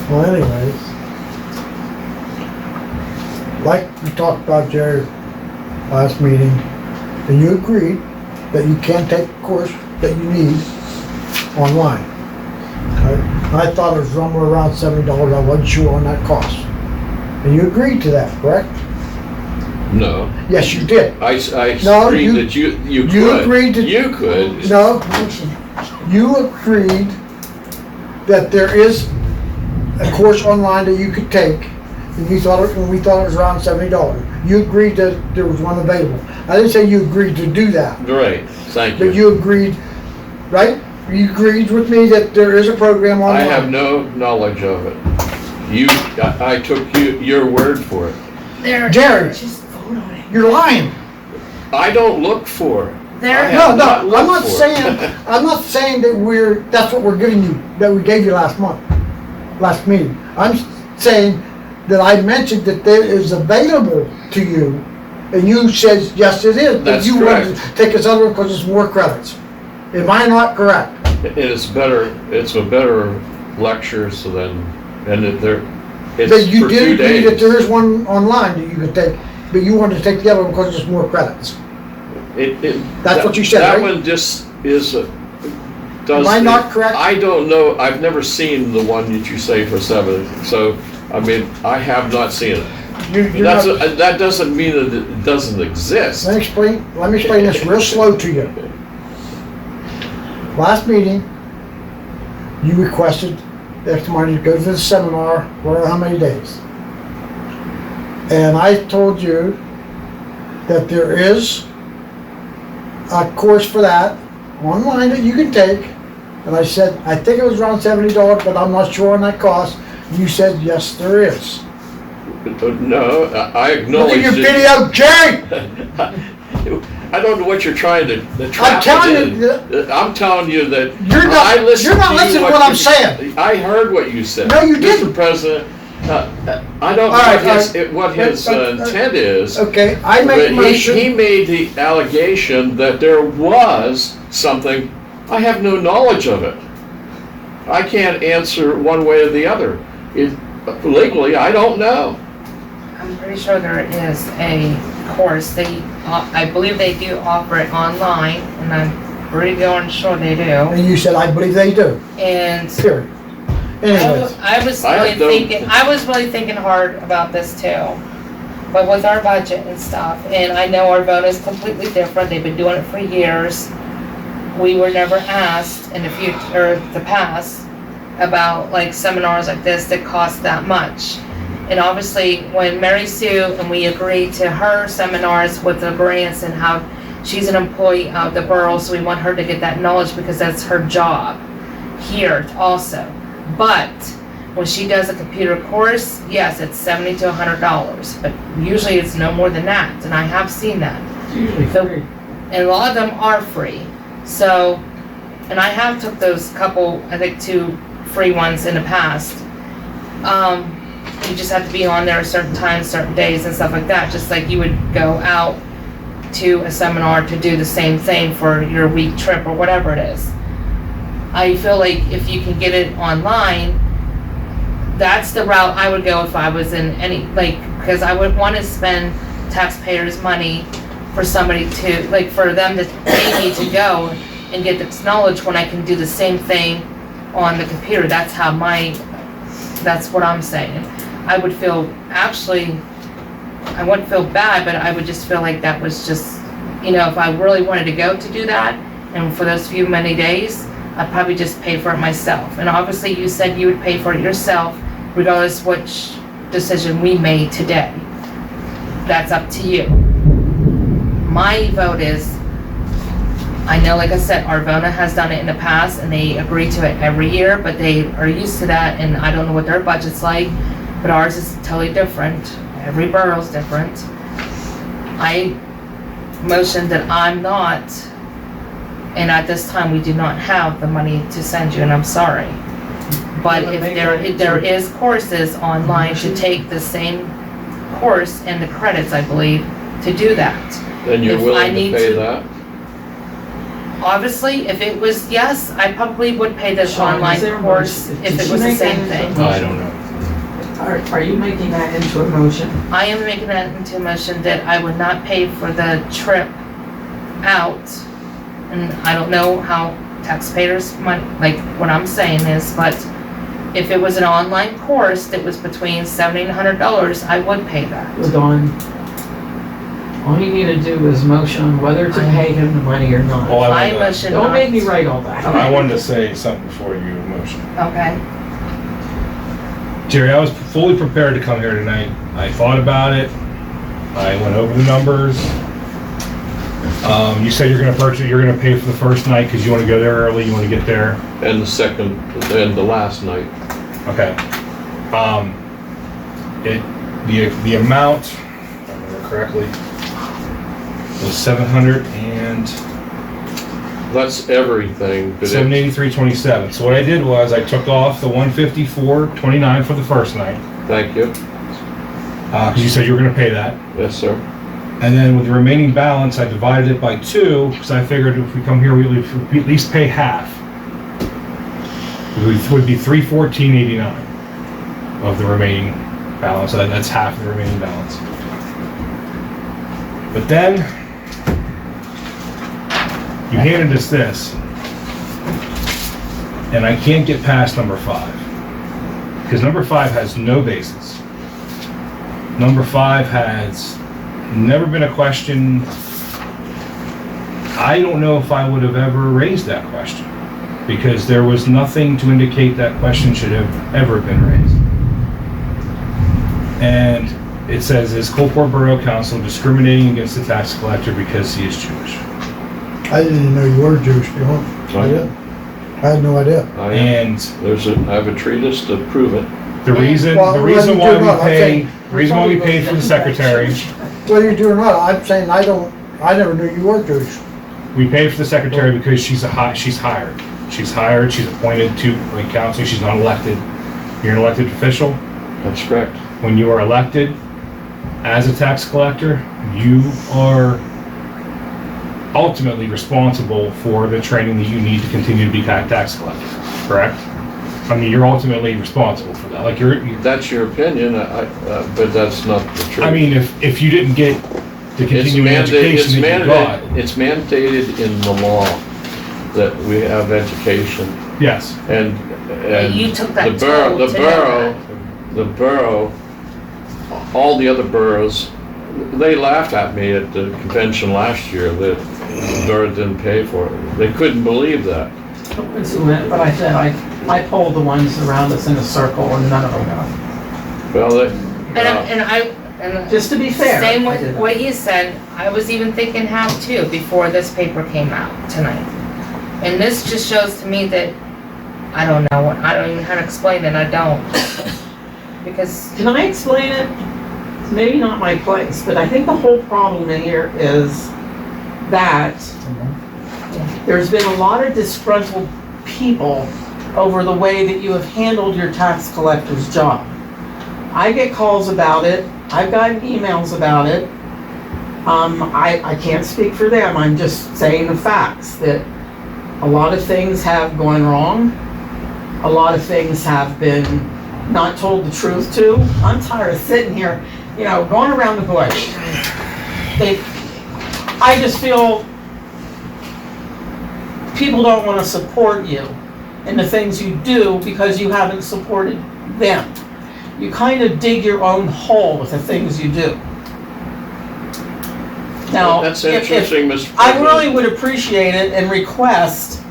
[SPEAKER 5] Well, anyways, like we talked about, Jerry, last meeting, and you agreed that you can take the course that you need online. Okay? I thought it was somewhere around $70, I wasn't sure on that cost. And you agreed to that, correct?
[SPEAKER 2] No,
[SPEAKER 5] Yes, you did.
[SPEAKER 2] I
[SPEAKER 5] No,
[SPEAKER 2] agreed
[SPEAKER 5] you-
[SPEAKER 2] that you could.
[SPEAKER 5] you agreed to-
[SPEAKER 2] You could.
[SPEAKER 5] No, you agreed that there is a course online that you could take, and we thought it was around $70. You agreed that there was one available. I didn't say you agreed to do that,
[SPEAKER 2] Right, thank
[SPEAKER 5] but
[SPEAKER 2] you.
[SPEAKER 5] you agreed, right? You agreed with me that there is a program
[SPEAKER 2] I
[SPEAKER 5] online.
[SPEAKER 2] have no knowledge of it. I took your word for it.
[SPEAKER 4] There,
[SPEAKER 5] Jerry,
[SPEAKER 7] Just vote on it.
[SPEAKER 5] you're lying.
[SPEAKER 2] I don't look for it.
[SPEAKER 4] there,
[SPEAKER 2] I
[SPEAKER 5] No,
[SPEAKER 2] have
[SPEAKER 5] no,
[SPEAKER 2] not
[SPEAKER 5] I'm
[SPEAKER 2] looked
[SPEAKER 5] not
[SPEAKER 2] for it.
[SPEAKER 5] saying, I'm not saying that that's what we're giving you, that we gave you last month, last meeting. I'm saying that I mentioned that there is available to you, and you said, yes, it is. But
[SPEAKER 2] That's
[SPEAKER 5] you wanted
[SPEAKER 2] correct.
[SPEAKER 5] to take this other one because it's more credits. Am I not correct?
[SPEAKER 2] It's a better lecture, so then, and
[SPEAKER 5] That
[SPEAKER 2] it's
[SPEAKER 5] you
[SPEAKER 2] for
[SPEAKER 5] did
[SPEAKER 2] 2
[SPEAKER 5] agree that
[SPEAKER 2] days.
[SPEAKER 5] there is one online that you could take, but you wanted to take the other one because it's more credits. That's what you said,
[SPEAKER 2] That
[SPEAKER 5] right?
[SPEAKER 2] one just is, does.
[SPEAKER 5] Am I not correct?
[SPEAKER 2] I don't know, I've never seen the one that you say for 7, so, I mean, I have not seen it.
[SPEAKER 5] You're not,
[SPEAKER 2] That doesn't mean that it doesn't exist.
[SPEAKER 5] let me explain this real slow to you. Last meeting, you requested extra money to go to the seminar, whatever, how many days. And I told you that there is a course for that online that you can take. And I said, I think it was around $70, but I'm not sure on that cost. You said, yes, there is.
[SPEAKER 2] No, I
[SPEAKER 5] Look
[SPEAKER 2] acknowledge
[SPEAKER 5] at your
[SPEAKER 2] that.
[SPEAKER 5] video, Jerry!
[SPEAKER 2] I don't know what you're trying to
[SPEAKER 5] I'm
[SPEAKER 2] trap
[SPEAKER 5] telling
[SPEAKER 2] it
[SPEAKER 5] you,
[SPEAKER 2] in. I'm telling you that.
[SPEAKER 5] You're not-
[SPEAKER 2] I listened
[SPEAKER 5] you're not
[SPEAKER 2] to you
[SPEAKER 5] listening to what I'm
[SPEAKER 2] you-
[SPEAKER 5] saying.
[SPEAKER 2] I heard what you said.
[SPEAKER 5] No, you didn't.
[SPEAKER 2] Mr. President, I don't know
[SPEAKER 5] All right,
[SPEAKER 2] what his intent is.
[SPEAKER 5] Okay, I make
[SPEAKER 2] But
[SPEAKER 5] a
[SPEAKER 2] he
[SPEAKER 5] motion.
[SPEAKER 2] made the allegation that there was something. I have no knowledge of it. I can't answer one way or the other. Legally, I don't know.
[SPEAKER 4] I'm pretty sure there is a course, I believe they do offer it online, and I'm pretty darn sure they do.
[SPEAKER 5] And you said, I believe they do,
[SPEAKER 4] And
[SPEAKER 5] period. Anyways,
[SPEAKER 4] I was
[SPEAKER 2] I
[SPEAKER 4] really
[SPEAKER 2] have no-
[SPEAKER 4] thinking hard about this too. But with our budget and stuff, and I know our vote is completely different, they've been doing it for years. We were never asked in the future, or the past, about like seminars like this that cost that much. And obviously, when Mary Sue and we agreed to her seminars with the grants and how she's an employee of the borough, so we want her to get that knowledge because that's her job here also. But when she does a computer course, yes, it's $70 to $100, but usually it's no more than that, and I have seen that.
[SPEAKER 3] Usually free.
[SPEAKER 4] And a lot of them are free. So, and I have took those couple, I think 2 free ones in the past. You just have to be on there a certain times, certain days and stuff like that, just like you would go out to a seminar to do the same thing for your week trip or whatever it is. I feel like if you can get it online, that's the route I would go if I was in any, like, because I would want to spend taxpayers' money for somebody to, like, for them to pay me to go and get this knowledge when I can do the same thing on the computer. That's what I'm saying. I would feel, actually, I wouldn't feel bad, but I would just feel like that was just, if I really wanted to go to do that, and for those few many days, I'd probably just pay for it myself. And obviously, you said you would pay for it yourself, regardless which decision we made today. That's up to you. My vote is, I know, like I said, Arvona has done it in the past, and they agree to it every year, but they are used to that, and I don't know what their budget's like, but ours is totally different. Every borough's different. I motioned that I'm not, and at this time, we do not have the money to send you, and I'm sorry. But if there is courses online to take the same course and the credits, I believe, to do that.
[SPEAKER 2] Then you're
[SPEAKER 4] If I
[SPEAKER 2] willing to
[SPEAKER 4] need
[SPEAKER 2] pay
[SPEAKER 4] to-
[SPEAKER 2] that?
[SPEAKER 4] Obviously, if it was yes, I probably would pay this
[SPEAKER 3] Sean,
[SPEAKER 4] online
[SPEAKER 3] is there a
[SPEAKER 4] course
[SPEAKER 3] motion?
[SPEAKER 4] if
[SPEAKER 3] Did
[SPEAKER 4] it
[SPEAKER 3] she
[SPEAKER 4] was the
[SPEAKER 3] make
[SPEAKER 4] same
[SPEAKER 3] any
[SPEAKER 4] thing.
[SPEAKER 3] motion?
[SPEAKER 1] I don't know.
[SPEAKER 3] Are you making that into a motion?
[SPEAKER 4] I am making that into a motion that I would not pay for the trip out. And I don't know how taxpayers might, like what I'm saying is, but if it was an online course that was between $70 and $100, I would pay that.
[SPEAKER 3] Dawn, all you need to do is motion whether to pay him the money or not.
[SPEAKER 1] Well,
[SPEAKER 4] I
[SPEAKER 1] I wanted
[SPEAKER 4] motion
[SPEAKER 3] Don't
[SPEAKER 4] not.
[SPEAKER 3] make me write all that.
[SPEAKER 1] I wanted to say something before you motion.
[SPEAKER 4] Okay.
[SPEAKER 1] Jerry, I was fully prepared to come here tonight. I thought about it. I went over the numbers. You said you're gonna pay for the first night because you want to go there early, you want to get there.
[SPEAKER 2] And the second, and the last night.
[SPEAKER 1] Okay. The amount, if I remember correctly, was 700 and
[SPEAKER 2] That's everything, but it,
[SPEAKER 1] 783.27. So what I did was I took off the 154.29 for the first night,
[SPEAKER 2] thank you.
[SPEAKER 1] because you said you were going to pay that.
[SPEAKER 2] Yes, sir.
[SPEAKER 1] And then with the remaining balance, I divided it by 2 because I figured if we come here, we at least pay half. It would be $314.89 of the remaining balance. So that's half of the remaining balance. But then you handed us this, and I can't get past number 5 because number 5 has no basis. Number 5 has never been a question. I don't know if I would have ever raised that question because there was nothing to indicate that question should have ever been raised. And it says, is Coalport Borough Council discriminating against the tax collector because he is Jewish?
[SPEAKER 5] I didn't even know you were Jewish, you know? I didn't. I had no idea.
[SPEAKER 2] I am.
[SPEAKER 1] And
[SPEAKER 2] I have a treatise to prove it.
[SPEAKER 1] the reason
[SPEAKER 5] Well,
[SPEAKER 1] why
[SPEAKER 5] you're
[SPEAKER 1] we
[SPEAKER 5] not, I'm
[SPEAKER 1] pay,
[SPEAKER 5] saying-
[SPEAKER 1] the reason why we paid for the secretary,
[SPEAKER 5] Whether you do or not, I'm saying I never knew you were Jewish.
[SPEAKER 1] we paid for the secretary because she's hired. She's hired, she's appointed to the council, she's not elected. You're an elected official.
[SPEAKER 2] That's correct.
[SPEAKER 1] When you are elected as a tax collector, you are ultimately responsible for the training that you need to continue to be a tax collector, correct? I mean, you're ultimately responsible for that. Like
[SPEAKER 2] That's your opinion, but that's not the truth.
[SPEAKER 1] I mean, if you didn't get the continuing education that you got,
[SPEAKER 2] It's mandated in the law that we have education,
[SPEAKER 1] yes.
[SPEAKER 2] and
[SPEAKER 4] You took that
[SPEAKER 2] the borough,
[SPEAKER 4] toll to know
[SPEAKER 2] the borough, all the other boroughs, they laughed at me at the convention last year that the borough didn't pay for it. They couldn't believe that.
[SPEAKER 3] But I said, I polled the ones around us in a circle and none of them got.
[SPEAKER 2] Well,
[SPEAKER 4] And
[SPEAKER 3] Just to be fair.
[SPEAKER 4] same
[SPEAKER 3] I did
[SPEAKER 4] with
[SPEAKER 3] that.
[SPEAKER 4] what you said, I was even thinking half too before this paper came out tonight. And this just shows to me that, I don't know, I don't even know how to explain it, I don't. Because,
[SPEAKER 3] Can I explain it? It's maybe not my place, but I think the whole problem in here is that there's been a lot of disgruntled people over the way that you have handled your tax collector's job. I get calls about it, I've gotten emails about it. I can't speak for them, I'm just saying the facts, that a lot of things have gone wrong. A lot of things have been not told the truth to. I'm tired of sitting here, going around the bush. I just feel people don't want to support you in the things you do because you haven't supported them. You kind of dig your own hole with the things you do. Now,
[SPEAKER 2] that's
[SPEAKER 3] if
[SPEAKER 2] interesting, Mr. President.
[SPEAKER 3] I really would appreciate it and request,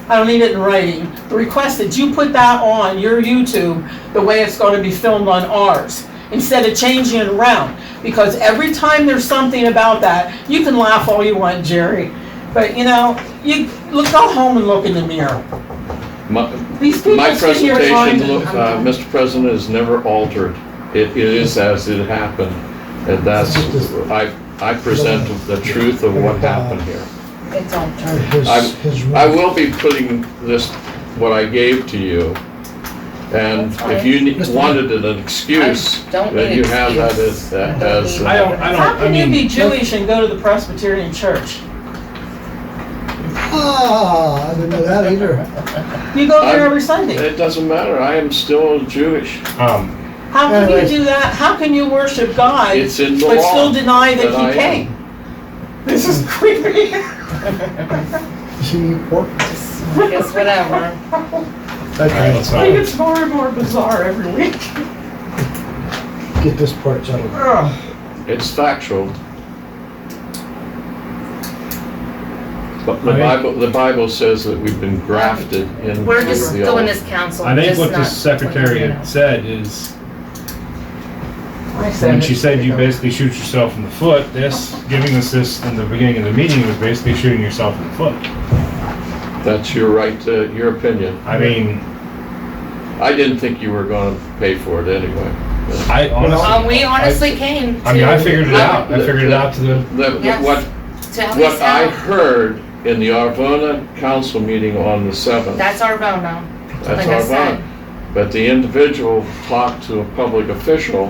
[SPEAKER 3] I don't need it in writing, request that you put that on your YouTube the way it's going to be filmed on ours, instead of changing it around. Because every time there's something about that, you can laugh all you want, Jerry, but you go home and look in the mirror. These people
[SPEAKER 2] My
[SPEAKER 3] sit here trying
[SPEAKER 2] presentation,
[SPEAKER 3] to...
[SPEAKER 2] Mr. President, is never altered. It is as it happened, and that's, I present the truth of what happened here.
[SPEAKER 4] it's all true.
[SPEAKER 2] I will be putting this, what I gave to you, and if you wanted an excuse,
[SPEAKER 4] I don't
[SPEAKER 2] then
[SPEAKER 4] need
[SPEAKER 2] you have that
[SPEAKER 4] excuse.
[SPEAKER 2] as.
[SPEAKER 3] How can you be Jewish and go to the Presbyterian church?
[SPEAKER 5] I didn't know that either.
[SPEAKER 3] You go there every Sunday.
[SPEAKER 2] It doesn't matter, I am still Jewish.
[SPEAKER 3] How can you
[SPEAKER 5] Anyways.
[SPEAKER 3] do that? How can you worship God,
[SPEAKER 2] It's in the
[SPEAKER 3] but
[SPEAKER 2] law
[SPEAKER 3] still deny that
[SPEAKER 2] that I
[SPEAKER 3] he
[SPEAKER 2] am.
[SPEAKER 3] came? This is creepy.
[SPEAKER 5] See, work.
[SPEAKER 4] I guess whatever.
[SPEAKER 1] All right,
[SPEAKER 5] Okay,
[SPEAKER 1] let's
[SPEAKER 3] I think it's more and more bizarre every week.
[SPEAKER 5] get this part settled.
[SPEAKER 3] Ugh.
[SPEAKER 2] It's factual. But the Bible says that we've been grafted into
[SPEAKER 4] We're just
[SPEAKER 2] the
[SPEAKER 4] doing
[SPEAKER 2] old.
[SPEAKER 4] this council.
[SPEAKER 1] I think
[SPEAKER 4] just
[SPEAKER 1] what the
[SPEAKER 4] not-
[SPEAKER 1] secretary had said is,
[SPEAKER 3] I said
[SPEAKER 1] when
[SPEAKER 3] it.
[SPEAKER 1] she said you basically shoot yourself in the foot, giving us this in the beginning of the meeting was basically shooting yourself in the foot.
[SPEAKER 2] That's your right to your opinion.
[SPEAKER 1] I mean,
[SPEAKER 2] I didn't think you were gonna pay for it anyway.
[SPEAKER 1] I honestly.
[SPEAKER 4] We honestly came to.
[SPEAKER 1] I mean, I figured it out. I figured it out to the,
[SPEAKER 4] Yes.
[SPEAKER 2] What
[SPEAKER 4] To at least
[SPEAKER 2] I
[SPEAKER 4] help.
[SPEAKER 2] heard in the Arvona council meeting on the 7th,
[SPEAKER 4] That's our vote now.
[SPEAKER 2] that's
[SPEAKER 4] like I said.
[SPEAKER 2] Arvona. But the individual talked to a public official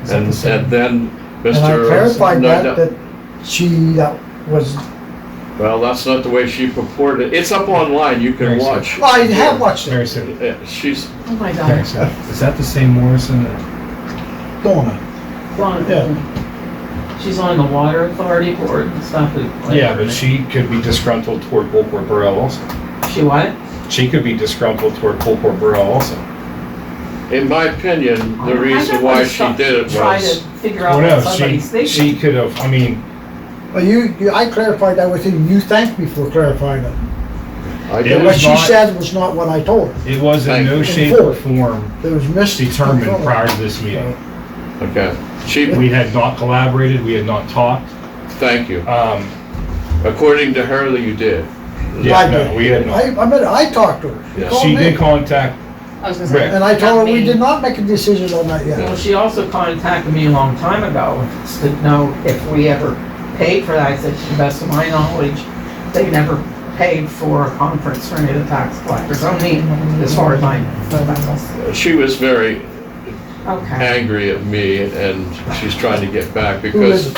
[SPEAKER 2] and then
[SPEAKER 5] And I
[SPEAKER 2] Mr.
[SPEAKER 5] clarified
[SPEAKER 2] Nida-
[SPEAKER 5] that that was,
[SPEAKER 2] Well, that's not the way she purported. It's up online, you can
[SPEAKER 1] Very
[SPEAKER 2] watch.
[SPEAKER 5] well, I have watched
[SPEAKER 1] very
[SPEAKER 5] it.
[SPEAKER 1] simple.
[SPEAKER 2] She's,
[SPEAKER 3] Oh my
[SPEAKER 1] Very
[SPEAKER 3] God.
[SPEAKER 1] simple. Is that the same Morrison that?
[SPEAKER 5] Donna. Yeah.
[SPEAKER 3] She's on the water authority board and stuff.
[SPEAKER 1] Yeah, but she could be disgruntled toward Coalport Borough also.
[SPEAKER 3] She what?
[SPEAKER 1] She could be disgruntled toward Coalport Borough also.
[SPEAKER 2] in my opinion, the reason why she did it
[SPEAKER 3] Try
[SPEAKER 2] was,
[SPEAKER 3] to figure out
[SPEAKER 1] Well,
[SPEAKER 3] what
[SPEAKER 1] no,
[SPEAKER 3] somebody's
[SPEAKER 1] she
[SPEAKER 3] thinking.
[SPEAKER 1] could have, I mean,
[SPEAKER 5] Well, I clarified that with you. You thanked me for clarifying it.
[SPEAKER 2] I
[SPEAKER 1] It
[SPEAKER 2] did,
[SPEAKER 5] What
[SPEAKER 1] was
[SPEAKER 5] she
[SPEAKER 1] not-
[SPEAKER 5] said was not what I told her.
[SPEAKER 1] it was in
[SPEAKER 2] Thank
[SPEAKER 1] no
[SPEAKER 2] you.
[SPEAKER 1] shape or form
[SPEAKER 5] It was
[SPEAKER 1] determined prior to this meeting.
[SPEAKER 2] okay. She,
[SPEAKER 1] We had not collaborated, we had not talked.
[SPEAKER 2] thank you.
[SPEAKER 1] According
[SPEAKER 2] According to her, that you did.
[SPEAKER 1] Yeah, no, we had not.
[SPEAKER 5] I talked to her.
[SPEAKER 2] Yeah.
[SPEAKER 5] called
[SPEAKER 1] She
[SPEAKER 5] me.
[SPEAKER 1] did contact,
[SPEAKER 4] I was gonna say.
[SPEAKER 1] Rick.
[SPEAKER 5] And I told her we
[SPEAKER 4] Not me.
[SPEAKER 5] did not make a decision on that yet.
[SPEAKER 3] Well, she also contacted me a long time ago to know if we ever paid for that. I said, to the best of my knowledge, they never paid for a conference for any of the tax collectors, only as far as I know.
[SPEAKER 2] She was very
[SPEAKER 3] Okay.
[SPEAKER 2] angry at me and she's trying to get back
[SPEAKER 5] Who
[SPEAKER 2] because
[SPEAKER 5] is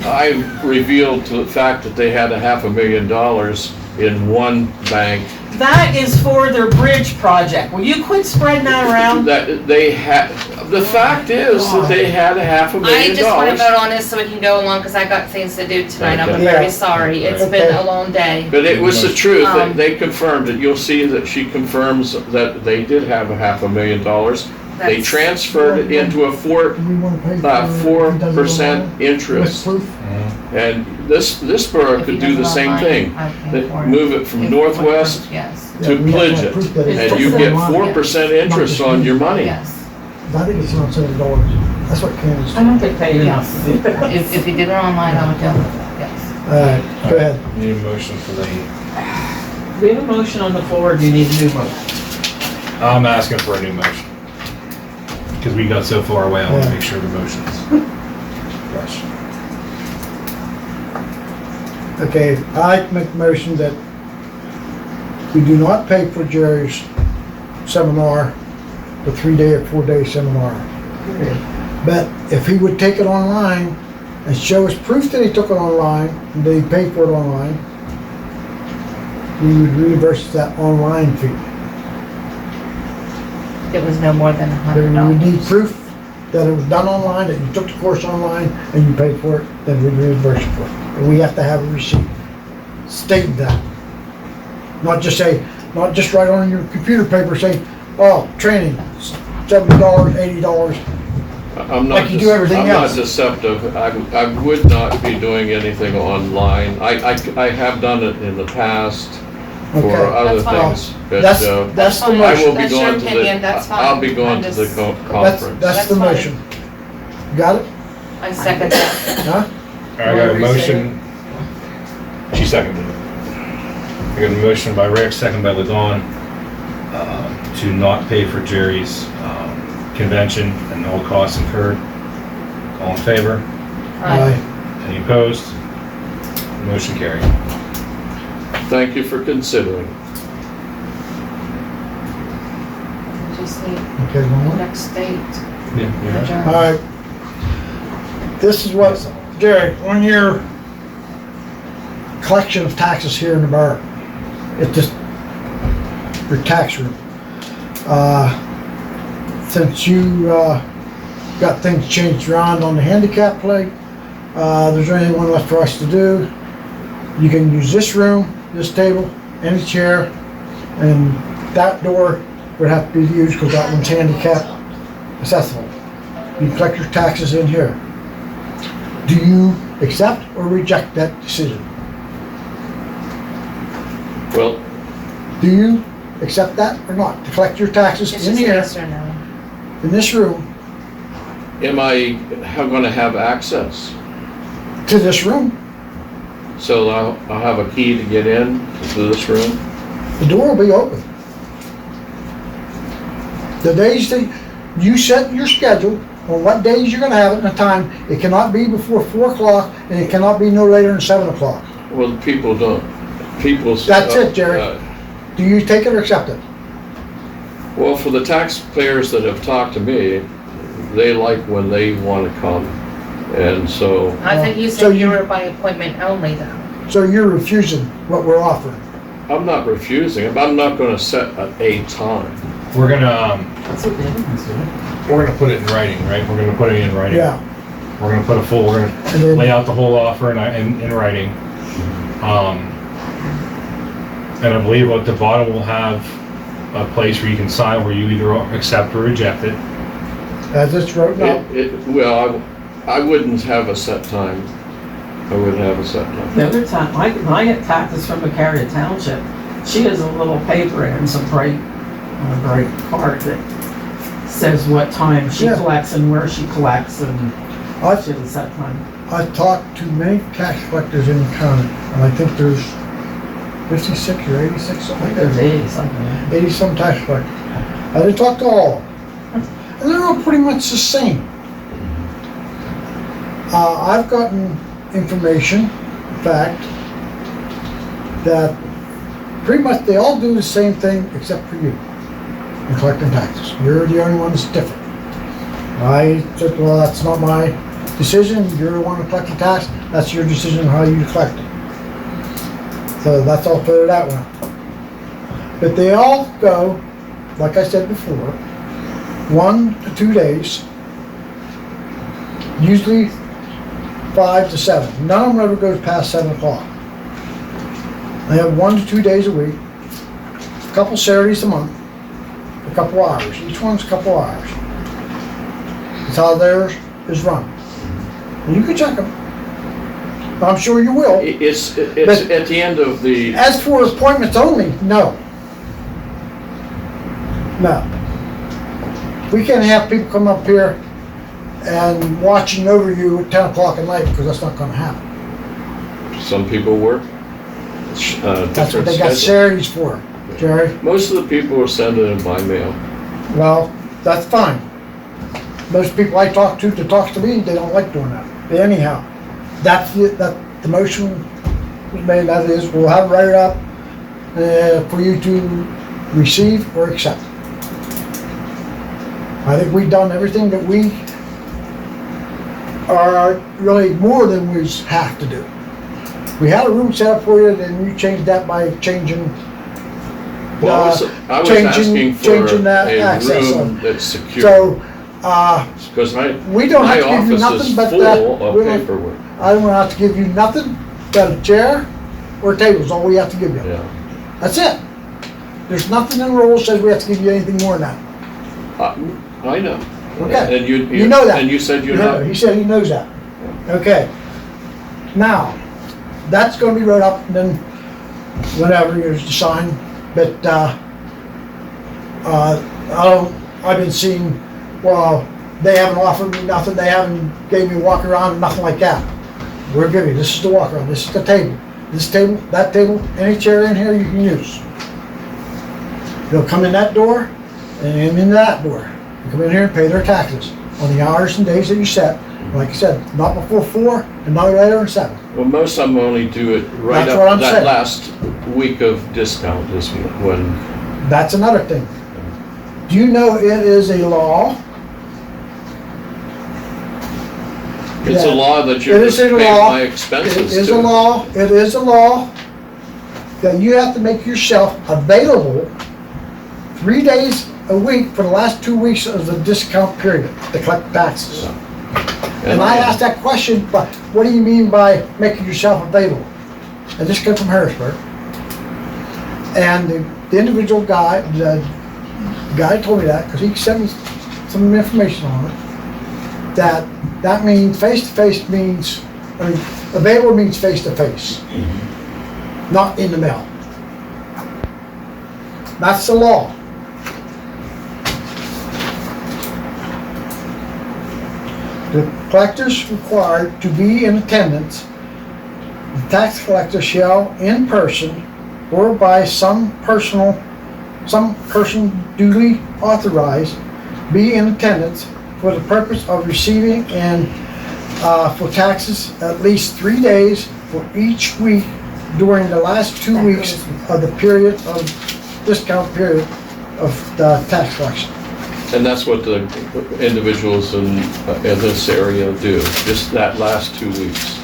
[SPEAKER 2] I revealed the fact that they had $500,000 in one bank.
[SPEAKER 3] That is for their bridge project. Will you quit spreading that around?
[SPEAKER 2] That they had, the fact is that they had
[SPEAKER 4] I
[SPEAKER 2] $500,000.
[SPEAKER 4] just want to vote on this so we can go along because I got things to do tonight. I'm
[SPEAKER 2] Okay.
[SPEAKER 4] very
[SPEAKER 5] Yeah.
[SPEAKER 4] sorry. It's
[SPEAKER 5] Okay.
[SPEAKER 4] been a long day.
[SPEAKER 2] But it was the truth,
[SPEAKER 4] Um,
[SPEAKER 2] they confirmed it, you'll see that she confirms that they did have $500,000. They
[SPEAKER 4] That's-
[SPEAKER 2] transferred it into a
[SPEAKER 5] Do we want to pay for
[SPEAKER 2] 4%
[SPEAKER 5] With
[SPEAKER 2] interest.
[SPEAKER 5] proof?
[SPEAKER 2] And this borough
[SPEAKER 4] If he
[SPEAKER 2] could do
[SPEAKER 4] does
[SPEAKER 2] the
[SPEAKER 4] it
[SPEAKER 2] same
[SPEAKER 4] online,
[SPEAKER 2] thing.
[SPEAKER 4] I pay
[SPEAKER 2] They
[SPEAKER 4] for it.
[SPEAKER 2] move it from
[SPEAKER 4] If-
[SPEAKER 2] northwest
[SPEAKER 4] Yes.
[SPEAKER 5] Yeah,
[SPEAKER 2] to
[SPEAKER 5] we have to
[SPEAKER 2] pledge
[SPEAKER 5] have
[SPEAKER 2] it.
[SPEAKER 5] proof that it's
[SPEAKER 2] And you
[SPEAKER 5] just
[SPEAKER 2] get
[SPEAKER 5] online.
[SPEAKER 2] 4% interest on your money.
[SPEAKER 4] Yes.
[SPEAKER 5] I think it's not $7. That's what Candace.
[SPEAKER 3] I don't get paid enough
[SPEAKER 4] Yes.
[SPEAKER 3] to do that.
[SPEAKER 4] If you did it online, I would tell you. Yes.
[SPEAKER 5] All right, go ahead.
[SPEAKER 1] need a motion for the,
[SPEAKER 3] We have a motion on the floor, or do you need a new motion?
[SPEAKER 1] I'm asking for a new motion. Because we got so far away, I want to
[SPEAKER 5] Yeah.
[SPEAKER 1] make sure the motion's fresh.
[SPEAKER 5] Okay, I make a motion that we do not pay for Jerry's seminar, the 3-day or 4-day seminar. But if he would take it online and show us proof that he took it online, and that he paid for it online, we would reimburse that online fee.
[SPEAKER 4] It was no more than
[SPEAKER 5] Then we would need
[SPEAKER 4] $100.
[SPEAKER 5] proof that it was done online, that you took the course online, and you paid for it, then we reimburse you for it. And we have to have a receipt stating that. Not just write on your computer paper saying, oh, training, $70, $80.
[SPEAKER 2] I'm not,
[SPEAKER 5] Like you do everything
[SPEAKER 2] I'm not
[SPEAKER 5] else.
[SPEAKER 2] deceptive. I would not be doing anything online. I have done it in the past for
[SPEAKER 5] Okay.
[SPEAKER 2] other
[SPEAKER 4] That's fine.
[SPEAKER 2] things. But
[SPEAKER 5] That's the
[SPEAKER 4] fine.
[SPEAKER 2] I
[SPEAKER 5] motion.
[SPEAKER 2] will be
[SPEAKER 4] That's your
[SPEAKER 2] going to
[SPEAKER 4] opinion,
[SPEAKER 2] the,
[SPEAKER 4] that's fine.
[SPEAKER 2] I'll be going
[SPEAKER 4] I'm
[SPEAKER 2] to the
[SPEAKER 4] just-
[SPEAKER 2] conference.
[SPEAKER 5] That's the
[SPEAKER 4] That's fine.
[SPEAKER 5] motion. Got it?
[SPEAKER 4] I second that.
[SPEAKER 5] Huh?
[SPEAKER 1] I got a motion. She seconded it. I got a motion by Rick, second by LeDon, to not pay for Jerry's convention and all costs incurred. All in favor?
[SPEAKER 4] Aye.
[SPEAKER 1] Any opposed? Motion carried.
[SPEAKER 2] Thank you for considering.
[SPEAKER 4] Just need
[SPEAKER 5] Okay, one more.
[SPEAKER 4] next date.
[SPEAKER 1] Yeah.
[SPEAKER 4] Adjourn.
[SPEAKER 5] All right. This is what, Jerry, on your collection of taxes here in the borough, it's just your tax room. since you, got things changed around on the handicap plate, there's anything left for us to do. You can use this room, this table, any chair, and that door would have to be used because that one's handicap accessible. You collect your taxes in here. Do you accept or reject that decision?
[SPEAKER 2] Well,
[SPEAKER 5] Do you accept that or not? To collect your taxes
[SPEAKER 4] It's
[SPEAKER 5] in
[SPEAKER 4] just a
[SPEAKER 5] here,
[SPEAKER 4] yes or no.
[SPEAKER 5] in this room,
[SPEAKER 2] am I gonna have access?
[SPEAKER 5] to this room?
[SPEAKER 2] So I'll have a key to get in to this room?
[SPEAKER 5] The door will be open. The days that you set your schedule on what days you're gonna have it and the time, it cannot be before 4 o'clock and it cannot be no later than 7 o'clock.
[SPEAKER 2] Well, the people don't. People's.
[SPEAKER 5] That's it, Jerry. Do you take it or accept it?
[SPEAKER 2] Well, for the taxpayers that have talked to me, they like when they want to come. And so,
[SPEAKER 4] I think you
[SPEAKER 5] So
[SPEAKER 4] said you
[SPEAKER 5] you-
[SPEAKER 4] were by appointment only though.
[SPEAKER 5] So you're refusing what we're offering?
[SPEAKER 2] I'm not refusing. I'm not gonna set a time.
[SPEAKER 1] We're gonna,
[SPEAKER 3] That's what the other ones do.
[SPEAKER 1] we're gonna put it in writing, right? We're gonna put it in writing.
[SPEAKER 5] Yeah.
[SPEAKER 1] We're gonna put we're
[SPEAKER 5] And
[SPEAKER 1] gonna
[SPEAKER 5] then-
[SPEAKER 1] lay out the whole offer in writing. And I believe at the bottom we'll have a place where you can sign where you either accept or reject it.
[SPEAKER 5] As it's written up.
[SPEAKER 2] Well, I wouldn't have a set time. I wouldn't have a set time.
[SPEAKER 3] The other time, when I get taxes from Beccaria Township, she has a little paper and some bright card that says what time she
[SPEAKER 5] Yeah.
[SPEAKER 3] collects and where she collects and
[SPEAKER 5] I,
[SPEAKER 3] she has a set time.
[SPEAKER 5] I talked to many tax collectors in the county, and I think there's 56 or 86, something like that.
[SPEAKER 3] There's 80 something.
[SPEAKER 5] 80 some tax collectors. I did talk to all of them. And they're all pretty much the same. I've gotten information, fact, that pretty much they all do the same thing except for you in collecting taxes. You're the only one that's different. I said, well, that's not my decision. You're the one to collect the tax. That's your decision how you collect it. So that's all figured out one. But they all go, like I said before, 1 to 2 days, usually 5 to 7. None of them ever goes past 7 o'clock. They have 1 to 2 days a week, a couple Saturdays a month, a couple hours. Each one's a couple hours. That's how theirs is run. And you can check them. I'm sure you will.
[SPEAKER 2] It's
[SPEAKER 5] But-
[SPEAKER 2] at the end of the,
[SPEAKER 5] As for appointments only, no. No. We can't have people come up here and watching over you at 10 o'clock at night because that's not gonna happen.
[SPEAKER 2] some people work.
[SPEAKER 5] That's what
[SPEAKER 2] Different
[SPEAKER 5] they got
[SPEAKER 2] schedule.
[SPEAKER 5] Saturdays for, Jerry.
[SPEAKER 2] Most of the people are sending it by mail.
[SPEAKER 5] Well, that's fine. Most people I talk to that talks to me, they don't like doing that. But anyhow, that's the motion was made, that is, we'll have it right up for you to receive or accept. I think we've done everything that we are really more than we have to do. We had a room set up for you, then you changed that by changing
[SPEAKER 2] Well, I was asking for
[SPEAKER 5] changing that
[SPEAKER 2] a
[SPEAKER 5] access
[SPEAKER 2] room
[SPEAKER 5] on.
[SPEAKER 2] that's secure.
[SPEAKER 5] So,
[SPEAKER 2] Because
[SPEAKER 5] we don't
[SPEAKER 2] my
[SPEAKER 5] have to give you
[SPEAKER 2] office
[SPEAKER 5] nothing
[SPEAKER 2] is
[SPEAKER 5] but
[SPEAKER 2] full
[SPEAKER 5] that.
[SPEAKER 2] of
[SPEAKER 5] We don't-
[SPEAKER 2] paperwork.
[SPEAKER 5] I don't have to give you nothing but a chair or a table is all we have to give you.
[SPEAKER 2] Yeah.
[SPEAKER 5] That's it. There's nothing in the rules says we have to give you anything more than that.
[SPEAKER 2] I know.
[SPEAKER 5] Okay.
[SPEAKER 2] And you
[SPEAKER 5] know that.
[SPEAKER 2] And you said you
[SPEAKER 5] No,
[SPEAKER 2] know.
[SPEAKER 5] he said he knows that. Okay. Now, that's gonna be wrote up and then whenever you're to sign, but, I've been seeing, well, they haven't offered me nothing, they haven't gave me a walk around, nothing like that. We're giving you, this is the walk around, this is the table, this table, that table, any chair in here you can use. They'll come in that door and in that door. They come in here and pay their taxes on the hours and days that you set. Like I said, not before 4 and not later than 7.
[SPEAKER 2] Well, most of them only do it right
[SPEAKER 5] That's what I'm
[SPEAKER 2] up that
[SPEAKER 5] saying.
[SPEAKER 2] last week of discount is when,
[SPEAKER 5] That's another thing. Do you know it is a law?
[SPEAKER 2] it's a
[SPEAKER 5] Yeah.
[SPEAKER 2] law that
[SPEAKER 5] It
[SPEAKER 2] you're
[SPEAKER 5] is
[SPEAKER 2] just
[SPEAKER 5] a
[SPEAKER 2] paying
[SPEAKER 5] law.
[SPEAKER 2] my
[SPEAKER 5] It
[SPEAKER 2] expenses
[SPEAKER 5] is a
[SPEAKER 2] to.
[SPEAKER 5] law, it is a law that you have to make yourself available 3 days a week for the last 2 weeks of the discount period to collect taxes. And I asked that question, but what do you mean by making yourself available? And this came from Harrisburg. And the individual guy, the guy told me that, because he sent me some information on it, that means face-to-face means, I mean, available means face-to-face, not in the mail. That's the law. The collectors required to be in attendance. The tax collector shall, in person or by some person duly authorized, be in attendance for the purpose of receiving and for taxes at least 3 days for each week during the last 2 weeks of the period of discount period of the tax collection.
[SPEAKER 2] And that's what the individuals in this area do, just that last 2 weeks.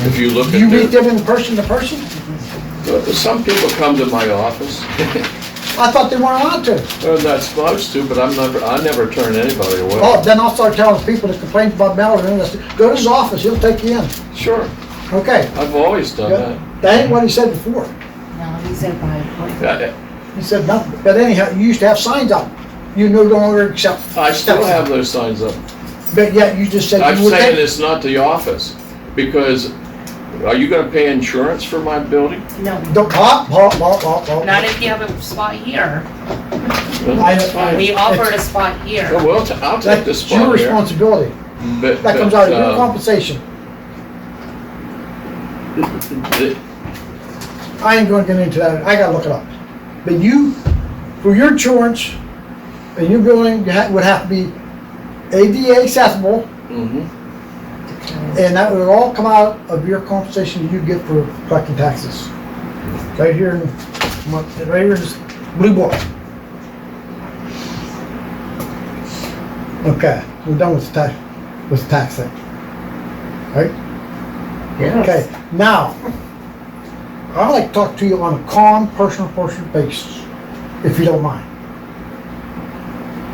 [SPEAKER 2] If you look
[SPEAKER 5] Do you
[SPEAKER 2] at
[SPEAKER 5] meet them in person to person?
[SPEAKER 2] some people come to my office.
[SPEAKER 5] I thought they weren't allowed to.
[SPEAKER 2] Well, not supposed to, but I never turn anybody away.
[SPEAKER 5] Oh, then I'll start telling people that complain about mailing, go to his office, he'll take you in.
[SPEAKER 2] Sure,
[SPEAKER 5] Okay.
[SPEAKER 2] I've always done that.
[SPEAKER 5] That ain't what he said before.
[SPEAKER 4] No, he said by appointment.
[SPEAKER 2] Yeah,
[SPEAKER 5] He said nothing. But anyhow, you used to have signs up. You no longer accept.
[SPEAKER 2] I still have those signs up.
[SPEAKER 5] But yet you just said
[SPEAKER 2] I'm
[SPEAKER 5] you would
[SPEAKER 2] saying
[SPEAKER 5] take.
[SPEAKER 2] it's not the office, because are you gonna pay insurance for my building?
[SPEAKER 4] No,
[SPEAKER 5] Don't pop.
[SPEAKER 4] not if you have a spot here.
[SPEAKER 2] That's fine.
[SPEAKER 4] We offered a spot here.
[SPEAKER 2] Oh, well, I'll take the
[SPEAKER 5] That's your
[SPEAKER 2] spot here.
[SPEAKER 5] responsibility.
[SPEAKER 2] But-
[SPEAKER 5] That comes
[SPEAKER 2] but,
[SPEAKER 5] out of your compensation.
[SPEAKER 2] the-
[SPEAKER 5] I ain't gonna get into that. I gotta look it up. But you, for your insurance and your building, would have to be ADA accessible,
[SPEAKER 2] mhm.
[SPEAKER 5] and that would all come out of your compensation you get for collecting taxes. Right here in this blue book. Okay, we're done with the tax thing. Right? Okay, now, I'd like to talk to you on a calm, personal basis, if you don't mind.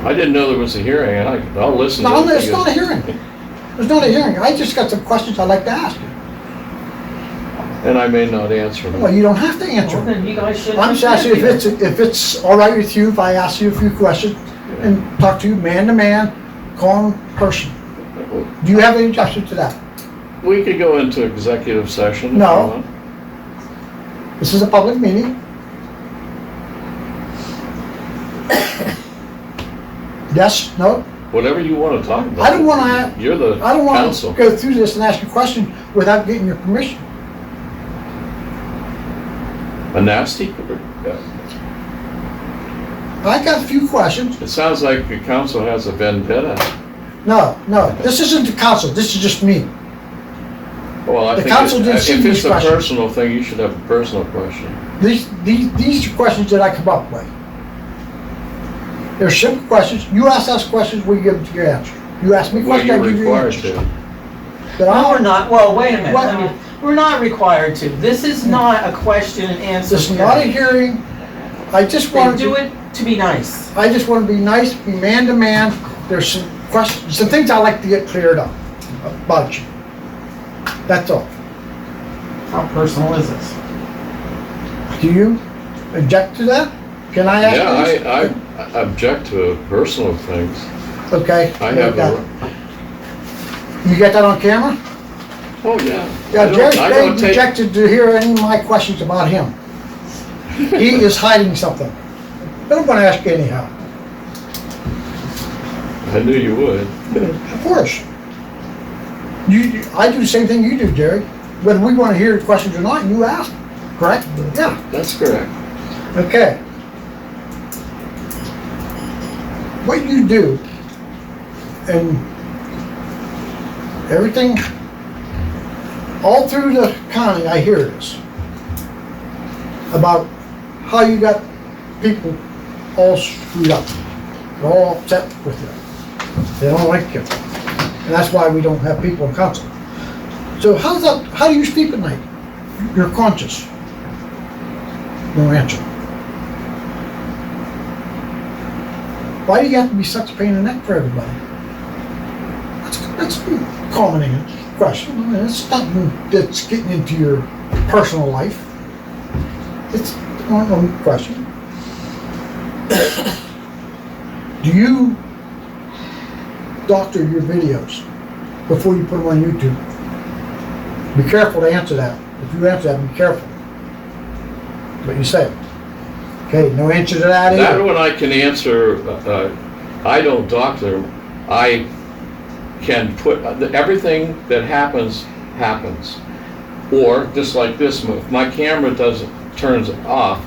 [SPEAKER 2] I didn't know there was a hearing, and I'll listen to
[SPEAKER 5] No,
[SPEAKER 2] it.
[SPEAKER 5] it's not a hearing. There's not a hearing. I just got some questions I'd like to ask you.
[SPEAKER 2] And I may not answer
[SPEAKER 5] Well,
[SPEAKER 2] them.
[SPEAKER 5] you don't have to answer
[SPEAKER 3] Well,
[SPEAKER 5] them.
[SPEAKER 3] then you guys should.
[SPEAKER 5] I'm just asking if it's all right with you if I ask you a few questions and talk to you man to man, calm person. Do you have any objection to that?
[SPEAKER 2] We could go into executive session if you
[SPEAKER 5] No.
[SPEAKER 2] want.
[SPEAKER 5] This is a public meeting. Yes, no?
[SPEAKER 2] Whatever you want to talk about.
[SPEAKER 5] I don't wanna-
[SPEAKER 2] You're the
[SPEAKER 5] I don't want to
[SPEAKER 2] council.
[SPEAKER 5] go through this and ask you a question without getting your permission.
[SPEAKER 2] A nasty?
[SPEAKER 5] I got a few questions.
[SPEAKER 2] It sounds like the council has a vendetta.
[SPEAKER 5] No, this isn't the council, this is just me.
[SPEAKER 2] Well, I
[SPEAKER 5] The
[SPEAKER 2] think
[SPEAKER 5] council didn't see
[SPEAKER 2] if
[SPEAKER 5] these
[SPEAKER 2] it's a
[SPEAKER 5] questions.
[SPEAKER 2] personal thing, you should have a personal question.
[SPEAKER 5] These are questions that I come up with. They're simple questions. You ask us questions, we give your answer. You ask me
[SPEAKER 2] Well,
[SPEAKER 5] questions, I
[SPEAKER 2] you're
[SPEAKER 5] give you
[SPEAKER 2] required
[SPEAKER 5] answers.
[SPEAKER 2] to.
[SPEAKER 5] But
[SPEAKER 3] No, we're
[SPEAKER 5] I'm,
[SPEAKER 3] not. Well, wait a minute.
[SPEAKER 5] What?
[SPEAKER 3] Let me- We're not required to. This is not a question and answer.
[SPEAKER 5] this is not a hearing. I just
[SPEAKER 3] They
[SPEAKER 5] want
[SPEAKER 3] do
[SPEAKER 5] to,
[SPEAKER 3] it to be nice.
[SPEAKER 5] I just want to be nice, be man to man. There's some questions, some things I like to get cleared up about you. That's all.
[SPEAKER 3] How personal is this?
[SPEAKER 5] Do you object to that? Can I ask you?
[SPEAKER 2] Yeah, I object to personal things.
[SPEAKER 5] Okay.
[SPEAKER 2] I have a,
[SPEAKER 5] You got that on camera?
[SPEAKER 2] oh, yeah.
[SPEAKER 5] Yeah,
[SPEAKER 2] I
[SPEAKER 5] Jerry
[SPEAKER 2] don't
[SPEAKER 5] Spade
[SPEAKER 2] take-
[SPEAKER 5] rejected to hear any of my questions about him. He is hiding something. But I'm gonna ask you anyhow.
[SPEAKER 2] I knew you would.
[SPEAKER 5] Of course. I do the same thing you do, Jerry. Whether we wanna hear the questions or not, you ask, correct? Yeah,
[SPEAKER 2] That's correct.
[SPEAKER 5] okay. What you do, and everything, all through the county, I hear this, about how you got people all screwed up. They're all upset with you. They don't like you. And that's why we don't have people in council. So how do you sleep at night? You're conscious. No answer. Why do you have to be such a pain in the neck for everybody? That's a common question. I mean, it's nothing that's getting into your personal life. It's a normal question. Do you doctor your videos before you put them on YouTube? Be careful to answer that. If you answer that, be careful. What you say. Okay, no answer to that either.
[SPEAKER 2] That one I can answer. I don't doctor. I can put everything that happens. Or just like this, if my camera turns off,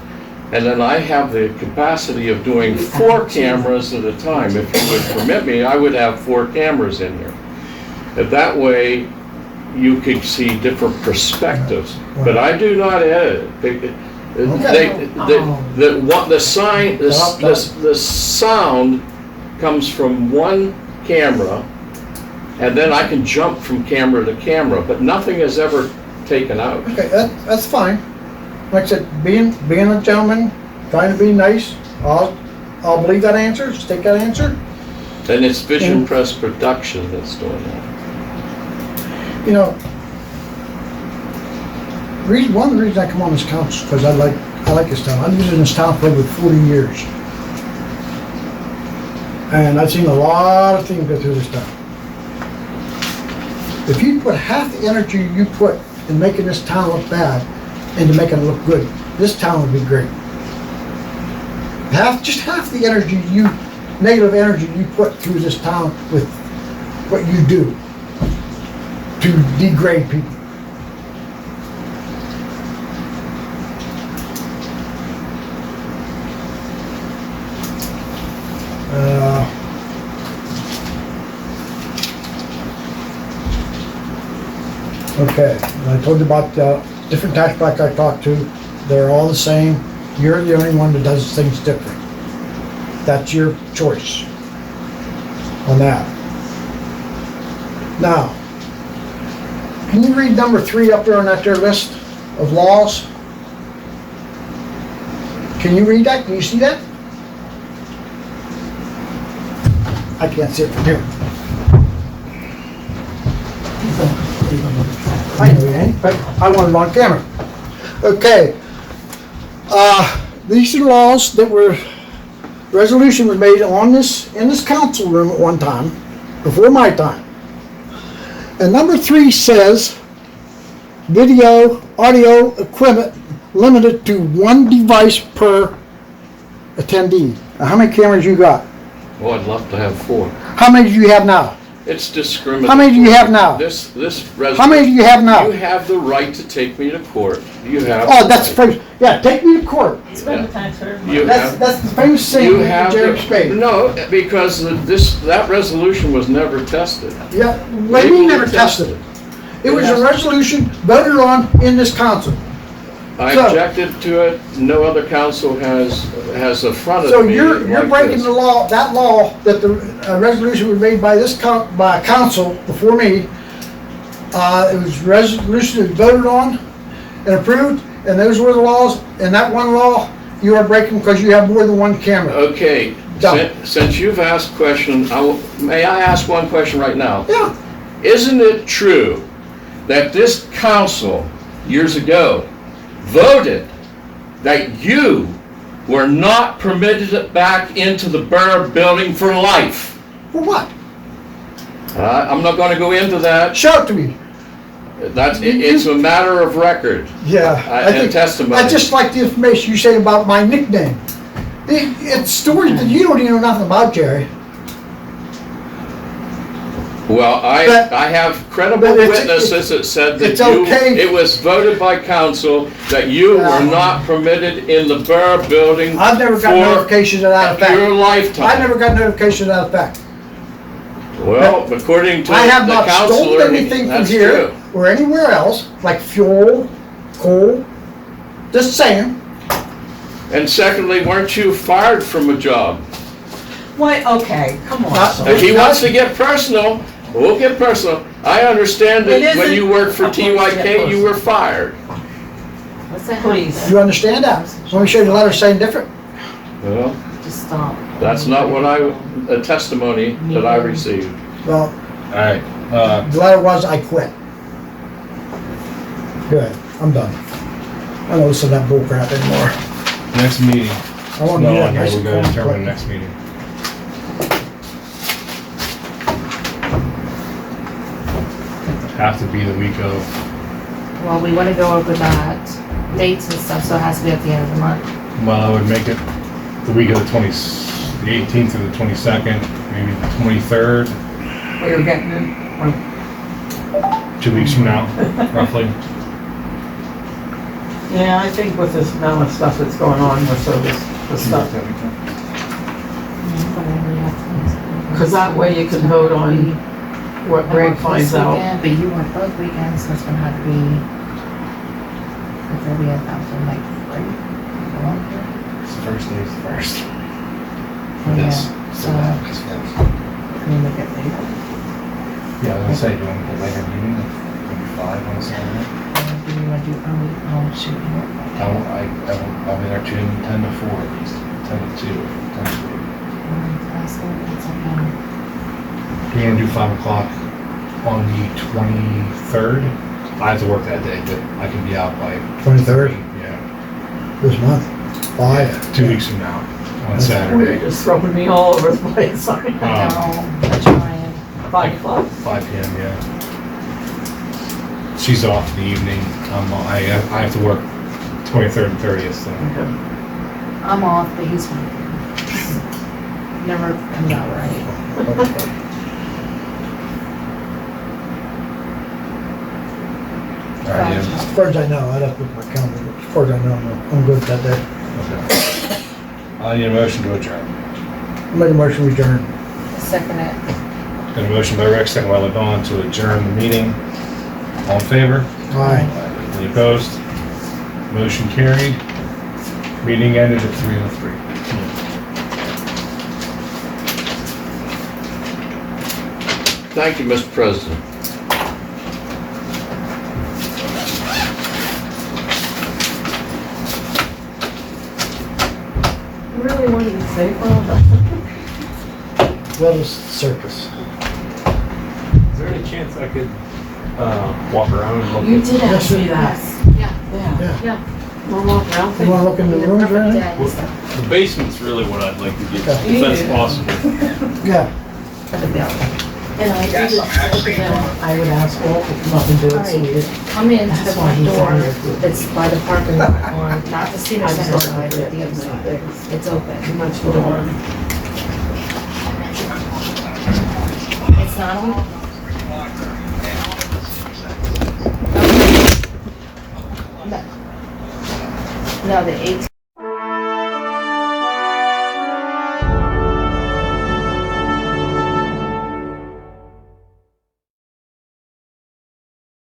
[SPEAKER 2] and then I have the capacity of doing 4 cameras at a time. If you would permit me, I would have 4 cameras in here. That way, you could see different perspectives. But I do not edit. The sound comes from one camera, and then I can jump from camera to camera, but nothing is ever taken out.
[SPEAKER 5] Okay, that's fine. Like I said, being a gentleman, trying to be nice, I'll believe that answer, just take that answer.
[SPEAKER 2] And it's Vision Press Production that's doing that.
[SPEAKER 5] You know, one of the reasons I come on this council is because I like this town. I've lived in this town for over 40 years. And I've seen a lot of things go through this town. If you put half the energy you put in making this town look bad into making it look good, this town would be great. Just half the energy negative energy you put through this town with what you do to degrade people. Okay, and I told you about the different tax brackets I talked to. They're all the same. You're the only one that does things different. That's your choice on that. Now, can you read number 3 up there on that there list of laws? Can you read that? Can you see that? I can't see it from here. I know you ain't, but I want it on camera. Okay. These are laws that resolution was made in this council room at one time, before my time. And number 3 says, video, audio equipment limited to 1 device per attendee. Now, how many cameras you got?
[SPEAKER 2] Oh, I'd love to have 4.
[SPEAKER 5] How many do you have now?
[SPEAKER 2] It's discriminatory.
[SPEAKER 5] How many do you have now?
[SPEAKER 2] This
[SPEAKER 5] How many do you have now?
[SPEAKER 2] You have the right to take me to court. You have.
[SPEAKER 5] Oh, that's first. Yeah, take me to court.
[SPEAKER 3] Spend the taxpayer money.
[SPEAKER 2] You
[SPEAKER 5] That's the famous
[SPEAKER 2] You
[SPEAKER 5] saying
[SPEAKER 2] have
[SPEAKER 5] of Jerry Spade.
[SPEAKER 2] No, because that resolution was never tested.
[SPEAKER 5] Yeah, well, we never tested it. It was a resolution voted on in this council.
[SPEAKER 2] I
[SPEAKER 5] So-
[SPEAKER 2] objected to it. No other council has affronted
[SPEAKER 5] So
[SPEAKER 2] me
[SPEAKER 5] you're
[SPEAKER 2] like
[SPEAKER 5] breaking
[SPEAKER 2] this.
[SPEAKER 5] the law, that law, that the resolution was made by by council before me. It was resolution that was voted on and approved, and those were the laws, and that one law, you are breaking because you have more than 1 camera.
[SPEAKER 2] Okay,
[SPEAKER 5] Done.
[SPEAKER 2] since you've asked questions, may I ask one question right now?
[SPEAKER 5] Yeah,
[SPEAKER 2] Isn't it true that this council, years ago, voted that you were not permitted back into the borough building for life?
[SPEAKER 5] for what?
[SPEAKER 2] I'm not going to go into that.
[SPEAKER 5] Show it to me.
[SPEAKER 2] It's a matter of record.
[SPEAKER 5] Yeah,
[SPEAKER 2] And testimony.
[SPEAKER 5] I just like the information you say about my nickname. It's stories that you don't even know nothing about, Jerry.
[SPEAKER 2] Well, I have credible
[SPEAKER 5] but it's-
[SPEAKER 2] witnesses that said that
[SPEAKER 5] it's okay.
[SPEAKER 2] it was voted by council that you were not permitted in the borough building
[SPEAKER 5] I've never got notifications of that effect.
[SPEAKER 2] your lifetime.
[SPEAKER 5] I never got notification of that effect.
[SPEAKER 2] Well, according to
[SPEAKER 5] I have
[SPEAKER 2] the
[SPEAKER 5] not
[SPEAKER 2] counselor,
[SPEAKER 5] stolen anything from
[SPEAKER 2] that's
[SPEAKER 5] here
[SPEAKER 2] true.
[SPEAKER 5] or anywhere else, like fuel, coal. Just saying.
[SPEAKER 2] And secondly, weren't you fired from a job?
[SPEAKER 3] Why, okay, come on.
[SPEAKER 2] If he wants to get personal, we'll get personal. I understand
[SPEAKER 3] It
[SPEAKER 2] that when
[SPEAKER 3] isn't-
[SPEAKER 2] you worked for
[SPEAKER 3] Of course, yeah,
[SPEAKER 2] TYK, you were fired.
[SPEAKER 4] What's that?
[SPEAKER 3] Please.
[SPEAKER 5] You understand that? Let me show you the letter saying different.
[SPEAKER 2] Well,
[SPEAKER 4] Just stop.
[SPEAKER 2] That's not what a testimony that I received.
[SPEAKER 5] Well,
[SPEAKER 1] Alright,
[SPEAKER 5] the letter was, I quit. Good, I'm done. I don't listen to that bull crap anymore.
[SPEAKER 1] next meeting.
[SPEAKER 5] I want to
[SPEAKER 1] No,
[SPEAKER 5] get
[SPEAKER 1] on
[SPEAKER 5] it
[SPEAKER 1] here,
[SPEAKER 5] nice
[SPEAKER 1] we're
[SPEAKER 5] and
[SPEAKER 1] gonna
[SPEAKER 5] calm,
[SPEAKER 1] determine
[SPEAKER 5] quick.
[SPEAKER 1] next meeting. Have to be the week of,
[SPEAKER 4] Well, we wanna go over that, dates and stuff, so it has to be at the end of the month.
[SPEAKER 1] well, I would make it the week of the 18th or the 22nd, maybe the 23rd,
[SPEAKER 3] We were getting in,
[SPEAKER 1] 2 weeks from now, roughly.
[SPEAKER 3] yeah, I think with this amount of stuff that's going on with the stuff. Cause that way you can vote on what Greg finds out.
[SPEAKER 4] But you want both weekends, so it's gonna have to be, it's gonna be like 3, longer.
[SPEAKER 1] It's the first day, it's the first.
[SPEAKER 4] Oh,
[SPEAKER 1] This.
[SPEAKER 4] yeah. So, can we make it later?
[SPEAKER 1] Yeah, I was gonna say, do you want to get later meeting, maybe 5 on Saturday?
[SPEAKER 4] Or do you wanna do early, shoot, you work by
[SPEAKER 1] I'll be there 10 to 4 at least, 10 to 2, 10 to 3. Do you want to do 5 o'clock on the 23rd? I have to work that day, but I can be out by
[SPEAKER 5] 23rd?
[SPEAKER 1] Yeah.
[SPEAKER 5] This month, 5.
[SPEAKER 1] 2 weeks from now, on
[SPEAKER 3] You're
[SPEAKER 1] Saturday,
[SPEAKER 3] just throwing me all over the place, sorry.
[SPEAKER 4] No, I'm trying.
[SPEAKER 3] 5 o'clock?
[SPEAKER 1] 5 p.m., yeah. She's off in the evening, I have to work 23rd and 30th, so.
[SPEAKER 3] Okay.
[SPEAKER 4] I'm off, but he's working. Never comes out right.
[SPEAKER 1] All right,
[SPEAKER 5] As far as I know, I'd have to look at my calendar, but as far as I know, I'm good that day.
[SPEAKER 1] okay. I need a motion to adjourn.
[SPEAKER 5] I'll make a motion, we adjourn.
[SPEAKER 4] Second it.
[SPEAKER 1] Got a motion by Rick, second by LeDon to adjourn the meeting. All in favor?
[SPEAKER 5] Aye.
[SPEAKER 1] Any opposed? Motion carried. Meeting ended at 3:03.
[SPEAKER 2] Thank you, Mr. President.
[SPEAKER 3] You really wanted to say, well,
[SPEAKER 5] Let us circus.
[SPEAKER 6] Is there any chance I could, walk around and look?
[SPEAKER 3] you
[SPEAKER 6] at-
[SPEAKER 3] did ask me that.
[SPEAKER 4] Yeah,
[SPEAKER 3] Yeah.
[SPEAKER 5] Yeah.
[SPEAKER 3] We'll walk around.
[SPEAKER 5] You wanna look in the
[SPEAKER 4] Be the
[SPEAKER 5] rooms or
[SPEAKER 4] perfect
[SPEAKER 5] anything?
[SPEAKER 4] day and stuff
[SPEAKER 6] The basement's really what I'd like to get,
[SPEAKER 5] Okay.
[SPEAKER 6] if that's possible.
[SPEAKER 5] Yeah.
[SPEAKER 4] for the building.
[SPEAKER 3] And I did it, I would ask Walt to come up and do it, so we did.
[SPEAKER 4] Come in to the
[SPEAKER 3] That's why
[SPEAKER 4] front
[SPEAKER 3] he's
[SPEAKER 4] door,
[SPEAKER 3] on there.
[SPEAKER 4] it's by the parking lot, on, not the senior
[SPEAKER 3] I just
[SPEAKER 4] center
[SPEAKER 3] don't
[SPEAKER 4] side,
[SPEAKER 3] like
[SPEAKER 4] but the other side. It's open.
[SPEAKER 3] Too much for the door.
[SPEAKER 4] It's not on? No, the 18th.